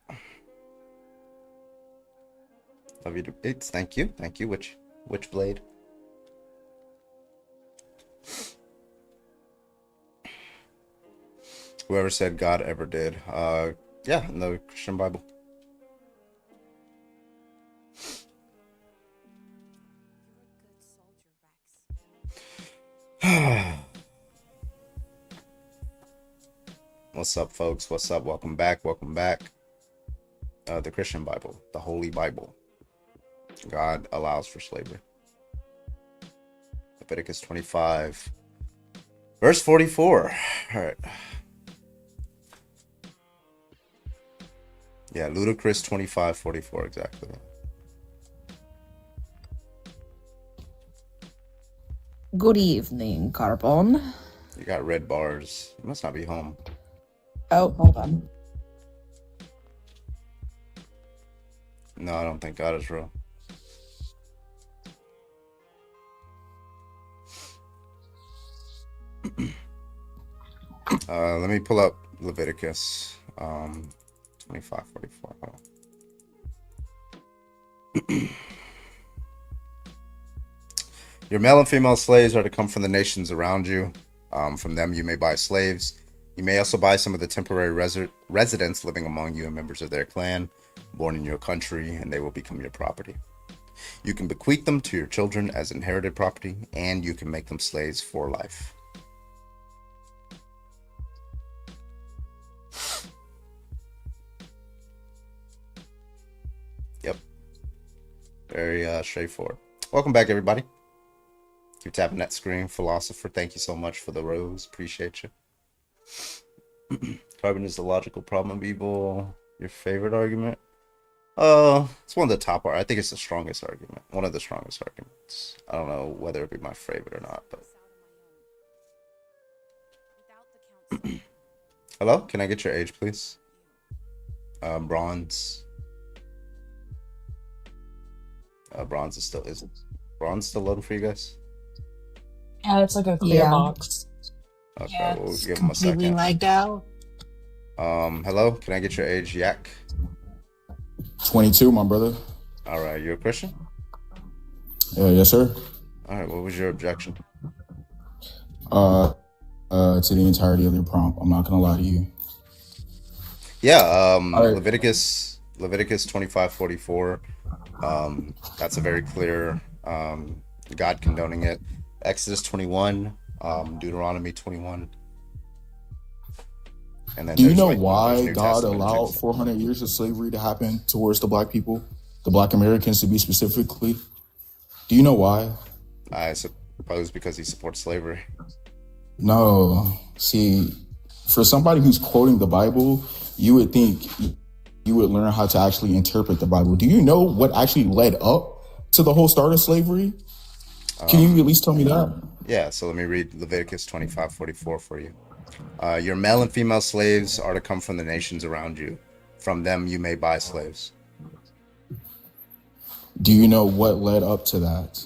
Love you to bits. Thank you, Witchblade. Whoever said God ever did. Yeah, in the Christian Bible. What's up, folks? What's up? Welcome back. Welcome back. The Christian Bible, the Holy Bible. God allows for slavery. Leviticus 25, verse 44. All right. Yeah, Ludicrous 25:44 exactly. Good evening, Carbon. You got red bars. You must not be home. Oh, hold on. No, I don't think God is real. Let me pull up Leviticus. 2544. Your male and female slaves are to come from the nations around you. From them you may buy slaves. You may also buy some of the temporary residents living among you and members of their clan, born in your country, and they will become your property. You can bequeath them to your children as inherited property, and you can make them slaves for life. Yep. Very straightforward. Welcome back, everybody. Keep tapping that screen. Philosopher, thank you so much for the rose. Appreciate you. Carbon is the logical problem of evil. Your favorite argument? It's one of the top. I think it's the strongest argument. One of the strongest arguments. I don't know whether it be my favorite or not, but. Hello? Can I get your age, please? Bronze. Bronze is bronze still loading for you guys? Yeah, it's like a clear box. Okay, Yeah, we'll it's give him a completely second. lagged out. Hello? Can I get your age, Yak? 22, my brother. All right, you a Christian? Yes, sir. All right, what was your objection? To the entirety of your prompt. I'm not gonna lie to you. Yeah, right. Leviticus 25:44. That's a very clear God condoning it. Exodus 21, Deuteronomy 21. And then Do you there's, know like, why there's New God Testament allowed things. 400 years of slavery to happen towards the black people, the black Americans to be specifically? Do you know why? I suppose because he supports slavery. No. See, for somebody who's quoting the Bible, you would think you would learn how to actually interpret the Bible. Do you know what actually led up to the whole start of slavery? Can you at least tell me that? Yeah, so let me read Leviticus 25:44 for you. Your male and female slaves are to come from the nations around you. From them you may buy slaves. Do you know what led up to that?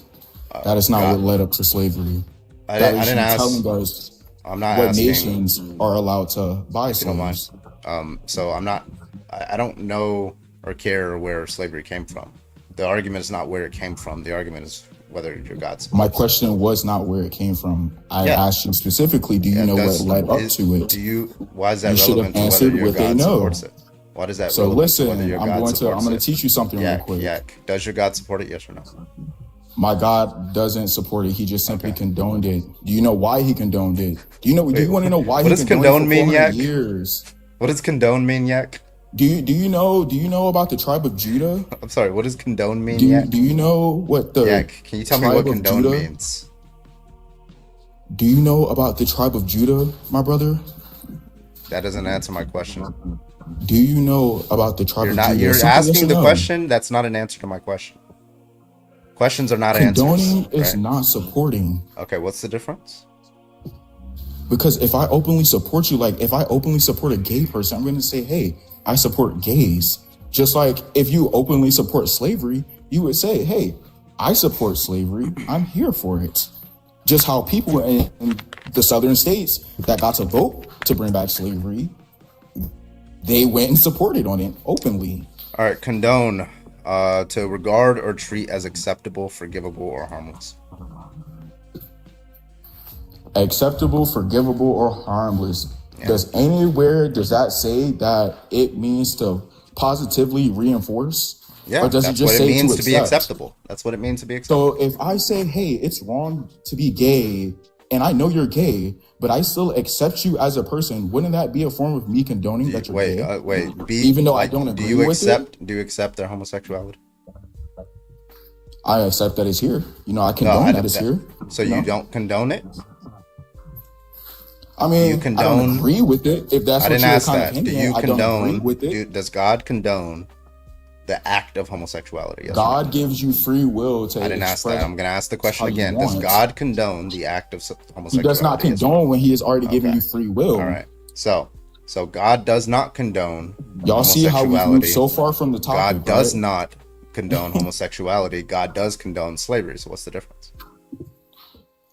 That is not God- what led up to slavery. I That didn't is you ask. telling us I'm not what asking. nations are allowed to buy If you don't mind. slaves. So I'm not. I don't know or care where slavery came from. The argument is not where it came from. The argument is whether your God's. My question was not where it came from. I Yeah. asked you specifically, do you know what led up to it? Do you? Why is that You should relevant have to whether answered your what they God know. supports it? Why does that? So relevant to listen, whether your I'm God going supports to it? teach you something real Yak, quick. Yak. Does your God support it? Yes or no? My God doesn't support it. He just simply condoned it. Do you know why he condoned it? Do you know? Do you want to know why What he does condoned condone it for mean, 400 Yak? years? What does condone mean, Yak? Do you know about the tribe of Judah? I'm sorry. What does condone mean, Do Yak? you know what the Yak, can you tell me tribe what of condone Judah? means? Do you know about the tribe of Judah, my brother? That doesn't answer my question. Do you know about the tribe You're of not. Judah? You're Simple yes asking or the no. question. That's not an answer to my question. Questions are not answers. Condoning is Right? not supporting. Okay. What's the difference? Because if I openly support you, like if I openly support a gay person, I'm going to say, hey, I support gays. Just like if you openly support slavery, you would say, hey, I support slavery. I'm here for it. Just how people in the southern states that got to vote to bring back slavery, they went and supported on it openly. All right. Condone. To regard or treat as acceptable, forgivable, or harmless. Acceptable, forgivable, or harmless. Does that say that it means to positively reinforce? Yeah, Or does that's it just what it say means to to be accept? acceptable. That's what it means to be acceptable. So if I say, hey, it's wrong to be gay, and I know you're gay, but I still accept you as a person, wouldn't that be a form of me condoning that you're gay? Even though I don't agree do you with accept? Do you accept their homosexuality? I accept that it's here. I condone that it's here. So you don't condone it? I mean, You I don't agree with it. If that's I what didn't you're ask kind that. of Do hinting you at, I don't agree condone? with it. Does God condone the act of homosexuality? Yes or no? God gives you free will to I didn't ask that. express I'm going to ask the question how you again. Does want. God condone the act of homosexuality? He does not Yes or no? condone when he has already given you free will. All right. So God does not condone Y'all see how we've moved homosexuality. so far from the topic, God does right? not condone homosexuality. God does condone slavery. So what's the difference?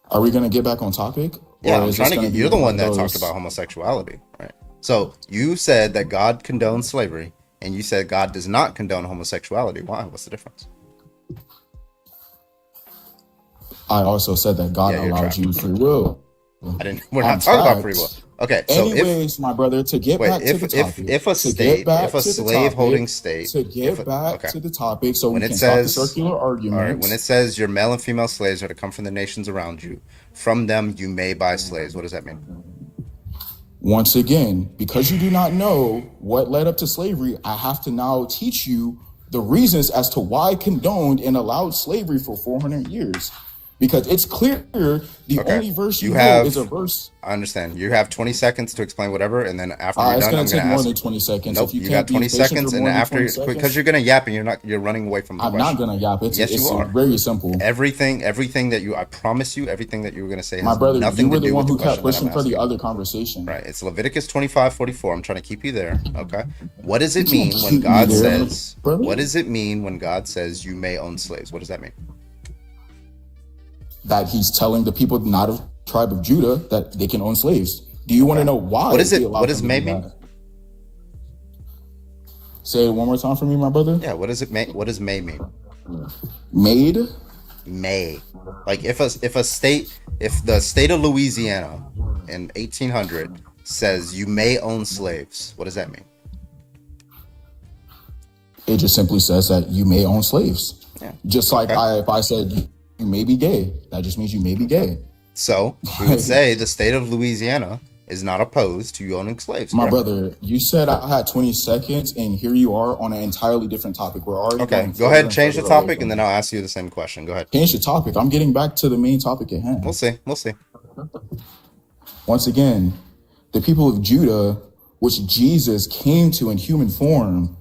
Are we going to get back on topic? Yeah, Or I'm is trying this to gonna get. be You're the one one of that those- talked about homosexuality, right? So you said that God condones slavery, and you said God does not condone homosexuality. Why? What's the difference? I also said that God Yeah, you're allowed trapped. you free will. I didn't. We're not talking about free will. Okay, so anyways, my brother, to get back to the topic, if a state, if a slave-holding state, to get back to the topic, so when we it can says, stop the circular argument. all right, when it says your male and female slaves are to come from the nations around you, from them you may buy slaves. What does that mean? Once again, because you do not know what led up to slavery, I have to now teach you the reasons as to why I condoned and allowed slavery for 400 years. Because it's clear the only verse you know is a verse. I understand. You have 20 seconds to explain whatever, and then after you're It's done, gonna I'm take going to more ask. than 20 seconds. Nope, If you you can't got 20 be patient seconds, for and more then than after, 20 seconds, because you're going to yap and you're running away from the I'm question. not gonna yap. It's Yes, you are. very simple. Everything that you, I promise you, everything that you were going to say has My brother, nothing you were to the do one with who the kept question that pushing I'm for the asking. other conversation. Right. It's Leviticus 25:44. I'm trying to keep you there. Okay. What does it You mean can't when keep me God there, says? brother. What does it mean when God says you may own slaves? What does that mean? That he's telling the people not of tribe of Judah that they can own slaves. Do you want to know why? What is it? he allowed What does them to may do mean? that? Say it one more time for me, my brother. Yeah. What does it mean? What does may mean? Made? May. Like if the state of Louisiana in 1800 says you may own slaves, what does that mean? It just simply says that you may own slaves. Yeah. Just like if I said you may be gay, that just means you may be gay. So we would say the state of Louisiana is not opposed to you owning slaves. My correct? brother, you said I had 20 seconds, and here you are on an entirely different topic. We're already Okay. going Go ahead and further change the further away topic, from and then it. I'll ask you the same question. Go ahead. Change the topic. I'm getting back to the main topic at hand. We'll see. We'll see. Once again, the people of Judah, which Jesus came to in human form,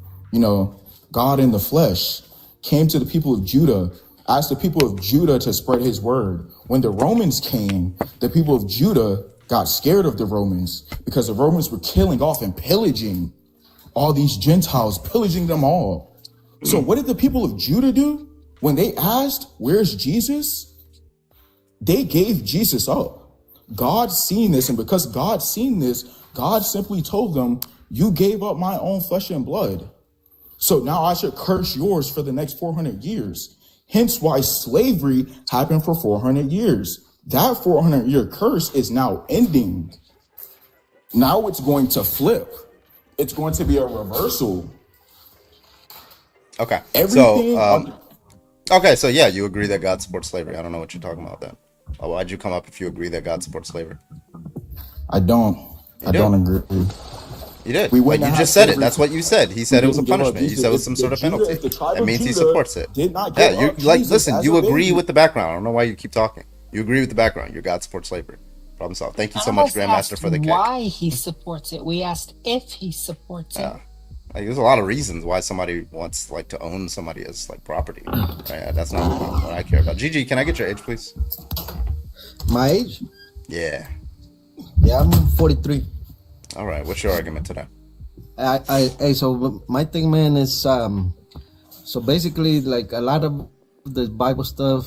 God in the flesh, came to the people of Judah, asked the people of Judah to spread his word. When the Romans came, the people of Judah got scared of the Romans because the Romans were killing off and pillaging all these Gentiles, pillaging them all. So what did the people of Judah do? When they asked, where's Jesus? They gave Jesus up. God seen this, and because God seen this, God simply told them, you gave up my own flesh and blood. So now I should curse yours for the next 400 years. Hence why slavery happened for 400 years. That 400-year curse is now ending. Now it's going to flip. It's going to be a reversal. Okay. Everything. So yeah, you agree that God supports slavery. I don't know what you're talking about then. Why'd you come up if you agree that God supports slavery? I don't agree. You did. We Like wouldn't you have just said it. slavery. That's what you said. He said it was a didn't give up punishment. You Jesus. said it was some If sort of Judah- penalty. if the tribe That of means he Judah supports it. did not Yeah, give you up like Jesus listen, as you a agree baby. with the background. I don't know why you keep talking. You agree with the background. Your God supports slavery. Problem solved. Thank you so much, almost Grandmaster, asked for the kick. why he supports it. We asked if he supports it. Like, there's a lot of reasons why somebody wants like to own somebody as like property. Right? That's not what I care about. Gigi, can I get your age, please? My age? Yeah. Yeah, I'm 43. All right. What's your argument today? So my thing, man, is so basically like a lot of the Bible stuff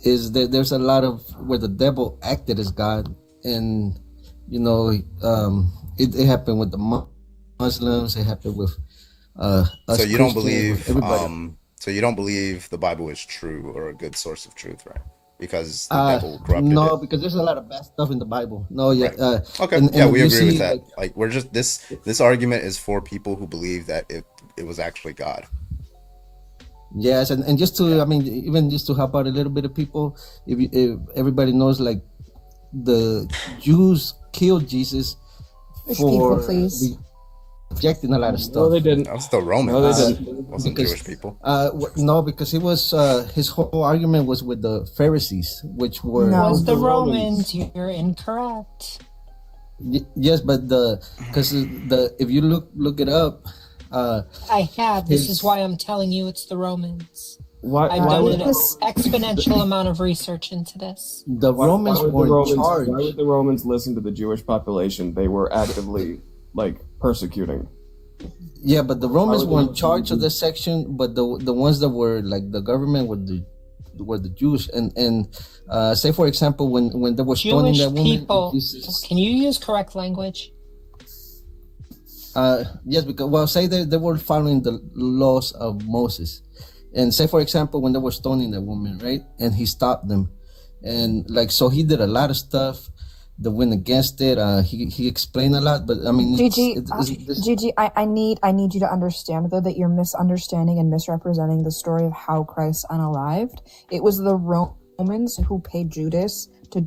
is that there's a lot of where the devil acted as God, and it happened with the Muslims, it happened with us So you don't Christians, believe everybody. so you don't believe the Bible is true or a good source of truth, right? Because the devil corrupted No, it. because there's a lot of bad stuff in the Bible. No, yeah. Right. Okay. And Yeah, if we you agree with see, that. like, Like we're just this argument is for people who believe that it was actually God. yes, and just to, I mean, even just to help out a little bit of people, if everybody knows, like, the Jews killed Jesus Which people, for please? rejecting a lot of stuff. No, they didn't. That was the Romans. No, they didn't. It wasn't Because- Jewish people. No, because it was his whole argument was with the Pharisees, which were It was the Romans. You're incorrect. Yes, but because if you look it up, I have. This his- is why I'm telling you it's the Romans. Why I've done would an exponential amount of research into this. the Romans would were the in Romans, charge. why would the Romans listen to the Jewish population? They were actively persecuting. Yeah, but the Romans would were they in charge of this section, but the ones that were like the government were the Jews, and say for example when they were stoning Jewish that woman, people. Jesus, Can you use correct language? Yes, because well, say they were following the laws of Moses, and say for example when they were stoning the woman, right? And he stopped them, and like so he did a lot of stuff that went against it. He explained a lot, but I mean, Gigi, I need you to understand though that you're misunderstanding and misrepresenting the story of how Christ unalived. It was the Romans who paid Judas to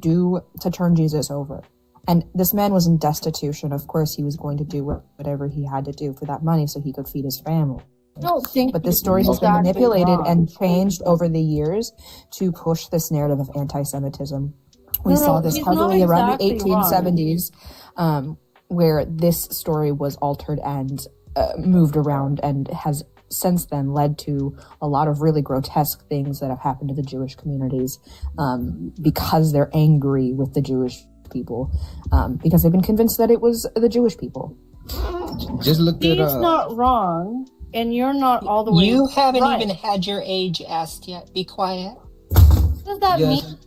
turn Jesus over. And this man was in destitution. Of course, he was going to do whatever he had to do for that money so he could feed his family. But this story has been manipulated and changed over the years to push this narrative of anti-Semitism. We saw this heavily around the 1870s, where this story was altered and moved around and has since then led to a lot of really grotesque things that have happened to the Jewish communities because they're angry with the Jewish people because they've been convinced that it was the Jewish people. Just look He's at not wrong, and you're not all the way. You haven't right. even had your age asked yet. Be quiet. What does that mean?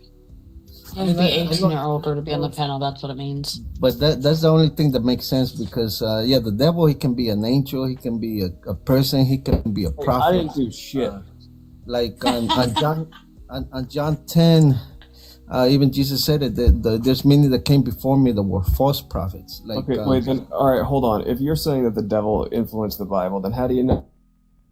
You have to be 18 or older to be on the panel. That's what it means. But that's the only thing that makes sense because the devil, he can be an angel, he can be a person, he can be a prophet. I didn't do shit. Like on John 10, even Jesus said it that there's many that came before me that were false prophets. Like, Okay, wait, then, all right, hold on. If you're saying that the devil influenced the Bible, then how do you know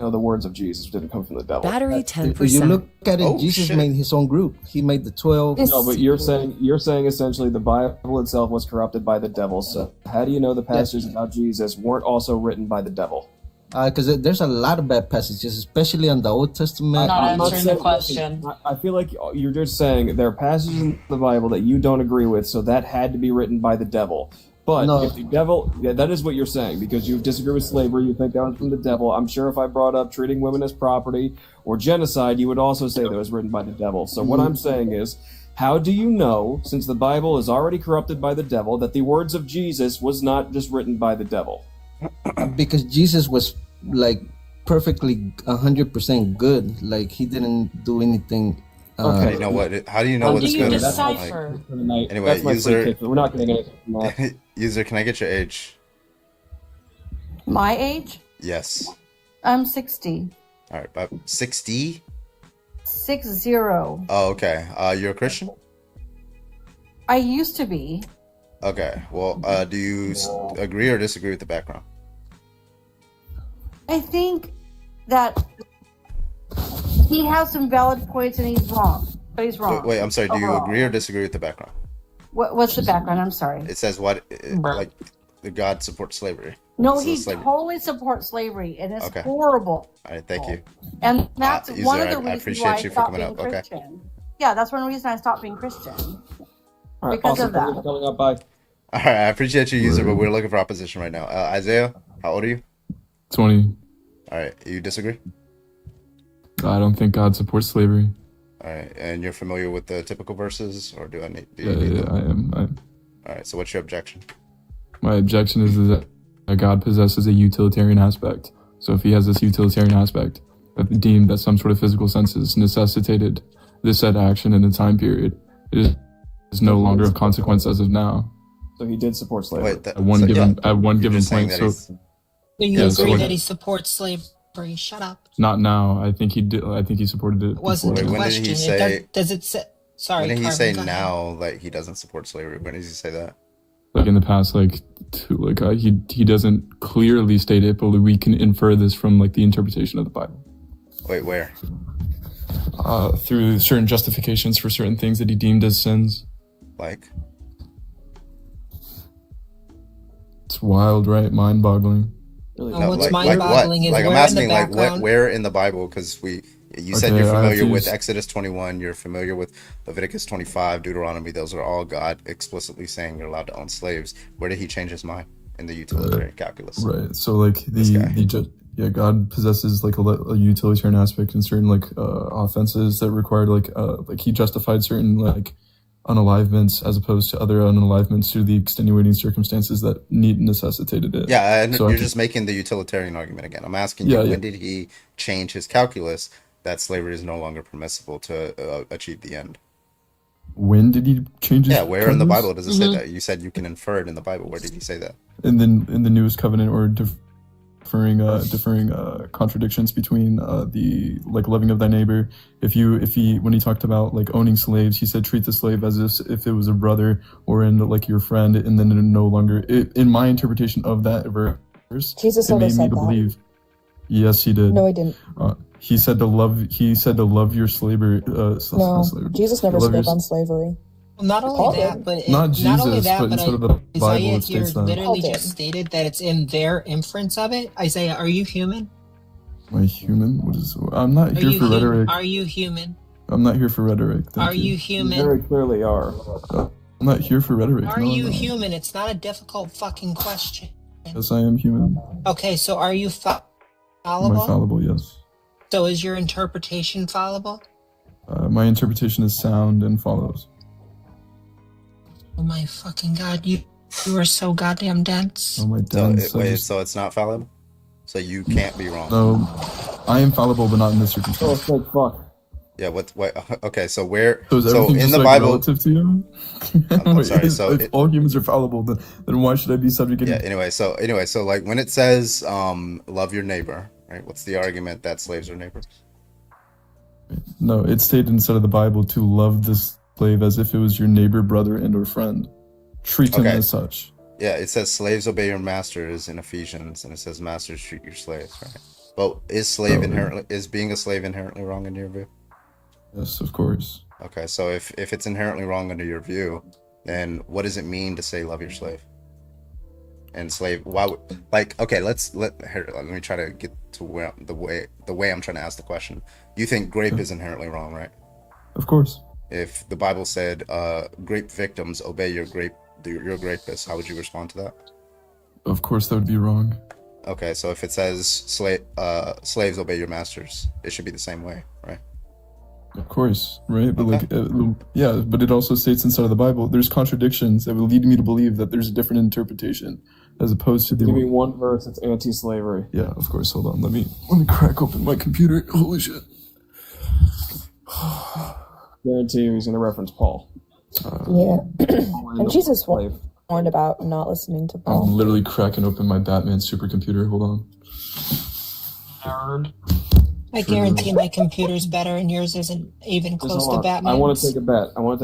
the words of Jesus didn't come from the devil? Battery If 10%. you look at it, Jesus made his own group. He made the 12. No, but you're saying essentially the Bible itself was corrupted by the devil. So how do you know the passages about Jesus weren't also written by the devil? Because there's a lot of bad passages, especially on the Old Testament. Not answering the question. I feel like you're just saying there are passages in the Bible that you don't agree with, so that had to be written by the devil. But if the devil, that is what you're saying, because you disagree with slavery, you think that was from the devil. I'm sure if I brought up treating women as property or genocide, you would also say that was written by the devil. So what I'm saying is, how do you know, since the Bible is already corrupted by the devil, that the words of Jesus was not just written by the devil? Because Jesus was like perfectly 100% good. Like he didn't do anything. Okay, you know what? How do you know what's good? Decipher? Anyway, user, we're not going to get it. User, can I get your age? My age? Yes. I'm 60. All right, about 60. 60. Oh, okay. You're a Christian? I used to be. Okay. Well, do you agree or disagree with the background? I think that he has some valid points and he's wrong. But he's wrong. Wait, I'm sorry. Do you overall. agree or disagree with the background? What's the background? I'm sorry. It says like the God supports slavery. No, This he is slavery. totally supports slavery, and it's Okay. horrible. All right, thank you. And that's User, one of the I reasons appreciate why I you for stopped coming being up. Okay. Christian. Yeah, that's one reason I stopped being Christian. All right, Because awesome. of that. Thank you for coming up. Bye. All right, I appreciate you, user, but we're looking for opposition right now. Isaiah, how old are you? 20. All right, you disagree? I don't think God supports slavery. All right, and you're familiar with the typical verses, or do I need? Do you Yeah, need yeah, them? I am. All right, so what's your objection? My objection is that God possesses a utilitarian aspect. So if he has this utilitarian aspect, but deemed that some sort of physical senses necessitated this said action in a time period, it is no longer of consequence as of now. So he did support slavery. Wait, At one given point. So So you Yeah, agree so- that he supports slavery? Shut up. not now. I think he did. I think he supported it. It wasn't before. the Wait, when did question. he It say- does it say? Sorry, When did he Carmen, say go ahead. now, like he doesn't support slavery? When did he say that? Like in the past, he doesn't clearly state it, but we can infer this from like the interpretation of the Bible. Wait, where? Through certain justifications for certain things that he deemed as sins. Like? It's wild, right? Mind-boggling. No, what's mind-boggling is like I'm where in asking, the like what, background. where in the Bible? Because you said Okay, you're I have familiar to with use- Exodus 21, you're familiar with Leviticus 25, Deuteronomy. Those are all God explicitly saying you're allowed to own slaves. Where did he change his mind in the utilitarian calculus? Right. So like God possesses like a utilitarian aspect in certain like offenses that required like he justified certain like unalivements as opposed to other unalivements through the extenuating circumstances that necessitated it. Yeah, and So you're just making the utilitarian argument again. I'm asking you, Yeah, when yeah. did he change his calculus that slavery is no longer permissible to achieve the end? When did he change his Yeah, where in the covenants? Bible does it say that? You said you can infer it in the Bible. Where did he say that? And then in the newest covenant, or differing contradictions between the like loving of thy neighbor. When he talked about like owning slaves, he said treat the slave as if it was a brother or in like your friend, and then it no longer. In my interpretation of that verse, Jesus it never made me said to that. believe. Yes, he did. No, he didn't. He said to love your slavery. No, Jesus never Love spoke your- on slavery. Well, not only Paul that, did. but Not not only Jesus, that, but but instead of the Bible, Isaiah it here states that. literally Paul just did. stated that it's in their inference of it. Isaiah, are you human? Am I human? What is? I'm not Are here you for rhetoric. Are you human? I'm not here for rhetoric. Thank Are you human? You very clearly are. I'm not here for rhetoric. Are No, you no. human? It's not a difficult fucking question. Yes, I am human. Okay, so are you Am I fallible? fallible? Yes. So is your interpretation fallible? My interpretation is sound and follows. Oh my fucking god, you are so goddamn dense. Oh my So dense. so it's not fallible. So you can't be wrong. No, I am fallible, but not in this Oh, circumstance. it's like fuck. Yeah. Wait. Okay. So where? So is So everything in just the like Bible. relative to you? I'm Wait, sorry. if, So if all humans are fallible, then why should I be subjugated? yeah. Anyway. So like when it says love your neighbor, right? What's the argument that slaves are neighbors? No, it's stated inside of the Bible to love the slave as if it was your neighbor, brother, and or friend. Treat him Okay. as such. Yeah. It says slaves obey your masters in Ephesians, and it says masters treat your slaves, right? But is being a slave inherently wrong in your view? Yes, of course. Okay, so if it's inherently wrong under your view, then what does it mean to say love your slave? And slave, why would like? Okay, let me try to get to where the way I'm trying to ask the question. You think grape is inherently wrong, right? Of course. If the Bible said grape victims obey your rapist, how would you respond to that? Of course, that would be wrong. Okay, so if it says slaves obey your masters, it should be the same way, right? Of course, right? But yeah, but it also states inside of the Bible, there's contradictions that would lead me to believe that there's a different interpretation as opposed to the. Give me one verse that's anti-slavery. Yeah, of course. Hold on. Let me crack open my computer. Holy shit. Guarantee you he's going to reference Paul. Yeah. And Jesus warned about not listening to Paul. I'm literally cracking open my Batman supercomputer. Hold on. Nerd. I guarantee my computer's better and yours isn't even Just close hold to on. Batman. I want to take a bet. What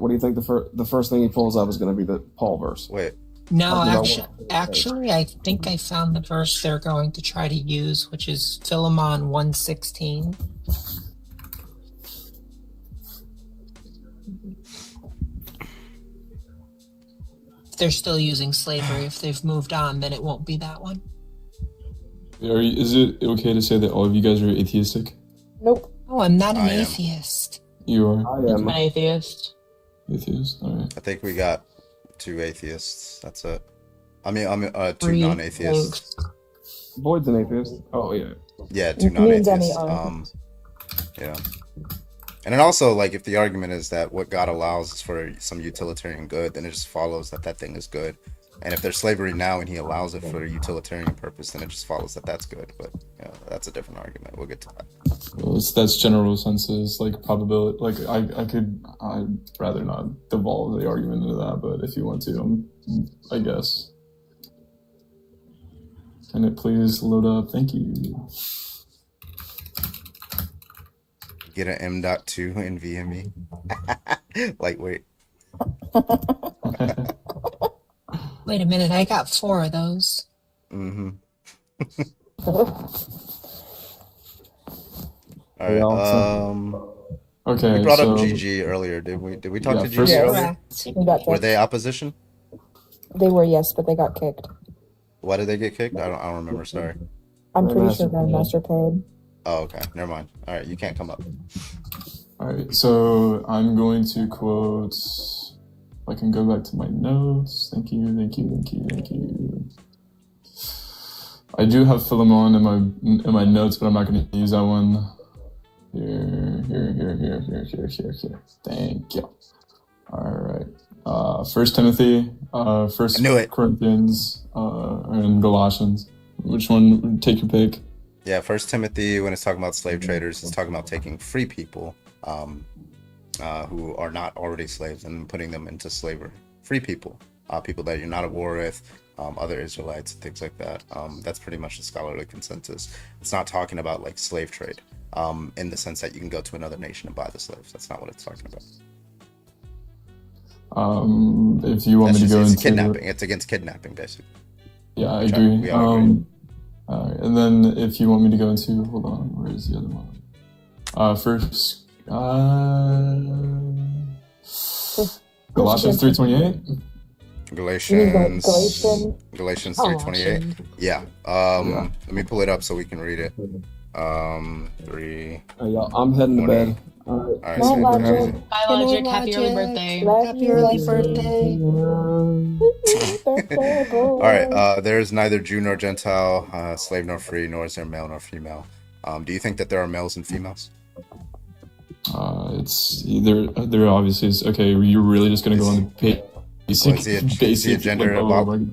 do you think the first thing he pulls up is going to be the Paul verse? Wait. No, Talking about actually, I think I found the verse they're going to try to use, which is Philemon 1:16. If they're still using slavery, if they've moved on, then it won't be that one. Is it okay to say that all of you guys are atheistic? Nope. Oh, I'm not an I am. atheist. You are? I'm an atheist. Atheist? Alright. I think we got 2 atheists. That's it. I'm 2 Three, non-atheists. Boyd's an atheist. Oh, yeah. Yeah, 2 Me and Demi non-atheists. are. Yeah. And then also, like, if the argument is that what God allows is for some utilitarian good, then it just follows that that thing is good. And if there's slavery now and he allows it for a utilitarian purpose, then it just follows that that's good. But you know, that's a different argument. We'll get to that. Well, that's general senses, like probability. Like I'd rather not devolve the argument into that, but if you want to, I guess. Can it please load up? Thank you. Get an M.2 in VME. Lightweight. Wait a minute, I got 4 of those. Mm-hmm. All right. Okay. We brought so, up GG earlier, did we? Did we talk Yeah, to GG first- earlier? We got Were kicked. they opposition? They were, yes, but they got kicked. Why did they get kicked? I don't remember. Sorry. I'm pretty sure Grandmaster paid. Oh, okay. Never mind. All right, you can't come up. All right. So I'm going to quote. I can go back to my notes. Thank you. I do have Philemon in my notes, but I'm not going to use that one. Here. Thank you. All right. 1 Timothy, 1 Corinthians, and Galatians. Which one? Take your pick. Yeah, 1 Timothy, when it's talking about slave traders, it's talking about taking free people. who are not already slaves and putting them into slavery. Free people, people that you're not at war with, other Israelites, things like that. That's pretty much the scholarly consensus. It's not talking about like slave trade in the sense that you can go to another nation and buy the slaves. That's not what it's talking about. If you want me to go into kidnapping, it's against kidnapping, basically. Yeah, I agree. We all agree. And then if you want me to go into, hold on, where is the other one? First, Galatians 3:28. Galatians 3:28. Yeah. Let me pull it up so we can read it. 3. Y'all, I'm heading to bed. All right. Bye, Logic. Happy early birthday. Happy early birthday. All right. There is neither Jew nor Gentile, slave nor free, nor is there male nor female. Do you think that there are males and females? It's either there obviously is. Okay, you're really just gonna go on the basic. Is he a gender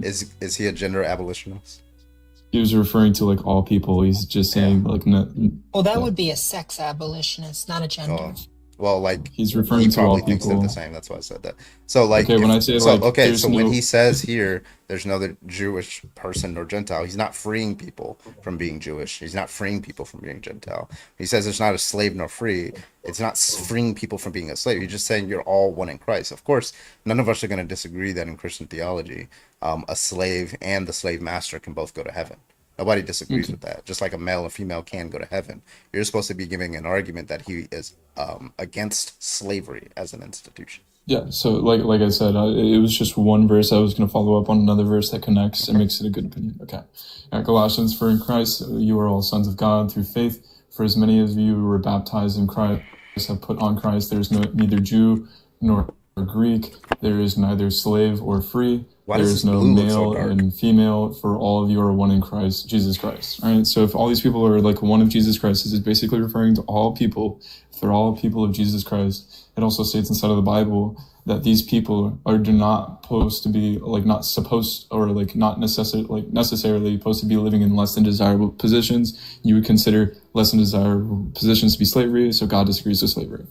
is he a gender abolitionist? He was referring to like all people. He's just saying like no. Well, that would be a sex abolitionist, not a gender. Oh. Well, like he's referring to all people. Thinks they're the same. That's why I said that. So, like, okay, when I say when he says here, there's no Jewish person or Gentile. He's not freeing people from being Jewish. He's not freeing people from being Gentile. He says there's not a slave nor free. It's not freeing people from being a slave. He's just saying you're all one in Christ. Of course, none of us are going to disagree that in Christian theology, a slave and the slave master can both go to heaven. Nobody disagrees with that. Just like a male and female can go to heaven. You're supposed to be giving an argument that he is against slavery as an institution. Yeah, so like I said, it was just one verse. I was going to follow up on another verse that connects and makes it a good opinion. Okay. Galatians, for in Christ you are all sons of God through faith. For as many of you who were baptized in Christ have put on Christ. There is neither Jew nor Greek. There is neither slave or free. There is no male and female, for all of you are one in Christ, Jesus Christ. All right. So if all these people are like one of Jesus Christ, this is basically referring to all people. If they're all people of Jesus Christ, it also states inside of the Bible that these people are not supposed to be like not supposed or like not necessarily supposed to be living in less than desirable positions. You would consider less than desirable positions to be slavery. So God disagrees with slavery.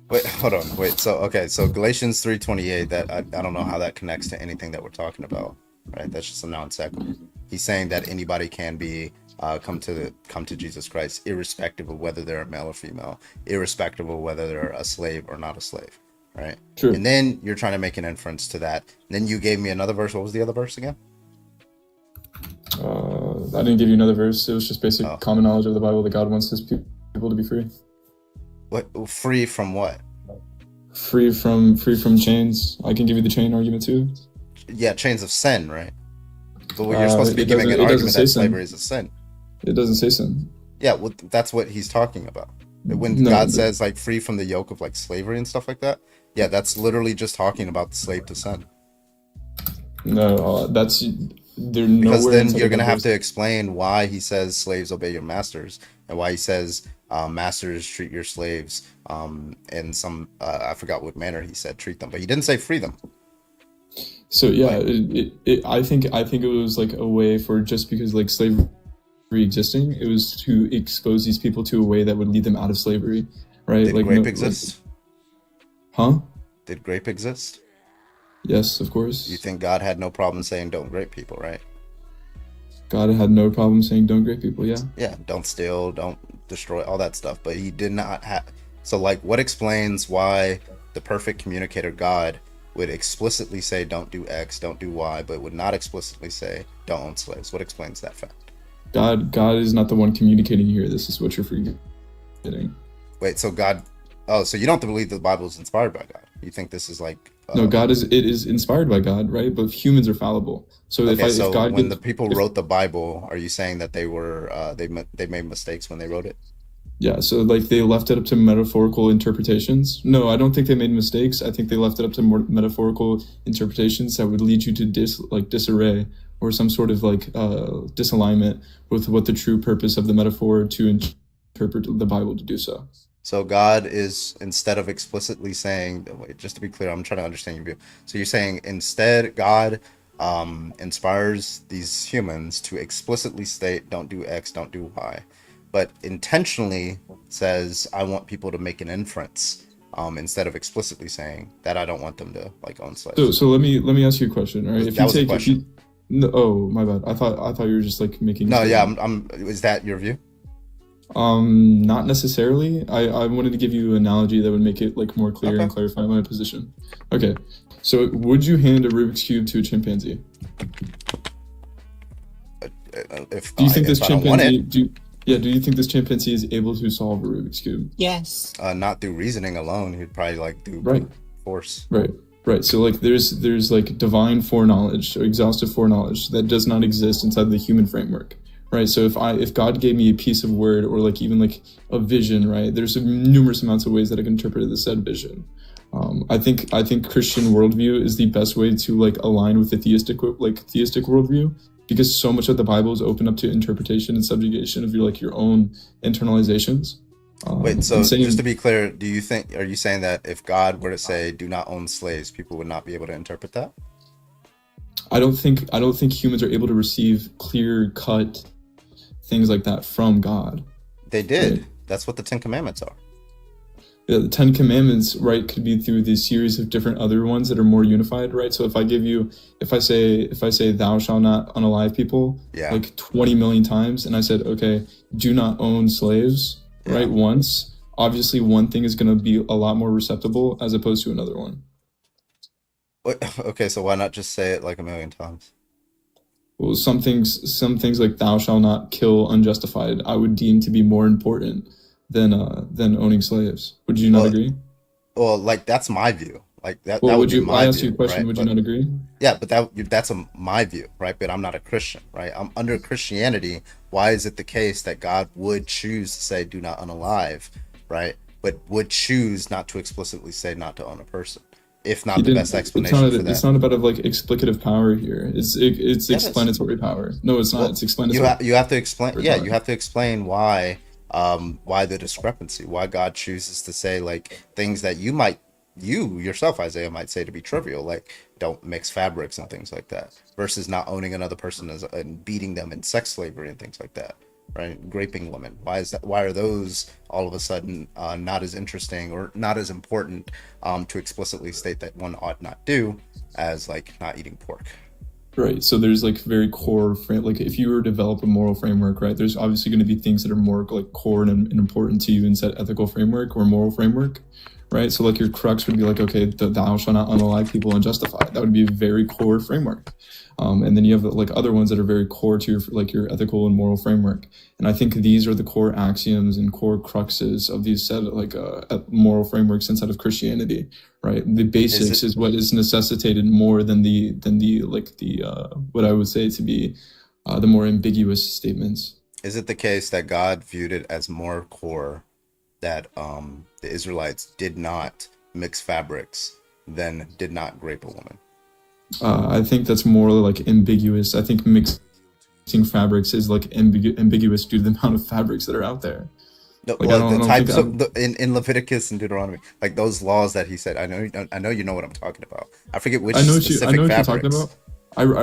Wait, hold on. Wait, so Galatians 3:28, that I don't know how that connects to anything that we're talking about, right? That's just a non sequitur. He's saying that anybody can be come to Jesus Christ, irrespective of whether they're a male or female, irrespective of whether they're a slave or not a slave, right? True. And then you're trying to make an inference to that. And then you gave me another verse. What was the other verse again? I didn't give you another verse. It was just basic common knowledge of the Bible that God wants his people to be free. What, free from what? Free from chains. I can give you the chain argument too. Yeah, chains of sin, right? But you're supposed to be giving an argument that slavery is a sin. It doesn't say sin. Yeah, well, that's what he's talking about. When God says like free from the yoke of like slavery and stuff like that, yeah, that's literally just talking about the slave to sin. No, that's there. Because then you're gonna have to explain why he says slaves obey your masters and why he says masters treat your slaves in some I forgot what manner he said treat them, but he didn't say free them. So yeah, I think it was like a way for, just because like slavery existing, it was to expose these people to a way that would lead them out of slavery, right? Did grape exist? Huh? Did grape exist? Yes, of course. You think God had no problem saying don't grape people, right? God had no problem saying don't grape people, yeah. Yeah, don't steal, don't destroy, all that stuff. But he did not have. So like, what explains why the perfect communicator God would explicitly say don't do X, don't do Y, but would not explicitly say don't own slaves? What explains that fact? God is not the one communicating here. This is what you're forgetting. Wait, so God? Oh, so you don't believe the Bible is inspired by God? You think this is like? No, it is inspired by God, right? But humans are fallible. So okay, if God, when the people wrote the Bible, are you saying that they were they made mistakes when they wrote it? Yeah, so like they left it up to metaphorical interpretations. No, I don't think they made mistakes. I think they left it up to more metaphorical interpretations that would lead you to disarray or some sort of like disalignment with what the true purpose of the metaphor to interpret the Bible to do so. So God is, instead of explicitly saying, wait, just to be clear, I'm trying to understand your view. So you're saying instead God inspires these humans to explicitly state don't do X, don't do Y. but intentionally says I want people to make an inference, instead of explicitly saying that I don't want them to like own slaves. So let me ask you a question. All right, That was a question. Oh, my bad. I thought you were just like making. No, yeah, I'm. Is that your view? Not necessarily. I wanted to give you an analogy that would make it like more clear and clarify my position. Okay, so would you hand a Rubik's Cube to a chimpanzee? Do you think this chimpanzee? Do you think this chimpanzee is able to solve a Rubik's Cube? Yes. Not through reasoning alone. He'd probably like do force. Right. So like there's like divine foreknowledge or exhaustive foreknowledge that does not exist inside the human framework. Right. So if God gave me a piece of word or like even like a vision, right, there's numerous amounts of ways that I can interpret the said vision. I think Christian worldview is the best way to like align with the theistic worldview, because so much of the Bible is open up to interpretation and subjugation of your own internalizations. Wait, so just to be clear, are you saying that if God were to say do not own slaves, people would not be able to interpret that? I don't think humans are able to receive clear-cut things like that from God. They did. Right? That's what the Ten Commandments are. Yeah, the Ten Commandments, right, could be through this series of different other ones that are more unified, right? So if I say thou shalt not unalive people like 20 million times, and I said, okay, do not own slaves, right, once, obviously one thing is going to be a lot more receptible as opposed to another one. Okay, so why not just say it like a million times? Well, some things like thou shalt not kill unjustified, I would deem to be more important than owning slaves. Would you not agree? Well, like that's my view. Like that. Well, that would be my I asked view, you a question. right? Would you not agree? Yeah, but that's my view, right? But I'm not a Christian, right? I'm under Christianity. Why is it the case that God would choose to say "do not unalive," right? But would choose not to explicitly say not to own a person, if not the best explanation for that? It's not about like explicative power here. It's explanatory power. No, it's not. Well, it's explanatory. You have to explain. Yeah, you have to explain why the discrepancy, why God chooses to say like things that you yourself, Isaiah, might say to be trivial, like don't mix fabrics and things like that, versus not owning another person and beating them in sex slavery and things like that, right? Raping women. Why is that? Why are those all of a sudden not as interesting or not as important to explicitly state that one ought not do as like not eating pork? Right. So there's like very core like if you were to develop a moral framework, right, there's obviously going to be things that are more like core and important to you in that ethical framework or moral framework, right? So like your crux would be like, okay, thou shalt not unalive people unjustified. That would be a very core framework. And then you have like other ones that are very core to your ethical and moral framework. And I think these are the core axioms and core cruxes of these set like moral frameworks inside of Christianity, right? The basics is what is necessitated more than the what I would say to be the more ambiguous statements. Is it the case that God viewed it as more core that the Israelites did not mix fabrics than did not rape a woman? I think that's more like ambiguous. I think mixing fabrics is like ambiguous due to the amount of fabrics that are out there. No, like, well, the types of in Leviticus and Deuteronomy, like those laws that he said. I know you know what I'm talking about. I forget which specific I know fabrics. What you're talking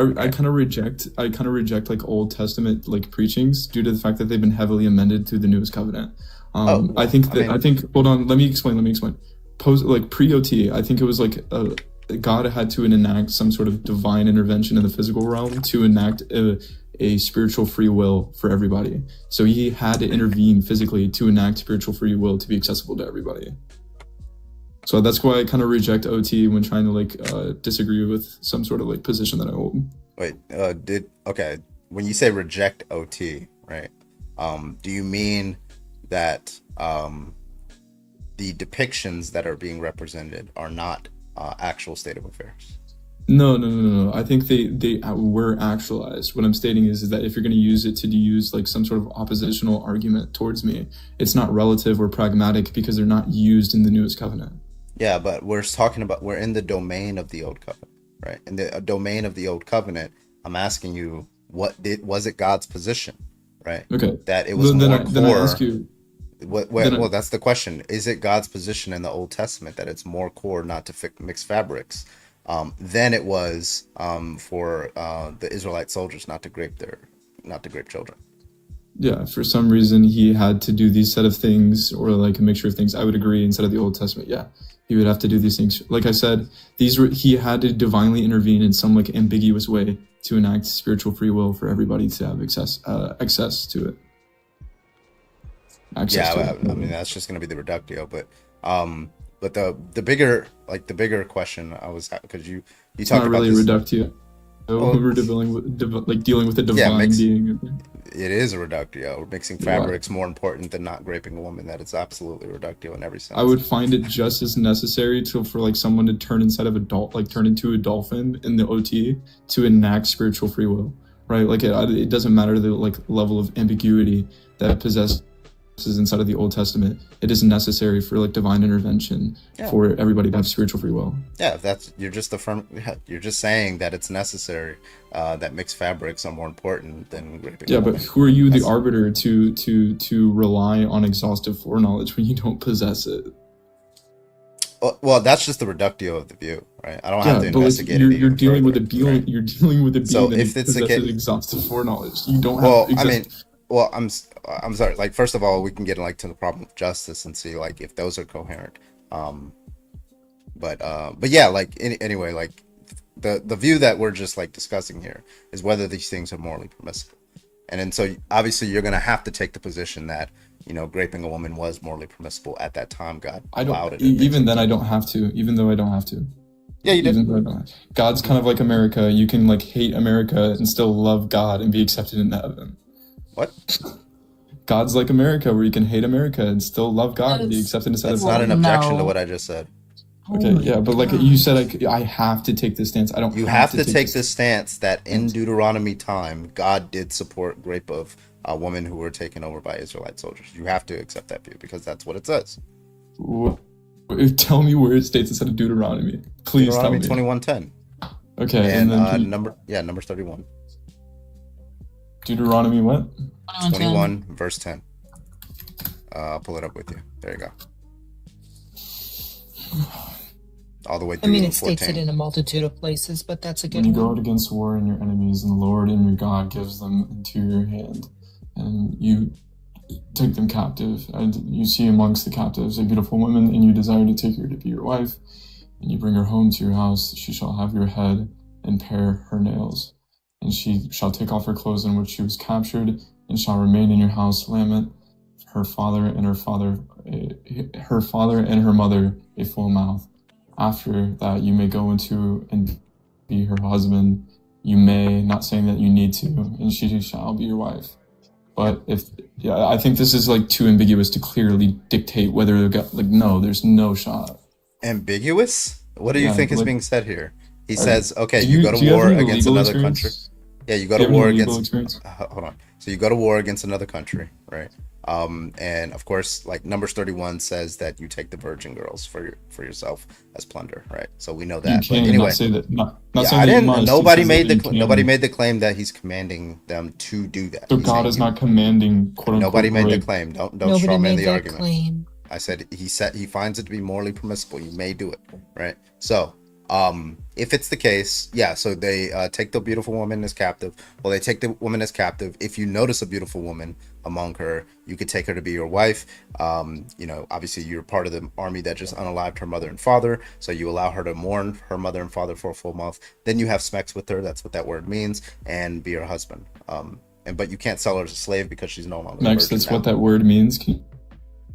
about. I kind of reject like Old Testament like preachings due to the fact that they've been heavily amended through the Newest Covenant. I think hold on, let me explain. Pre-OT, I think it was like God had to enact some sort of divine intervention in the physical realm to enact a spiritual free will for everybody. So he had to intervene physically to enact spiritual free will to be accessible to everybody. So that's why I kind of reject OT when trying to like disagree with some sort of like position that I hold. Wait, when you say reject OT, right? Do you mean that the depictions that are being represented are not actual state of affairs? No. I think they were actualized. What I'm stating is that if you're going to use it to use like some sort of oppositional argument towards me, it's not relative or pragmatic because they're not used in the Newest Covenant. Yeah, but we're in the domain of the Old Covenant, right? In the domain of the Old Covenant, I'm asking you, was it God's position, right? Okay. That it was more core. Then I ask you, well, that's the question. Is it God's position in the Old Testament that it's more core not to mix fabrics than it was for the Israelite soldiers not to grape children? yeah, for some reason he had to do these set of things, or like a mixture of things, I would agree. Instead of the Old Testament, yeah, he would have to do these things. Like I said, he had to divinely intervene in some like ambiguous way to enact spiritual free will for everybody to have access to it. I mean, that's just going to be the reductio, but the bigger question I was, because you talked about really this. Reductio. We're dealing with a divine being. It is a reductio. We're mixing fabrics more important than not raping a woman. That is absolutely reductio in every sense. I would find it just as necessary for like someone to turn into a dolphin in the OT to enact spiritual free will, right? Like it doesn't matter the like level of ambiguity that possesses inside of the Old Testament. It is necessary for like divine intervention for everybody to have spiritual free will. Yeah, you're just saying that it's necessary. That mixed fabrics are more important than raping. Yeah, but who are you, the arbiter, to rely on exhaustive foreknowledge when you don't possess it? Well, that's just the reductio of the view, right? I don't have to investigate it. You're dealing with a being. Right? You're dealing with a being so that if it's possesses exhaustive foreknowledge. You don't have. Well, I'm sorry. Like, first of all, we can get like to the problem of justice and see like if those are coherent. But yeah, like anyway, like the view that we're just like discussing here is whether these things are morally permissible. And then so obviously you're gonna have to take the position that, you know, raping a woman was morally permissible at that time. God allowed it. Even then, I don't have to. Even though I don't have to. Yeah, you did. God's kind of like America. You can like hate America and still love God and be accepted in heaven. What? God's like America, where you can hate America and still love God and be accepted inside. That's not an objection to what I just said. Okay, yeah, but like you said, I have to take this stance. I don't. You have to take this stance that in Deuteronomy time, God did support rape of women who were taken over by Israelite soldiers. You have to accept that view because that's what it says. Tell me where it states instead of Deuteronomy. Please tell me. Deuteronomy 21:10. Okay, and then number 31. Deuteronomy what? 21 verse 10. I'll pull it up with you. There you go. All the way through. I mean, it states it in a multitude of places, but that's a good one. You one. go out against war and your enemies, and the Lord and your God gives them into your hand, and you take them captive, and you see amongst the captives a beautiful woman, and you desire to take her to be your wife, and you bring her home to your house. She shall have your head and pare her nails. And she shall take off her clothes in which she was captured, and shall remain in your house. Lament her father and her mother a full mouth. After that, you may go into and be her husband. You may, not saying that you need to, and she shall be your wife. But I think this is like too ambiguous to clearly dictate whether no, there's no shot. Ambiguous? What do you think is being said here? He says, okay, you go to war against another country. Yeah, you go to war against. Hold on. So you go to war against another country, right? And of course, like Numbers 31 says that you take the virgin girls for yourself as plunder, right? So we know that. But anyway, nobody made the claim that he's commanding them to do that. So God is not commanding. Quote unquote, nobody made the claim. Don't strawman the argument. Claim. I said he finds it to be morally permissible. You may do it, right? So. If it's the case, yeah, so they take the beautiful woman as captive. Well, they take the woman as captive. If you notice a beautiful woman among her, you could take her to be your wife. You know, obviously you're part of the army that just unalived her mother and father, so you allow her to mourn her mother and father for a full month. Then you have sex with her, that's what that word means, and be her husband. But you can't sell her as a slave because she's no longer Max, that's what that word means. Can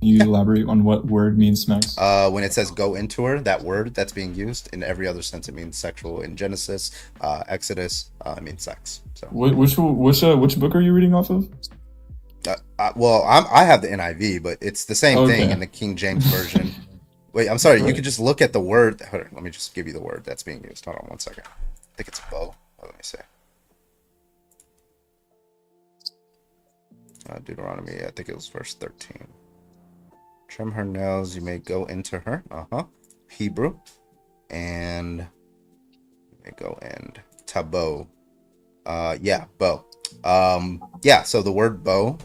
you elaborate on what word means, Max? When it says go into her, that word that's being used in every other sense, it means sexual. In Genesis, Exodus, it means sex. So which book are you reading off of? Well, I have the NIV, but it's the same thing in the King James version. Wait, I'm sorry. Right. You could just look at the word. Hold on, let me just give you the word that's being used. Hold on 1 second. I think it's bow. Let me see. Deuteronomy, I think it was verse 13. Trim her nails, you may go into her. Hebrew. And you may go in. Tabo. Bow. Yeah, so the word bow,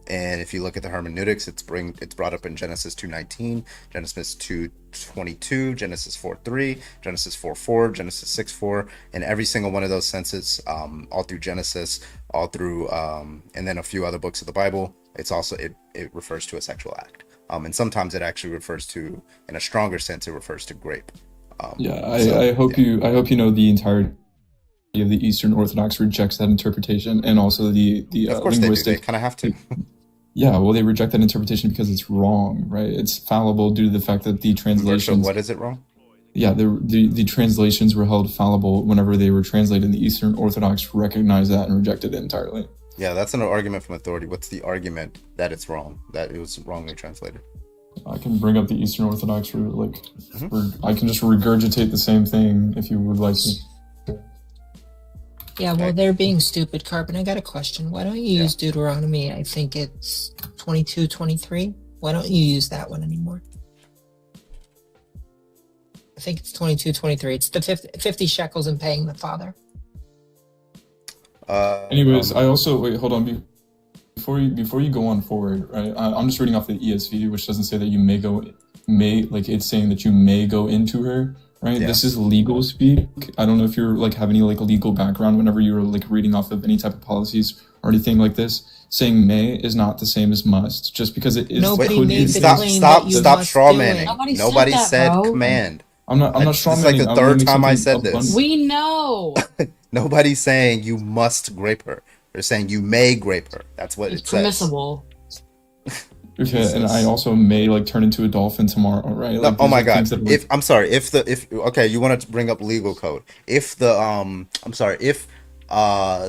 And if you look at the hermeneutics, it's brought up in Genesis 2:19, Genesis 2:22, Genesis 4:3, Genesis 4:4, Genesis 6:4, and every single one of those senses, all through Genesis, all through, and then a few other books of the Bible. It's also it refers to a sexual act, and sometimes it actually refers to, in a stronger sense, it refers to grape. I hope you know the entirety of the Eastern Orthodox rejects that interpretation, and also the Of course linguistic. they do. They kind of have to. Yeah, well, they reject that interpretation because it's wrong, right? It's fallible due to the fact that the translations. What is it wrong? Yeah, the translations were held fallible whenever they were translated, and the Eastern Orthodox recognized that and rejected it entirely. Yeah, that's an argument from authority. What's the argument that it's wrong, that it was wrongly translated? I can bring up the Eastern Orthodox, I can just regurgitate the same thing if you would like me. Yeah, well, they're being stupid, Carbon. I got a question. Why don't you use Deuteronomy? I think it's 22:23. Why don't you use that one anymore? I think it's 22:23. It's the 50 shekels in paying the father. Anyways, I also hold on. Before you go on forward, right? I'm just reading off the ESV, which doesn't say that you it's saying that you may go into her, right? Yeah. This is legal speak. I don't know if you're have any legal background whenever you're reading off of any type of policies or anything like this. Saying may is not the same as must. Just because it is. Stop straw manning. Nobody said command. I'm not straw It's manning. like the third time I said this. We know. Nobody's saying you must grape her. They're saying you may grape her. That's what it says. Permissible. Okay, and I also may turn into a dolphin tomorrow, right? No, oh my god! Okay, you want to bring up legal code? If the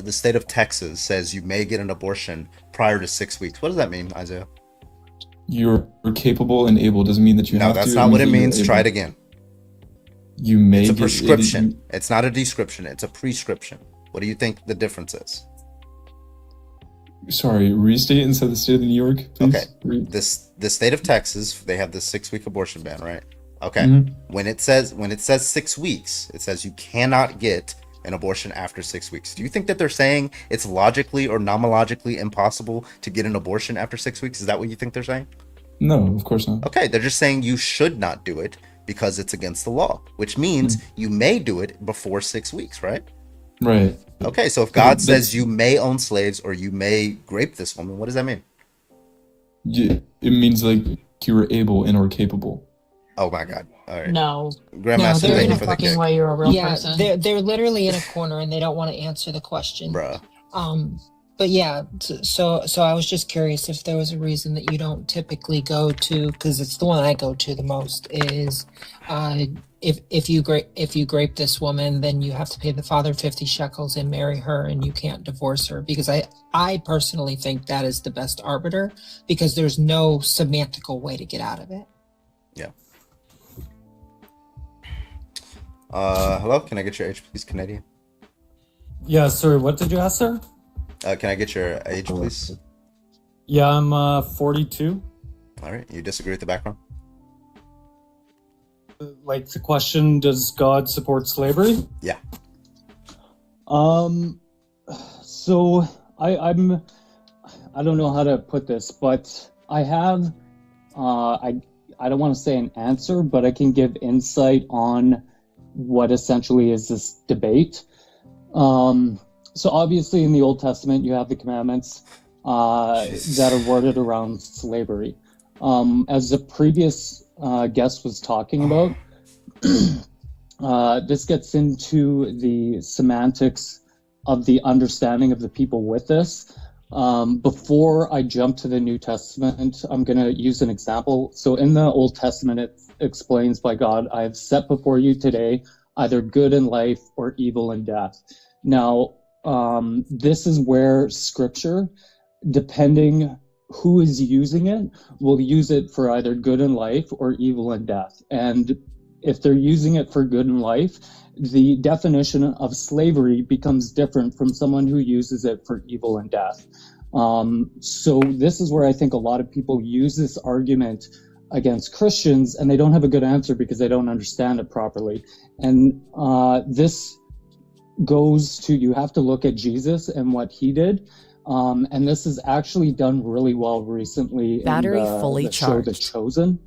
the state of Texas says you may get an abortion prior to 6 weeks, what does that mean, Isaiah? You're capable and able doesn't mean that you have to. No, that's not what it means. Try it again. You may. It's a prescription. It's not a description. It's a prescription. What do you think the difference is? Sorry, restate instead of the state of New York, please. Okay. The state of Texas, they have the 6-week abortion ban, right? Okay. Mm-hmm. When it says 6 weeks, it says you cannot get an abortion after 6 weeks. Do you think that they're saying it's logically or nomologically impossible to get an abortion after 6 weeks? Is that what you think they're saying? No, of course not. Okay, they're just saying you should not do it because it's against the law, which means you may do it before 6 weeks, right? Right. Okay, so if God says you may own slaves or you may grape this woman, what does that mean? It means you were able and or capable. Oh my God! All right. No. Grandmaster, no, thank you for the fucking kick. way you're a real Yeah, person. they're literally in a corner and they don't want to answer the question. Bruh. But yeah, so I was just curious if there was a reason that you don't typically go to, because it's the one I go to the most, is if you grape this woman, then you have to pay the father 50 shekels and marry her, and you can't divorce her. Because I personally think that is the best arbiter, because there's no semantical way to get out of it. Yeah. Hello, can I get your age, please, Canadian? Yeah, sorry, what did you ask, sir? Can I get your age, please? Yeah, I'm 42. All right, you disagree with the background? Like the question, does God support slavery? Yeah. So I don't know how to put this, but I have I don't want to say an answer, but I can give insight on what essentially is this debate. So obviously in the Old Testament, you have the commandments that are worded around slavery. As the previous guest was talking about, this gets into the semantics of the understanding of the people with this. Before I jump to the New Testament, I'm going to use an example. So in the Old Testament, it explains by God, I have set before you today either good in life or evil in death. Now, this is where scripture, depending who is using it, will use it for either good in life or evil in death. And if they're using it for good in life, the definition of slavery becomes different from someone who uses it for evil and death. So this is where I think a lot of people use this argument against Christians, and they don't have a good answer because they don't understand it properly. And this goes to, you have to look at Jesus and what he did. And this is actually done really well recently Battery in the, fully the show The charged. Chosen,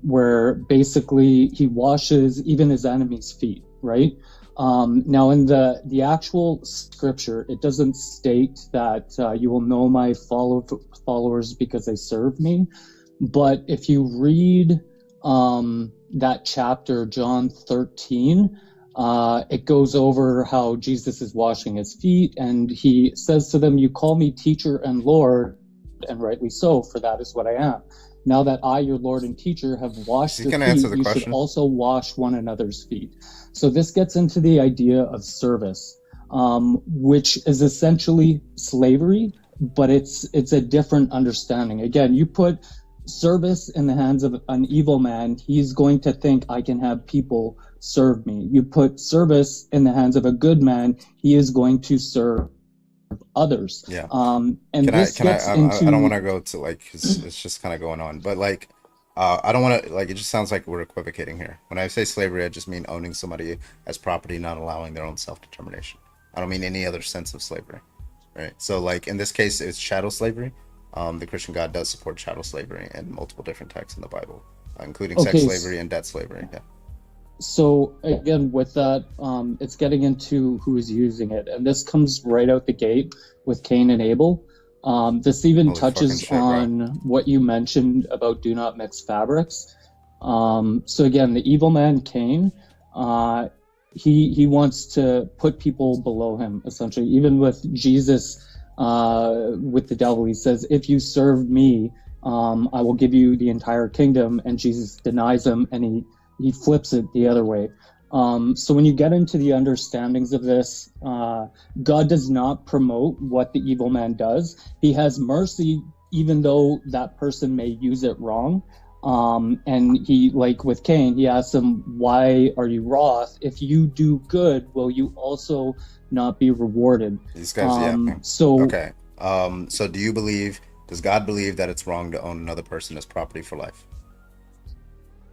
where basically he washes even his enemies' feet, right? Now in the actual scripture, it doesn't state that you will know my followers because they serve me. But if you read that chapter, John 13, it goes over how Jesus is washing his feet, and he says to them, "You call me teacher and Lord, and rightly so, for that is what I am. Now that I, your Lord and teacher, have washed your feet, you should also wash one another's feet." So this gets into the idea of service, which is essentially slavery, but it's a different understanding. Again, you put service in the hands of an evil man, he's going to think, I can have people serve me. You put service in the hands of a good man, he is going to serve others. Yeah. And I don't want to go to like, 'cause it's just kind of going on, but like, I don't want to, like, it just sounds like we're equivocating here. When I say slavery, I just mean owning somebody as property, not allowing their own self-determination. I don't mean any other sense of slavery, right? So like in this case, it's chattel slavery. The Christian God does support chattel slavery in multiple different texts in the Bible, including sex slavery and debt slavery. Yeah. So again, with that, it's getting into who is using it, and this comes right out the gate with Cain and Abel. This even touches on what you mentioned about do not mix fabrics. So again, the evil man Cain, he wants to put people below him, essentially. Even with Jesus, with the devil, he says, "If you serve me, I will give you the entire kingdom." And Jesus denies him, and he flips it the other way. So when you get into the understandings of this, God does not promote what the evil man does. He has mercy, even though that person may use it wrong. And he, like with Cain, he asks him, "Why are you wroth? If you do good, will you also not be rewarded?" These guys, yeah. So okay. So does God believe that it's wrong to own another person as property for life?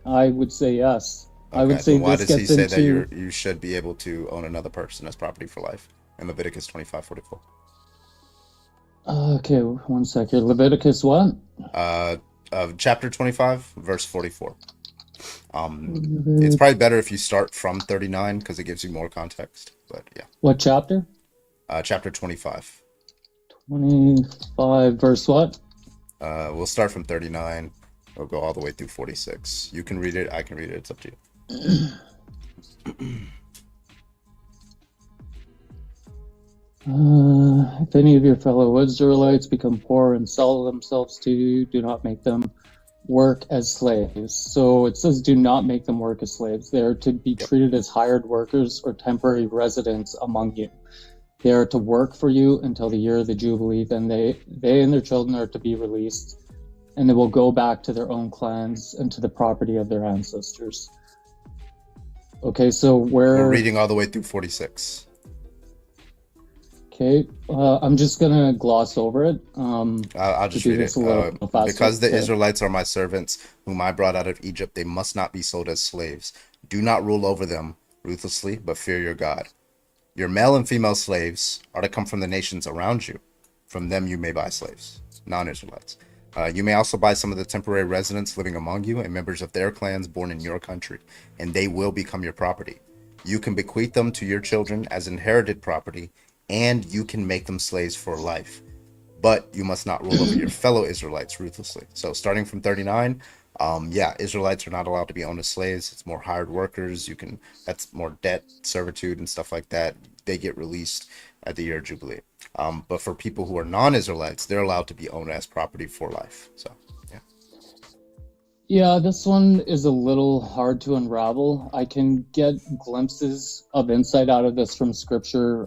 I would say yes. Okay, I would say why this does he gets say into. that you should be able to own another person as property for life in Leviticus 25:44? Okay, one second. Leviticus what? Chapter 25, verse 44. It's probably better if you start from 39 because it gives you more context. But yeah. What chapter? Chapter 25. 25, verse what? We'll start from 39. We'll go all the way through 46. You can read it. I can read it. It's up to you. If any of your fellow Israelites become poor and sell themselves to you, do not make them work as slaves. So it says do not make them work as slaves. They are to be treated as hired workers or temporary residents among you. They are to work for you until the year of the Jubilee. Then they and their children are to be released, and they will go back to their own clans and to the property of their ancestors. Okay, so we're reading all the way through 46. Okay, I'm just gonna gloss over it. I'll just read it. Because the Israelites are my servants, whom I brought out of Egypt, they must not be sold as slaves. Do not rule over them ruthlessly, but fear your God. Your male and female slaves are to come from the nations around you. From them you may buy slaves, non-Israelites. You may also buy some of the temporary residents living among you and members of their clans born in your country, and they will become your property. You can bequeath them to your children as inherited property, and you can make them slaves for life. But you must not rule over your fellow Israelites ruthlessly. So starting from 39, Israelites are not allowed to be owned as slaves. It's more hired workers. That's more debt, servitude, and stuff like that. They get released at the year of Jubilee. But for people who are non-Israelites, they're allowed to be owned as property for life. So, yeah. Yeah, this one is a little hard to unravel. I can get glimpses of insight out of this from scripture.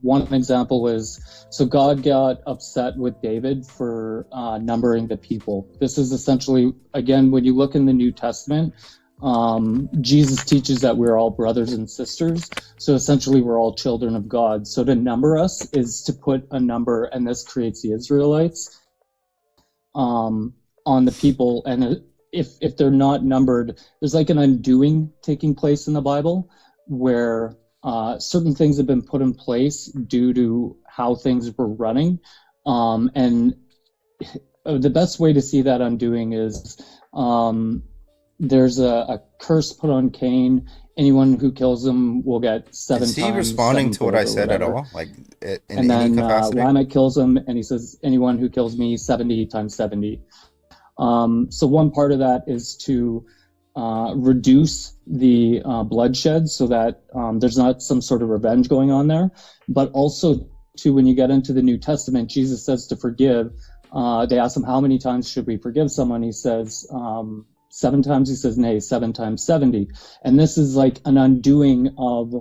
One example is, so God got upset with David for numbering the people. This is essentially, again, when you look in the New Testament, Jesus teaches that we're all brothers and sisters. So essentially we're all children of God. So to number us is to put a number, and this creates the Israelites on the people. And if they're not numbered, there's like an undoing taking place in the Bible where certain things have been put in place due to how things were running. And the best way to see that undoing is there's a curse put on Cain. Anyone who kills him will get 7 times. Is he responding to what I said at whatever. all? Like in And any then capacity? Lamech kills him, and he says, anyone who kills me 70 times 70. So one part of that is to reduce the bloodshed so that there's not some sort of revenge going on there. But also, too, when you get into the New Testament, Jesus says to forgive. They ask him, how many times should we forgive someone? He says, 7 times. He says, nay, 7 times 70. And this is like an undoing of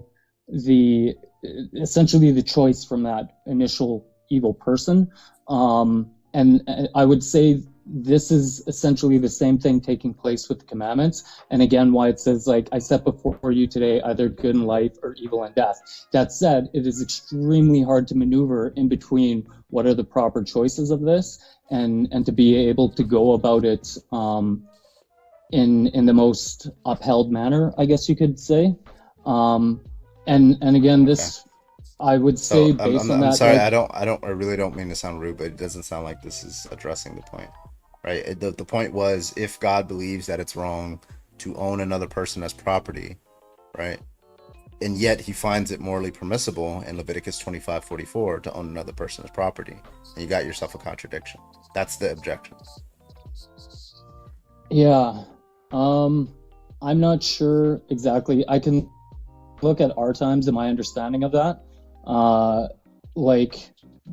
essentially the choice from that initial evil person. And I would say this is essentially the same thing taking place with the commandments. And again, why it says, like, I set before you today either good and life or evil and death. That said, it is extremely hard to maneuver in between what are the proper choices of this and to be able to go about it in the most upheld manner, I guess you could say. And again, this, I would say, based on that. I'm sorry, like, I really don't mean to sound rude, but it doesn't sound like this is addressing the point, right? The point was, if God believes that it's wrong to own another person as property, right? And yet he finds it morally permissible in Leviticus 25:44 to own another person as property. And you got yourself a contradiction. That's the objection. Yeah. I'm not sure exactly. I can look at our times and my understanding of that. Like,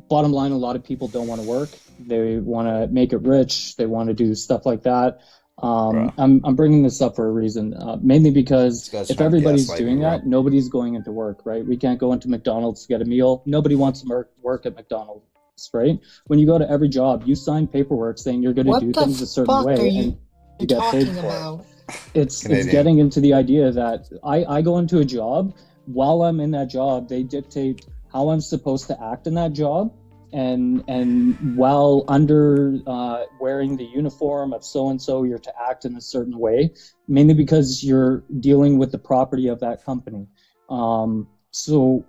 bottom line, a lot of people don't want to work. They want to make it rich. They want to do stuff like that. I'm bringing this up for a reason, mainly because if everybody's doing that, nobody's going into work, right? We can't go into McDonald's to get a meal. Nobody wants to work at McDonald's, right? When you go to every job, you sign paperwork saying you're going to do things a certain way, and you get paid for it. It's getting into the idea that I go into a job. While I'm in that job, they dictate how I'm supposed to act in that job, and while under wearing the uniform of so and so, you're to act in a certain way, mainly because you're dealing with the property of that company. So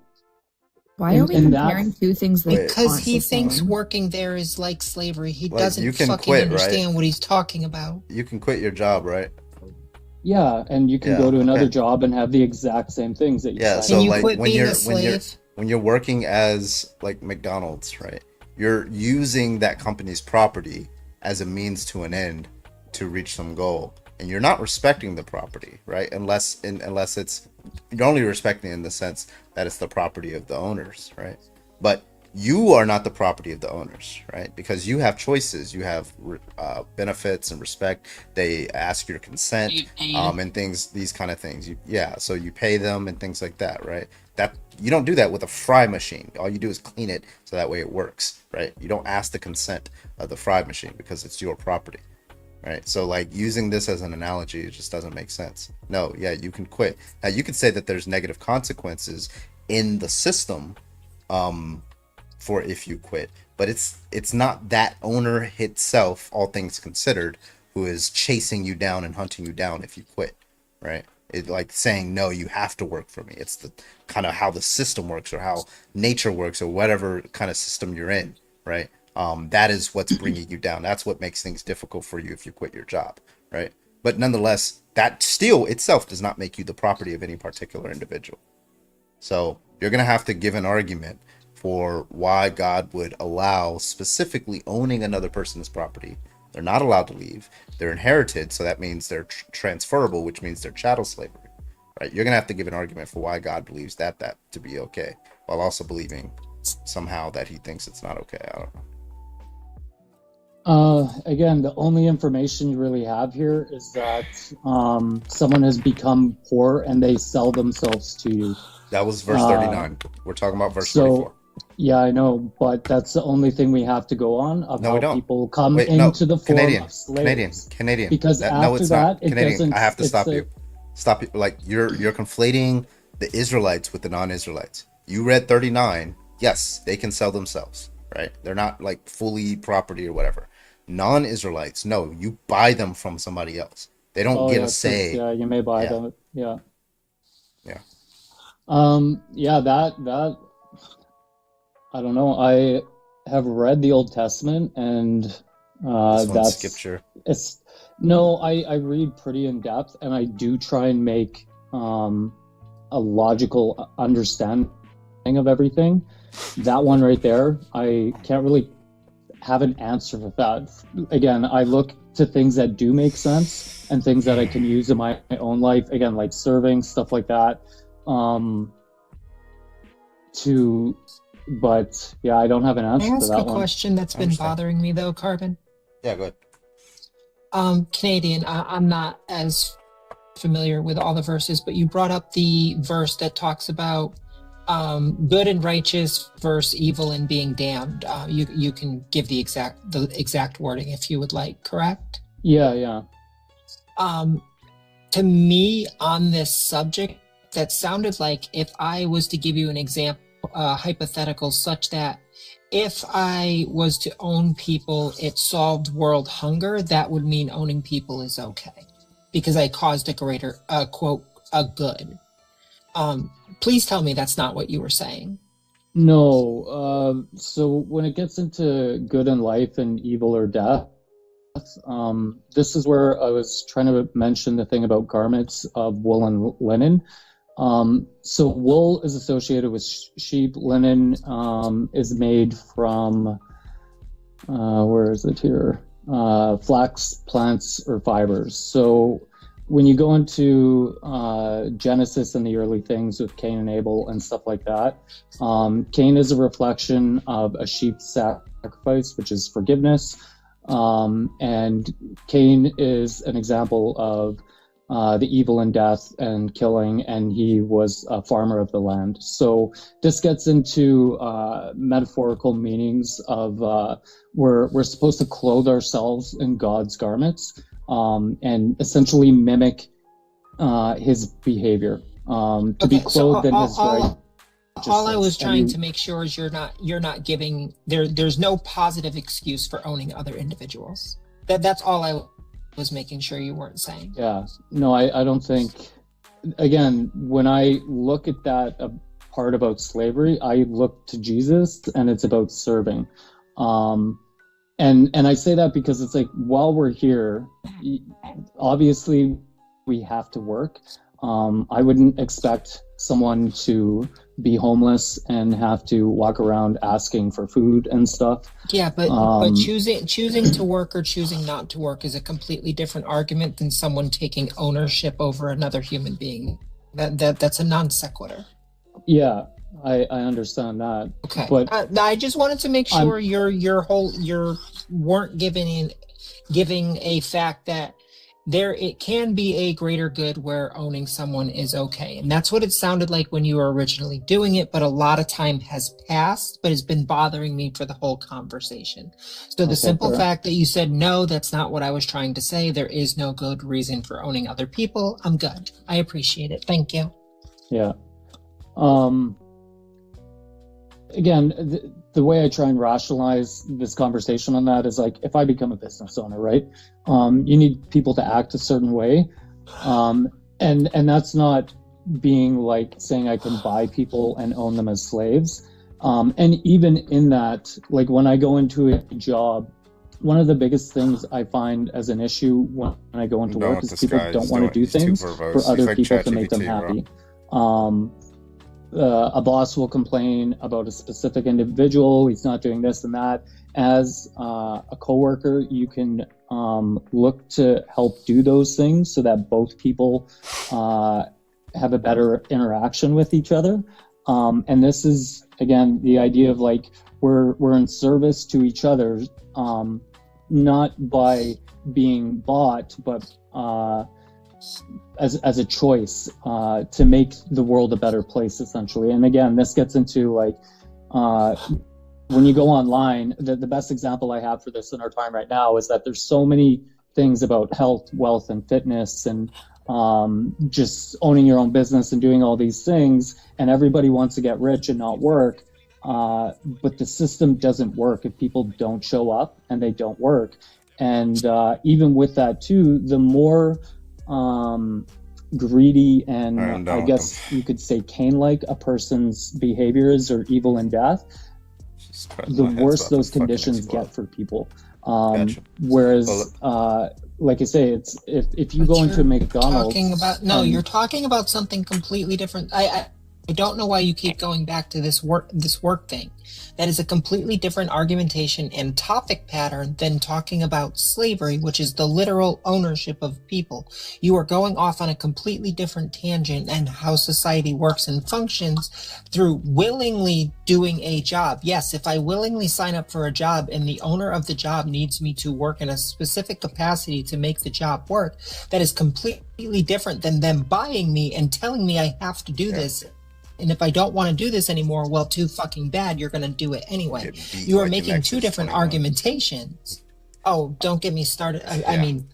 why are we comparing two things that because he thinks working there is like slavery. He Like, doesn't you can fucking quit, understand right? what he's talking about. You can quit your job, right? Yeah, and you can Yeah, go to another okay. job and have the exact same things that you Yeah, signed so up like for. when you're working as like McDonald's, right? You're using that company's property as a means to an end to reach some goal, and you're not respecting the property, right? Unless it's, you're only respecting it in the sense that it's the property of the owners, right? But you are not the property of the owners, right? Because you have choices, you have benefits and respect. They ask your consent, and things, these kind of things. So you pay them and things like that, right? That you don't do that with a fry machine. All you do is clean it so that way it works, right? You don't ask the consent of the fry machine because it's your property, right? So like using this as an analogy, it just doesn't make sense. No, yeah, you can quit. Now you could say that there's negative consequences in the system, for if you quit, but it's not that owner itself, all things considered, who is chasing you down and hunting you down if you quit, right? It's like saying, no, you have to work for me. It's the kind of how the system works or how nature works or whatever kind of system you're in, right? That is what's bringing you down. That's what makes things difficult for you if you quit your job, right? But nonetheless, that still itself does not make you the property of any particular individual. So you're going to have to give an argument for why God would allow specifically owning another person's property. They're not allowed to leave. They're inherited, so that means they're transferable, which means they're chattel slavery, right? You're gonna have to give an argument for why God believes that to be okay, while also believing somehow that he thinks it's not okay. I don't know. Again, the only information you really have here is that someone has become poor and they sell themselves to you. That was verse 39. We're talking about verse 34. Yeah, I know, but that's the only thing we have to go on of No, we how don't. people come Wait, no, into the form Canadian, of slaves. Canadian. Because no, after it's that, not. it Canadian. doesn't. I have to it's stop a- you. Stop you. Like you're conflating the Israelites with the non-Israelites. You read 39. Yes, they can sell themselves, right? They're not like fully property or whatever. Non-Israelites, no, you buy them from somebody else. They don't Oh, get yeah, a say. Yeah, you may buy Yeah. them. Yeah. Yeah. Yeah, that I don't know. I have read the Old Testament, and This one's that's scripture. it's no. I read pretty in depth, and I do try and make a logical understanding of everything. That one right there, I can't really have an answer for that. Again, I look to things that do make sense and things that I can use in my own life. Again, like serving, stuff like that. But yeah, I don't have an Can answer I for ask that a one. question that's been bothering me though, Carbon? Yeah, go ahead. Canadian, I'm not as familiar with all the verses, but you brought up the verse that talks about good and righteous versus evil and being damned. You can give the exact wording if you would like, correct? Yeah. To me, on this subject, that sounded like if I was to give you an example, hypothetical, such that if I was to own people, it solved world hunger, that would mean owning people is okay because I caused a greater, quote, a good. Please tell me that's not what you were saying. No. So when it gets into good in life and evil or death, this is where I was trying to mention the thing about garments of wool and linen. So wool is associated with sheep. Linen is made from where is it here? Flax plants or fibers. So when you go into Genesis and the early things with Cain and Abel and stuff like that, Cain is a reflection of a sheep sacrifice, which is forgiveness. And Cain is an example of the evil and death and killing, and he was a farmer of the land. So this gets into metaphorical meanings of we're supposed to clothe ourselves in God's garments and essentially mimic his behavior, to be clothed in his righteousness. All I was trying to make sure is you're not giving there's no positive excuse for owning other individuals. That's all I was making sure you weren't saying. Yeah, no, I don't think. Again, when I look at that part about slavery, I look to Jesus, and it's about serving. And I say that because it's like while we're here, obviously we have to work. I wouldn't expect someone to be homeless and have to walk around asking for food and stuff. Yeah, but choosing to work or choosing not to work is a completely different argument than someone taking ownership over another human being. That's a non sequitur. Yeah, I understand that. Okay, but I just wanted to make sure you weren't giving a fact that it can be a greater good where owning someone is okay. And that's what it sounded like when you were originally doing it, but a lot of time has passed, but it's been bothering me for the whole conversation. So the simple fact that you said, no, that's not what I was trying to say. There is no good reason for owning other people. I'm good. I appreciate it. Thank you. Yeah. Again, the way I try and rationalize this conversation on that is like, if I become a business owner, right? You need people to act a certain way. And that's not being like saying I can buy people and own them as slaves. And even in that, like when I go into a job, one of the biggest things I find as an issue when I go into work is people don't want to do things for other people to make them happy. A boss will complain about a specific individual. He's not doing this and that. As a coworker, you can look to help do those things so that both people have a better interaction with each other. And this is, again, the idea of like we're in service to each other, not by being bought, but as a choice to make the world a better place, essentially. And again, this gets into like when you go online, the best example I have for this in our time right now is that there's so many things about health, wealth, and fitness, and just owning your own business and doing all these things, and everybody wants to get rich and not work, but the system doesn't work if people don't show up and they don't work. And even with that too, the more greedy and All right, I'm done I with guess you could say Cain-like a person's behaviors or evil and death, the worse those conditions get for people. Whereas, like I say, it's if you go into McDonald's, You're talking about something completely different. I don't know why you keep going back to this work thing. That is a completely different argumentation and topic pattern than talking about slavery, which is the literal ownership of people. You are going off on a completely different tangent and how society works and functions through willingly doing a job. Yes, if I willingly sign up for a job and the owner of the job needs me to work in a specific capacity to make the job work, that is completely different than them buying me and telling me I have to do this. And if I don't want to do this anymore, well, too fucking bad, you're going to do it anyway. You are making two different argumentations. Oh, don't get me started. I mean,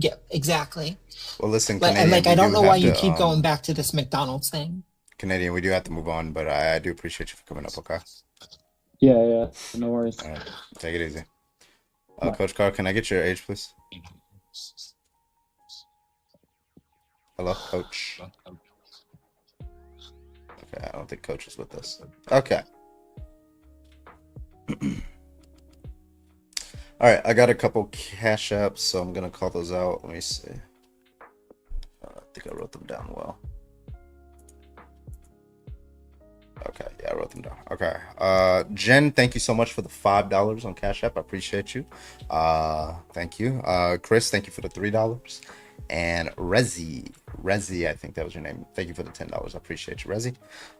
yeah, exactly. Well, listen, Canadian, like I don't know why you keep going back to this McDonald's thing. Canadian, we do have to move on, but I do appreciate you for coming up, okay? Yeah, no worries. All right, take it easy. Coach Carr, can I get your age, please? Hello, Coach. Okay, I don't think Coach is with us. Okay. All right, I got a couple cash apps, so I'm gonna call those out. Let me see. I think I wrote them down well. Okay, yeah, I wrote them down. Okay, Jen, thank you so much for the $5 on Cash App. I appreciate you. Thank you. Chris, thank you for the $3. And Rezi, I think that was your name. Thank you for the $10. I appreciate you, Rezi.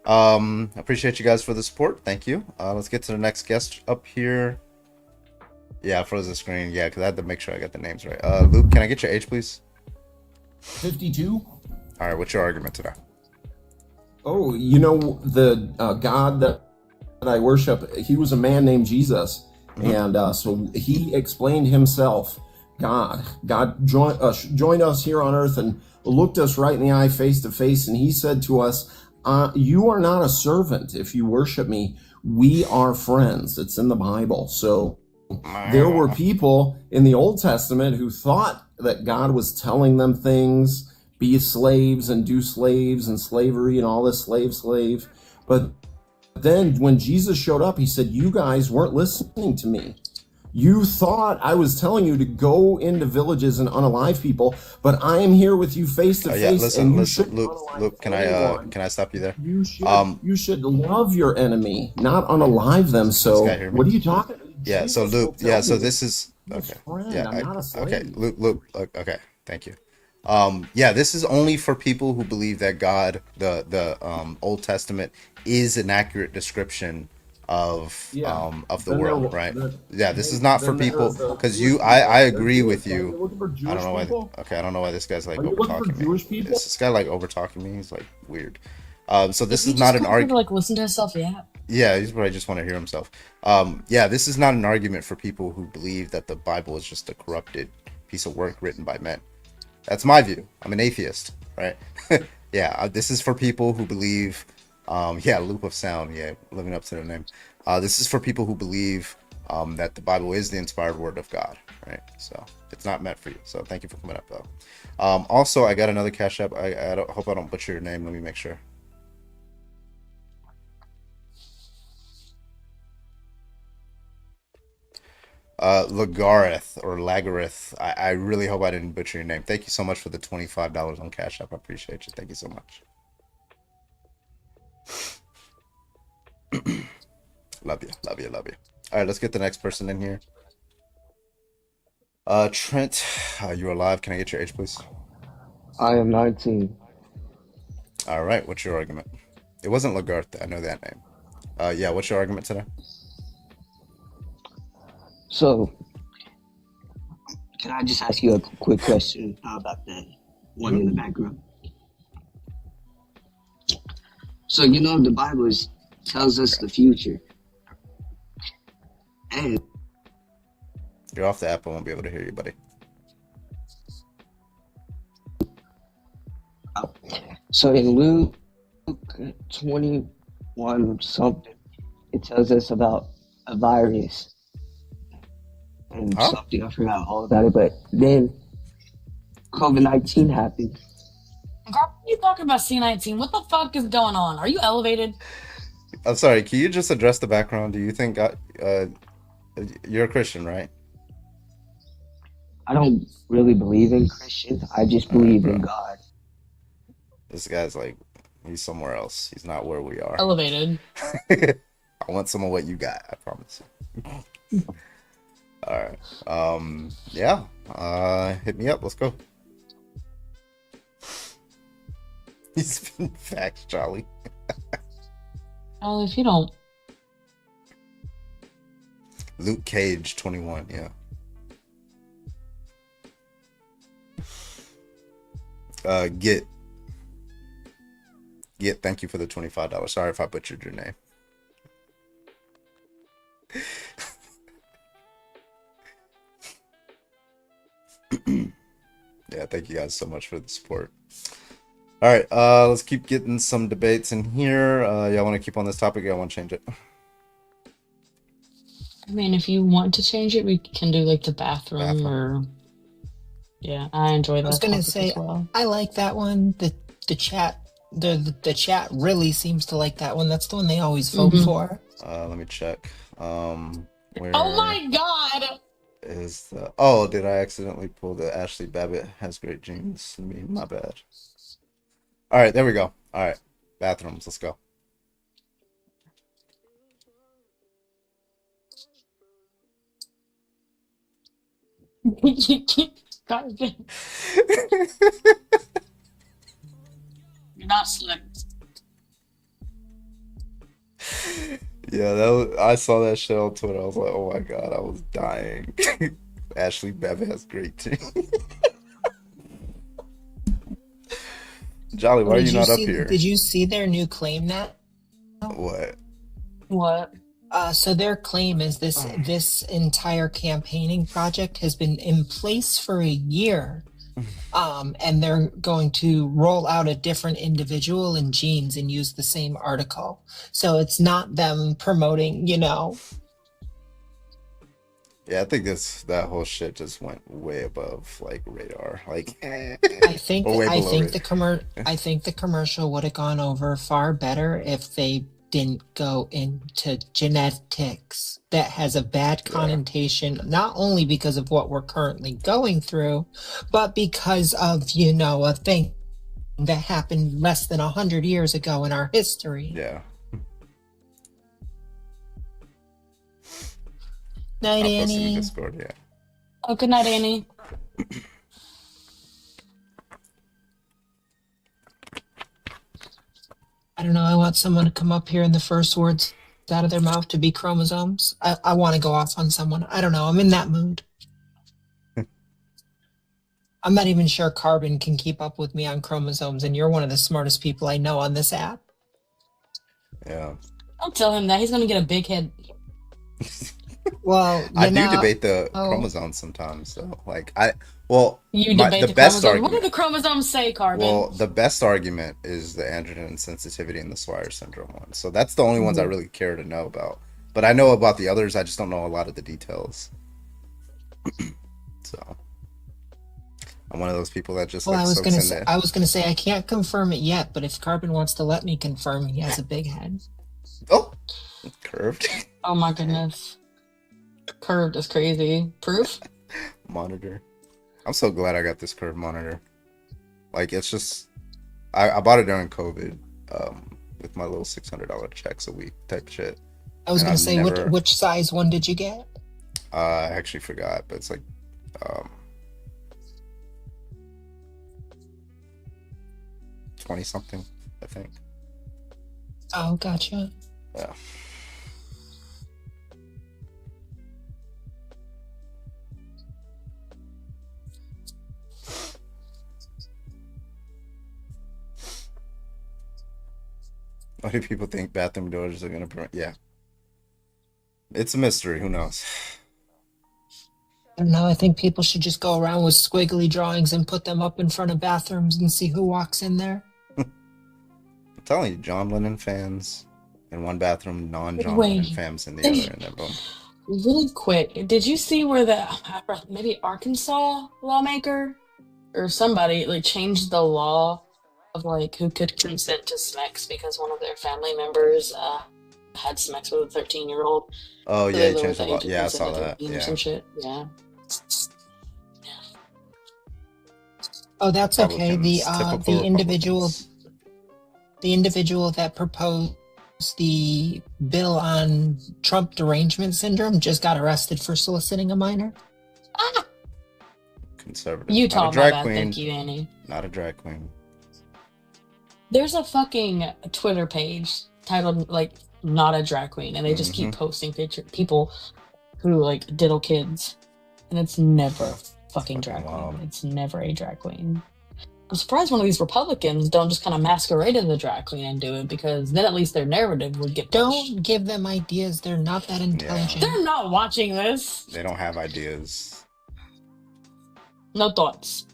I appreciate you guys for the support. Thank you. Let's get to the next guest up here. Yeah, I froze the screen. Yeah, because I had to make sure I got the names right. Luke, can I get your age, please? 52. All right, what's your argument today? Oh, you know, the God that I worship, he was a man named Jesus. And so he explained himself. God joined us here on earth and looked us right in the eye face to face. And he said to us, you are not a servant if you worship me. We are friends. It's in the Bible. So there were people in the Old Testament who thought that God was telling them things, be slaves and do slaves and slavery and all this slave. But then when Jesus showed up, he said, you guys weren't listening to me. You thought I was telling you to go into villages and unalive people, but I am here with you face to face. Listen, Luke, can I stop you there? You should love your enemy, not unalive them. So what are you talking about? Yeah, so Luke, yeah, so this is okay. Okay, Luke, okay, thank you. Yeah, this is only for people who believe that God, the Old Testament, is an accurate description of the world, right? Yeah, this is not for people because I agree with you. I don't know why. I don't know why this guy's like over talking me. This guy like over talking me. He's like weird. So this is not an argument. Like listen to himself, yeah. Yeah, he's probably just want to hear himself. Yeah, this is not an argument for people who believe that the Bible is just a corrupted piece of work written by men. That's my view. I'm an atheist, right? Yeah, this is for people who believe. Loop of sound. Yeah, living up to the name. This is for people who believe that the Bible is the inspired word of God, right? So it's not meant for you. So thank you for coming up, though. Also, I got another cash app. I hope I don't butcher your name. Let me make sure. Lagareth or Lagareth. I really hope I didn't butcher your name. Thank you so much for the $25 on Cash App. I appreciate you. Thank you so much. Love you. All right, let's get the next person in here. Trent, you're alive. Can I get your age, please? I am 19. All right, what's your argument? It wasn't Lagarth. I know that name. Yeah, what's your argument today? So, can I just ask you a quick question about that one in the background? So, you know, the Bible tells us the future. And you're off the app. I won't be able to hear you, buddy. So in Luke 21 something, it tells us about a virus and something. I forgot all about it, but then COVID-19 happened. talking about C19. What the fuck is going on? Are you elevated? I'm sorry. Can you just address the background? Do you think you're a Christian, right? I don't really believe in Christians. I just believe in God. This guy's like, he's somewhere else. He's not where we are. Elevated. I want some of what you got. I promise you. All right. Yeah. Hit me up. Let's go. He's been facts, Charlie. Oh, if you don't. Luke Cage 21. Yeah. Get. Thank you for the $25. Sorry if I butchered your name. Yeah, thank you guys so much for the support. All right, let's keep getting some debates in here. Y'all want to keep on this topic? Or y'all want to change it? I mean, if you want to change it, we can do like the bathroom. Or yeah, I enjoy that. I was gonna topic say as well. I like that one. The chat the chat really seems to like that one. That's the one they always vote for. Let me check. Where Oh my god! is the? Oh, did I accidentally pull the Ashley Babbitt has great genes? I mean, my bad. All right, there we go. All right, bathrooms. Let's go. You're not slick. Yeah, I saw that shit on Twitter. I was like, oh my god, I was dying. Ashley Babbitt has great genes. Jolly, why are you not up here? Did you see their new claim now? What? What? So their claim is this entire campaigning project has been in place for a year. And they're going to roll out a different individual and genes and use the same article. So it's not them promoting, Yeah, I think that whole shit just went way above like radar. Like I think the commercial would have gone over far better if they didn't go into genetics. That has a bad connotation, not only because of what we're currently going through, but because of, a thing that happened less than 100 years ago in our history. Yeah. Night, Annie. Discord, yeah. Oh, good night, Annie. I don't know. I want someone to come up here and the first words out of their mouth to be chromosomes. I want to go off on someone. I don't know. I'm in that mood. I'm not even sure Carbon can keep up with me on chromosomes, and you're one of the smartest people I know on this app. Yeah. Don't tell him that. He's going to get a big head. Well, I do debate the chromosomes sometimes, though. You debate the best chromosomes. argument. What do the chromosomes say, Carbon? Well, the best argument is the androgen sensitivity and the Swire syndrome one. So that's the only ones I really care to know about. But I know about the others. I just don't know a lot of the details. So I'm one of those people that just I was gonna say I can't confirm it yet, but if Carbon wants to let me confirm, he has a big head. Oh, curved. Oh my goodness. Curved is crazy. Proof? Monitor. I'm so glad I got this curved monitor. Like, it's just, I bought it during COVID, with my little $600 checks a week type shit. I was gonna say, which size one did you get? I actually forgot, but it's like, 20 something, I think. Oh, gotcha. Yeah. Why do people think bathroom doors are going to prevent? Yeah. It's a mystery. Who knows? I don't know. I think people should just go around with squiggly drawings and put them up in front of bathrooms and see who walks in there. I'm telling you, John Lennon fans in one bathroom, non-John Lennon fans in the other, and then boom. Really quick, did you see where maybe Arkansas lawmaker or somebody changed the law of like who could consent to sex because one of their family members had sex with a 13-year-old. Oh So yeah, they he lowered changed the the law. age of Yeah, I saw consent to that. 18 or Yeah, some shit. Yeah. Oh, that's okay. Republicans, typical Republicans. The individual that proposed the bill on Trump derangement syndrome just got arrested for soliciting a minor. Conservative. You Not a taught my drag bad. queen. Thank you, Annie. Not a drag queen. There's a fucking Twitter page titled like "Not a Drag Queen," and they just keep Mm-hmm. posting people who like diddle kids, and it's never fucking drag queen. It's never a drag queen. I'm surprised one of these Republicans don't just kind of masquerade as a drag queen and do it, because then at least their narrative would get pushed. Don't give them ideas. They're not that intelligent. They're not watching this. They don't have ideas. No thoughts.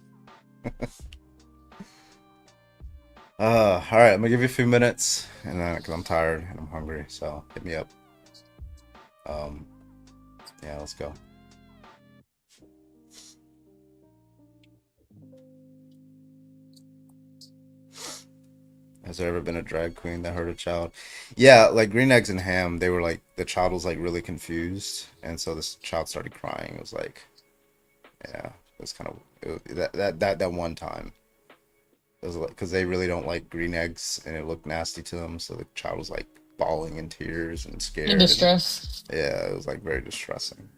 All right, I'm gonna give you a few minutes, and then because I'm tired and I'm hungry, so hit me up. Yeah, let's go. Has there ever been a drag queen that hurt a child? Yeah, like Green Eggs and Ham, they were like, the child was like really confused, and so this child started crying. It was like, yeah, it was kind of that one time. It was like, because they really don't like green eggs, and it looked nasty to them, so the child was like bawling in tears and scared. In distress. Yeah, it was like very distressing.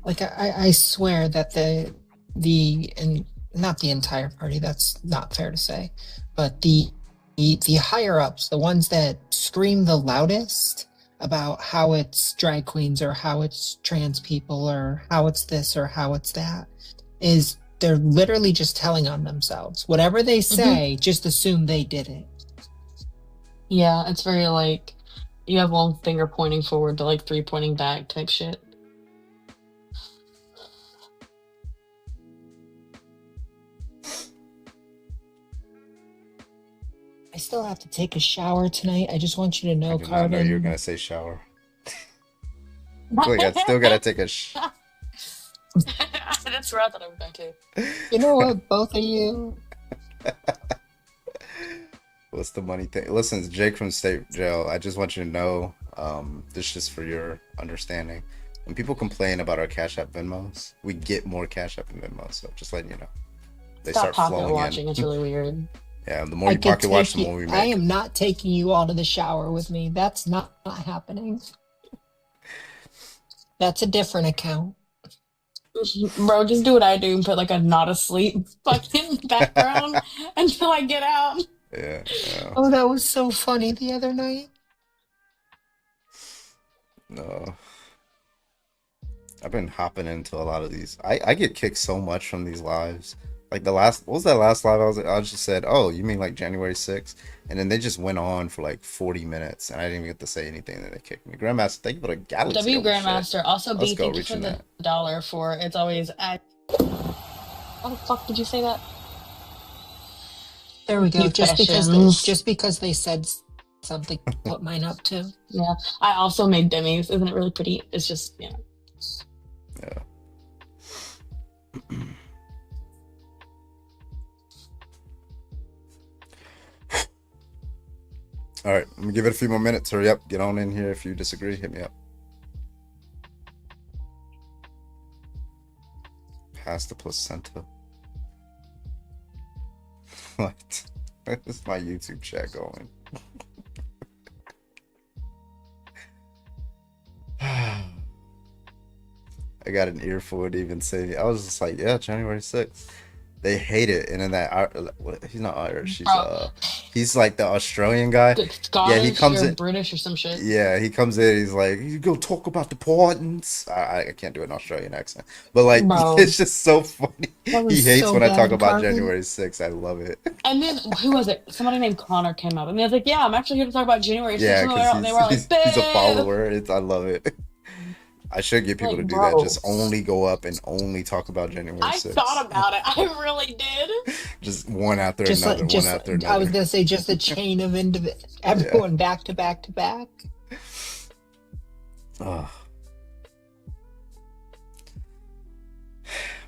Like I swear that and not the entire party, that's not fair to say, but the higher ups, the ones that scream the loudest about how it's drag queens or how it's trans people or how it's this or how it's that, is they're literally just telling on themselves. Whatever they say, just assume they did it. Yeah, it's very like you have one finger pointing forward to like three pointing back type shit. I still have to take a shower tonight. I just want you to know, I did not know Carbon. you were gonna say shower. I still gotta take a That's where I thought I was going to. You know what, both of you. What's the money thing? Listen, it's Jake from State Jail. I just want you to know, this just for your understanding. When people complain about our Cash App Venmos, we get more Cash App and Venmos. So just letting you know, they Stop start pocket flowing watching. in. It's really weird. Yeah, the more you pocket watch, the more we I make. am not taking you all to the shower with me. That's not happening. That's a different account. Bro, just do what I do and put like a not asleep fucking background until I get out. Yeah. Oh, that was so funny the other night. No. I've been hopping into a lot of these. I get kicked so much from these lives. Like what was that last live? I just said, oh, you mean like January 6th? And then they just went on for like 40 minutes, and I didn't even get to say anything, and then they kicked me. Grandmaster, thank you for the galaxy. W Grandmaster. Also, Let's B, go, thank you for reaching the that. $1 for it's always at. How the fuck did you say that? There we go. You Just fashions. because they said something, put mine up too. Yeah. I also made Demi's. Isn't it really pretty? It's just, yeah. All right, I'm gonna give it a few more minutes. Hurry up, get on in here. If you disagree, hit me up. Pass the placenta. What? This is my YouTube chat going. I got an earful to even say. I was just like, yeah, January 6th. They hate it, and then he's not Irish. He's like the Australian guy. Scottish Yeah, he comes or in. British or some shit. Yeah, he comes in. He's like, "You go talk about the importance." I can't do an Australian accent, but like, Bro. it's just so funny. That was He hates so when I talk bad, about Carmen. January 6th. I love it. And then who was it? Somebody named Connor came up, and they was like, "Yeah, I'm actually here to talk about January 6th." Yeah, And because they were like, he's a "Boo!" follower. I love it. I should get people Like, to do bro. that. Just only go up and only talk about January 6th. I thought about it. I really did. Just one after Just another, like, one after another. I was gonna say just a chain of everyone back to back to back.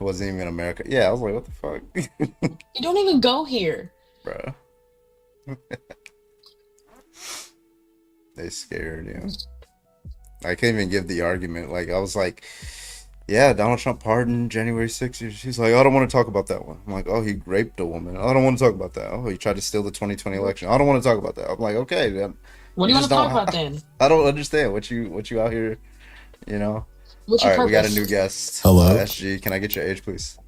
wasn't even America. Yeah, I was like, what the fuck, You don't even go here. bro? They scared you. I can't even give the argument. Like I was like, yeah, Donald Trump pardoned January 6th. She's like, I don't want to talk about that one. I'm like, oh, he raped a woman. I don't want to talk about that. Oh, he tried to steal the 2020 election. I don't want to talk about that. I'm like, okay, then. What do you want just to talk don't- about then? I don't understand what you out here, you know. What's All your right, we got a purpose? new guest. Hello? SG. Can I get your age, please?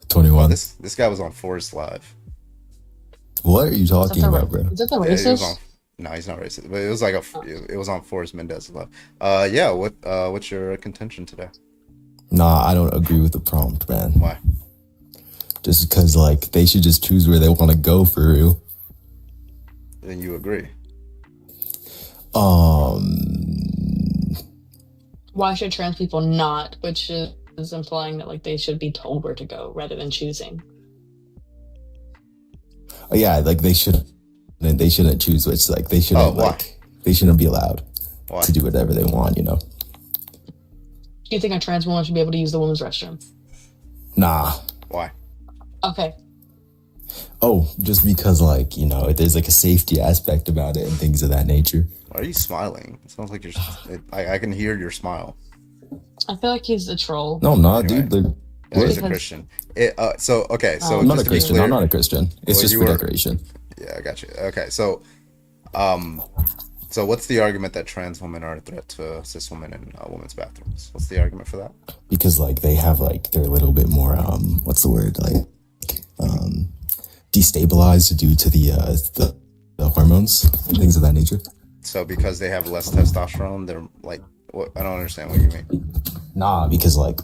21. This guy was on Forest Live. What are you talking the- about, bro? Is that the Yeah, he was racist? on. No, he's not racist. But it was like it was on Forrest Mendez Live. Yeah. What's your contention today? Nah, I don't agree with the prompt, man. Why? Just because, like, they should just choose where they want to go for real. Then you agree. Why should trans people not? Which is implying that like they should be told where to go rather than choosing. Yeah, like they shouldn't choose which, like, they shouldn't, they shouldn't be allowed to do whatever they want, you know? Do you think a trans woman should be able to use the women's restroom? Nah. Why? Okay. Oh, just because, like, you know, there's like a safety aspect about it and things of that nature. Why are you smiling? It sounds like you're. I can hear your smile. I feel like he's a troll. No, I'm not, dude. Like, Yeah, he's a Because- Christian. So I'm not just a to be Christian. clear- I'm not a Christian. It's Well, just you for were- decoration. Yeah, I got you. Okay, so what's the argument that trans women are a threat to cis women in women's bathrooms? What's the argument for that? Because, like, they have, like, they're a little bit more, what's the word? Like, destabilized due to the hormones and things of that nature. So because they have less testosterone, they're like, what? I don't understand what you mean. Nah, because, like,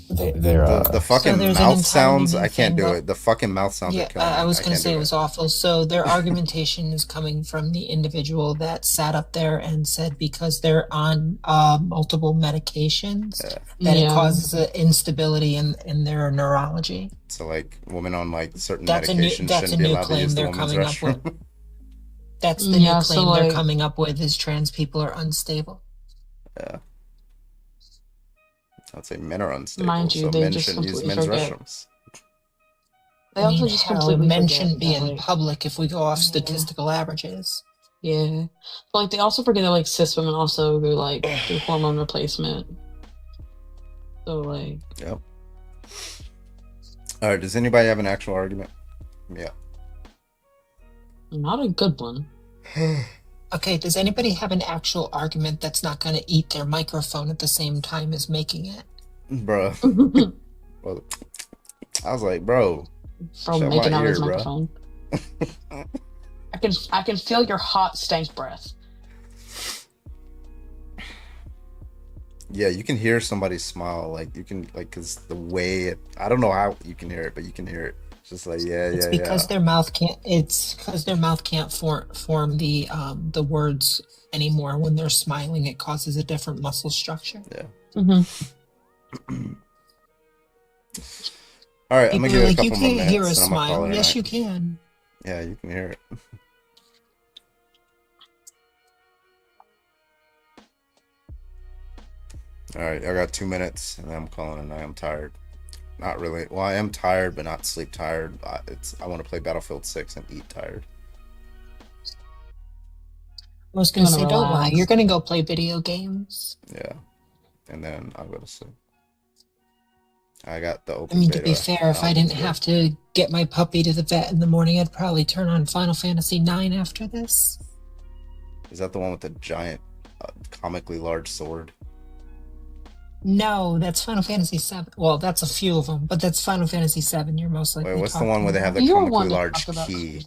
they're The fucking there's an mouth sounds. entirely I can't new do thing it. The fucking mouth sounds. Yeah, are killing me. I was I going to can't say do it was awful. So their argumentation is coming from the individual that sat up there and said because they're on multiple medications that it Yeah. causes an instability in their neurology. So like women on like certain That's a new medications that's a shouldn't be new allowed to claim use the they're women's coming up restroom. with. That's the Yeah, new so, claim they're like- coming up with is trans people are unstable. Yeah. I'd say men are unstable, Mind you, so they men just shouldn't use completely men's forget. restrooms. They I also mean, just hell, completely men forget shouldn't be that, in like- public if we go off statistical averages. Yeah. But like they also forget that like cis women also go like through hormone replacement. So like Yep. All right. Does anybody have an actual argument? Yeah. not a good one. Okay, does anybody have an actual argument that's not going to eat their microphone at the same time as making it? Bro. Well, I was like, bro. From shut making my out his ear, bro. microphone. I can feel your hot stank breath. Yeah, you can hear somebody smile. Like you can because the way I don't know how you can hear it, but you can hear it. It's just like It's because their mouth can't. It's because their mouth can't form the words anymore. When they're smiling, it causes a different muscle structure. Yeah. Mm-hmm. All right, I'm People gonna give are it a like, couple you more can't minutes. hear a and I'm gonna call smile. it a Yes, night. you can. Yeah, you can hear it. All right, I got 2 minutes, and then I'm calling it a night. I'm tired. Not really. Well, I am tired, but not sleep tired. I want to play Battlefield 6 and eat tired. I was gonna I'm say, gonna don't lie. relax. You're gonna go play video games. Yeah, and then I'll go to sleep. I got the I open mean, to beta. be fair, if I didn't have to get my puppy to the vet in the morning, I'd probably turn on Final Fantasy IX after this. Is that the one with the giant, comically large sword? No, that's Final Fantasy VII. Well, that's a few of them, but that's Final Fantasy VII. You're most likely. Wait, what's the talking one where they have the about. comically large key?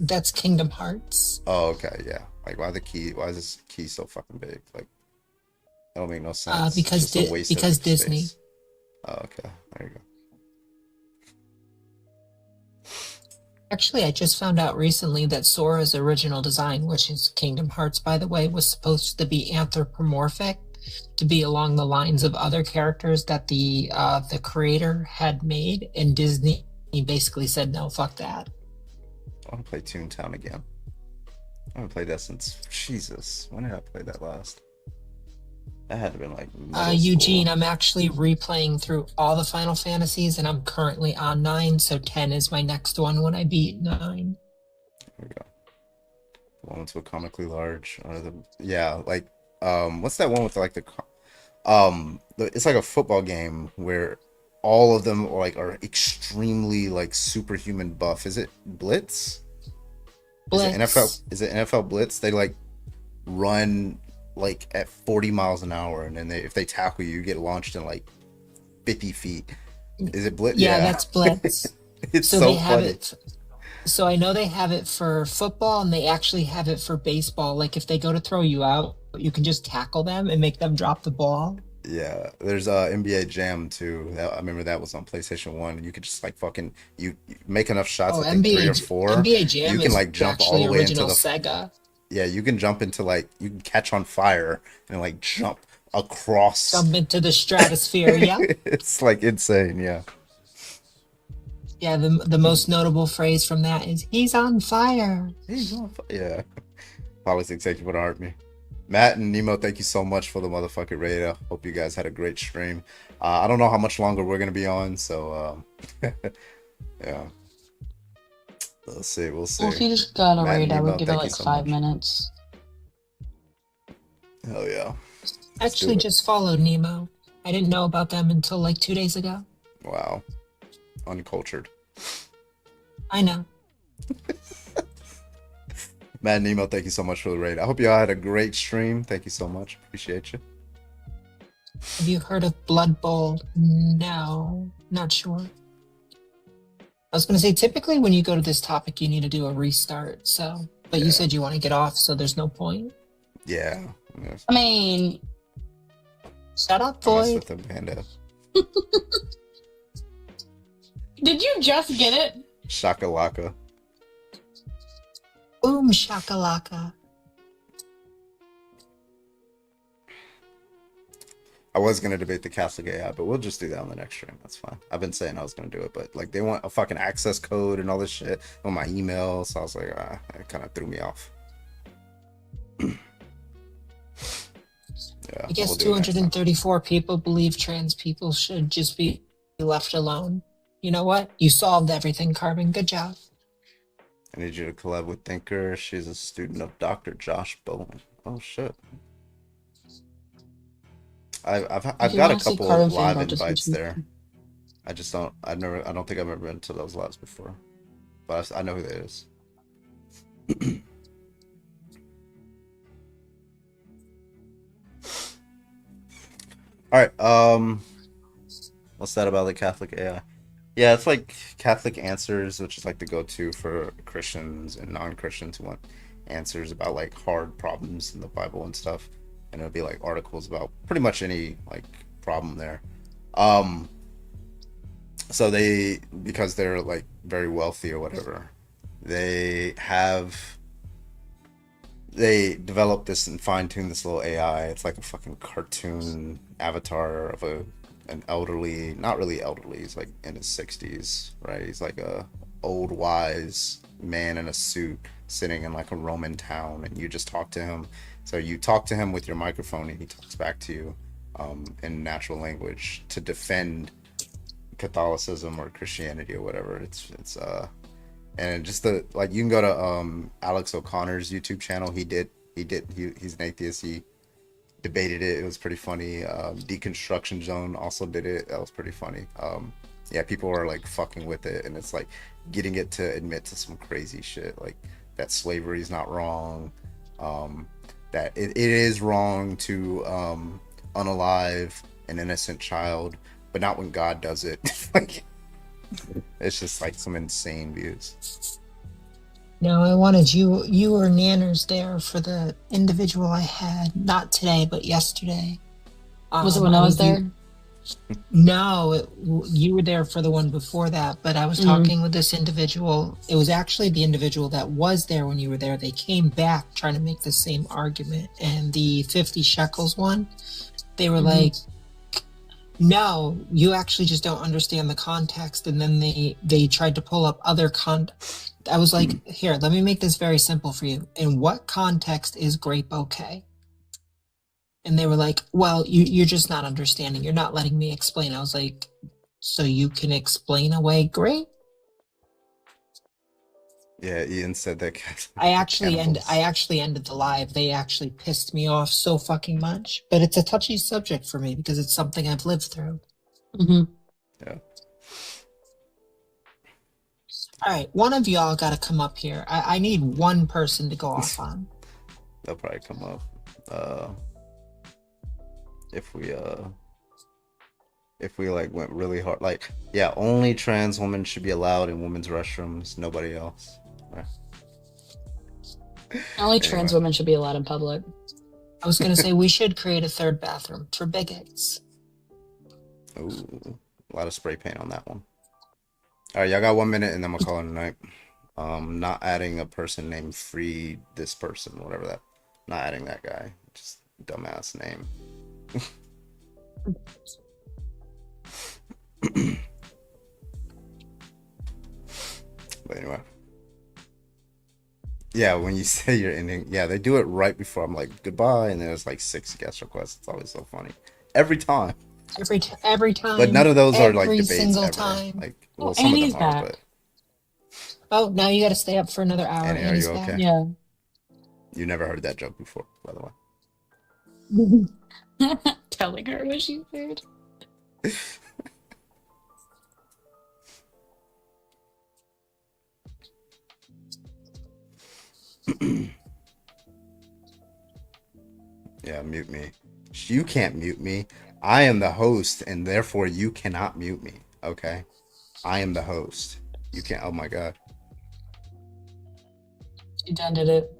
That's Kingdom Hearts. Oh, okay, yeah. Like, why is this key so fucking big? Like, that don't make no sense. Because It's just a waste of because space. Disney. Oh, okay. There you go. Actually, I just found out recently that Sora's original design, which is Kingdom Hearts, by the way, was supposed to be anthropomorphic, to be along the lines of other characters that the creator had made, and Disney basically said, no, fuck that. I want to play Toontown again. I haven't played that since Jesus. When did I play that last? That had to be like middle Eugene, school. I'm actually replaying through all the Final Fantasies, and I'm currently on 9, so 10 is my next one when I beat 9. There we go. The ones with comically large are the like what's that one with like it's like a football game where all of them are extremely like superhuman buff. Is it Blitz? Blitz. Is it NFL Blitz? They like run like at 40 miles an hour, and then if they tackle you, you get launched in like 50 feet. Is it Blitz? Yeah, that's Blitz. It's So so they have funny. it. So I know they have it for football, and they actually have it for baseball. Like if they go to throw you out, you can just tackle them and make them drop the ball. Yeah, there's NBA Jam too. I remember that was on PlayStation 1. You could just like fucking you make enough shots, Oh, I think 3 or 4. NBA Jam You can is like jump all actually the way into original the Sega. Yeah, you can jump into like you can catch on fire and like jump across. Jump into the stratosphere. Yeah. It's like insane, yeah. Yeah, the most notable phrase from that is "He's on fire." He's on fire. Yeah. Politics take you for the army. Matt and Nemo, thank you so much for the motherfucking raid. I hope you guys had a great stream. I don't know how much longer we're gonna be on, so yeah. We'll see. Well, if you just got a Matt and raid, I Nemo, would give it thank you like so 5 much. minutes. Hell yeah. Actually, do it. just followed Nemo. I didn't know about them until like 2 days ago. Wow. Uncultured. I know. Matt and Nemo, thank you so much for the raid. I hope you all had a great stream. Thank you so much. Appreciate you. Have you heard of Blood Bowl? No, not sure. I was going to say, typically when you go to this topic, you need to do a restart. So, but you said you want to get off, so there's no point. Yeah. Yes. I mean, shut up, I mess boy. with the panda. did you just get it? Shakalaka. Boom shakalaka. I was gonna debate the Catholic AI, but we'll just do that on the next stream. That's fine. I've been saying I was gonna do it, but like they want a fucking access code and all this shit on my email, so I was like, it kind of threw me off. Yeah, I guess we'll do it next time. 234 people believe trans people should just be left alone. You know what? You solved everything, Carbon. Good job. I need you to collab with Thinker. She's a student of Dr. Josh Bowen. Oh shit. I've got a couple of live invites there. I just don't. I don't think I've ever been to those lives before, but I know who that is. All right. What's that about the Catholic AI? Yeah, it's like Catholic Answers, which is like the go-to for Christians and non-Christians who want answers about like hard problems in the Bible and stuff. And it'll be like articles about pretty much any like problem there. So because they're like very wealthy or whatever, they developed this and fine-tuned this little AI. It's like a fucking cartoon avatar of an elderly, not really elderly, he's like in his 60s, right? He's like a old wise man in a suit sitting in like a Roman town, and you just talk to him. So you talk to him with your microphone and he talks back to you in natural language to defend Catholicism or Christianity or whatever. It's and just you can go to Alex O'Connor's YouTube channel. He's an atheist. He debated it. It was pretty funny. Deconstruction Zone also did it. That was pretty funny. Yeah, people are like fucking with it, and it's like getting it to admit to some crazy shit, like that slavery is not wrong, that it is wrong to unalive an innocent child, but not when God does it. Like, it's just like some insane views. No, I wanted you or Nanners there for the individual I had, not today, but yesterday. Was it when I was there? No, you were there for the one before that, but I was talking with this individual. It was actually the individual that was there when you were there. They came back trying to make the same argument, and the 50 shekels one, they were like, no, you actually just don't understand the context. And then they tried to pull up other I was like, here, let me make this very simple for you. In what context is grape okay? And they were like, well, you're just not understanding. You're not letting me explain. I was like, so you can explain away? Great. Yeah, Ian said that. I actually ended the live. They actually pissed me off so fucking much. But it's a touchy subject for me because it's something I've lived through. Mm-hmm. Yeah. All right, one of y'all got to come up here. I need one person to go off on. They'll probably come up. If we like went really hard, like, yeah, only trans women should be allowed in women's restrooms, nobody else. Right. Only trans women should be allowed in public. I was gonna say we should create a third bathroom for bigots. Ooh, a lot of spray paint on that one. All right, y'all got 1 minute and then I'm gonna call it a night. Not adding a person named Free this person, whatever that. Not adding that guy. Just dumbass name. But anyway. Yeah, when you say you're ending, yeah, they do it right before I'm like goodbye, and there's like 6 guest requests. It's always so funny. Every time. Every time. But none of those are like every debates single ever. time. Like, well, some of them are, but Oh, now you got to stay up for another hour. Annie, are Annie's you back. okay? Yeah. You never heard that joke before, by the way. Telling her what she heard. Yeah, mute me. You can't mute me. I am the host, and therefore you cannot mute me. Okay? I am the host. You can't. Oh my god. She done did it.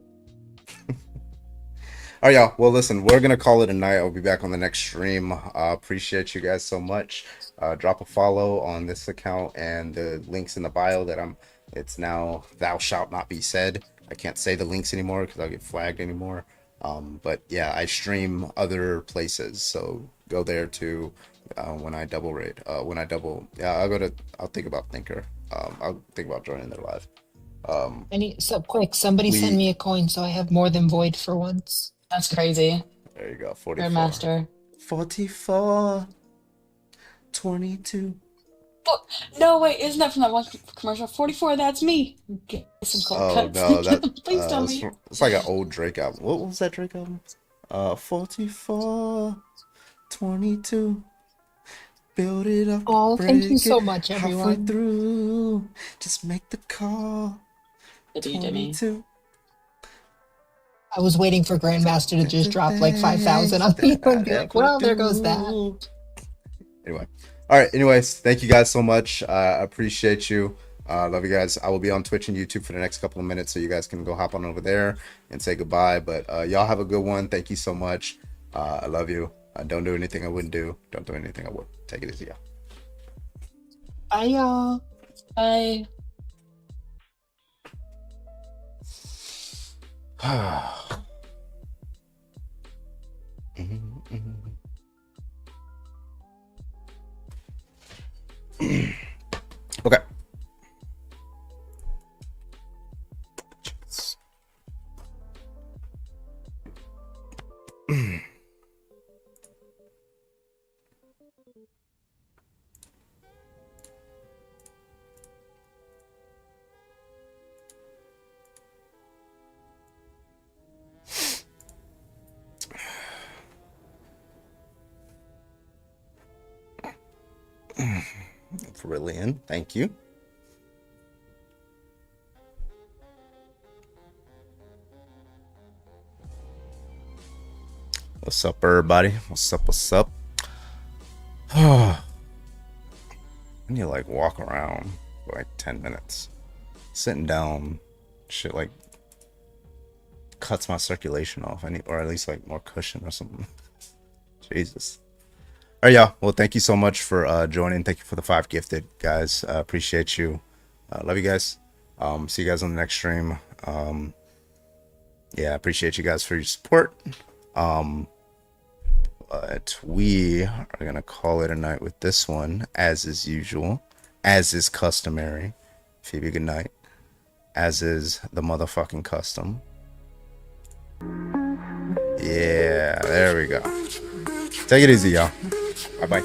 All right, y'all. Well, listen, we're gonna call it a night. I'll be back on the next stream. Appreciate you guys so much. Drop a follow on this account and the links in the bio that it's now thou shalt not be said. I can't say the links anymore because I'll get flagged anymore. But yeah, I stream other places, so go there too. When I double rate, I'll think about Thinker. I'll think about joining their live. Somebody send me a coin so I have more than Void for once. That's crazy. There you go. 44. Grandmaster. 44. 22. No, wait, isn't that from that one commercial? 44, that's me. Get some cold cuts. No, that Please tell me. it's like an old Drake album. What was that Drake album? 44, 22. Build it up. Oh, thank you so much, halfway everyone. Through. Just make the call. Did you, Demi? 22. I was waiting for Grandmaster to just drop like 5,000 on me and be like, well, there goes that. Anyway. All right. Anyways, thank you guys so much. I appreciate you. Love you guys. I will be on Twitch and YouTube for the next couple of minutes, so you guys can go hop on over there and say goodbye. But y'all have a good one. Thank you so much. I love you. Don't do anything I wouldn't do. Don't do anything I would. Take it easy, y'all. Bye, y'all. Bye. Okay. Brilliant. Thank you. What's up, everybody? What's up? What's up? I need to like walk around for like 10 minutes. Sitting down, shit like cuts my circulation off. I need, or at least like more cushion or something. Jesus. All right, y'all. Well, thank you so much for joining. Thank you for the 5 gifted, guys. Appreciate you. Love you guys. See you guys on the next stream. Yeah, appreciate you guys for your support. But we are gonna call it a night with this one, as is usual, as is customary. Phoebe, good night. As is the motherfucking custom. Yeah, there we go. Take it easy, y'all. Bye bye.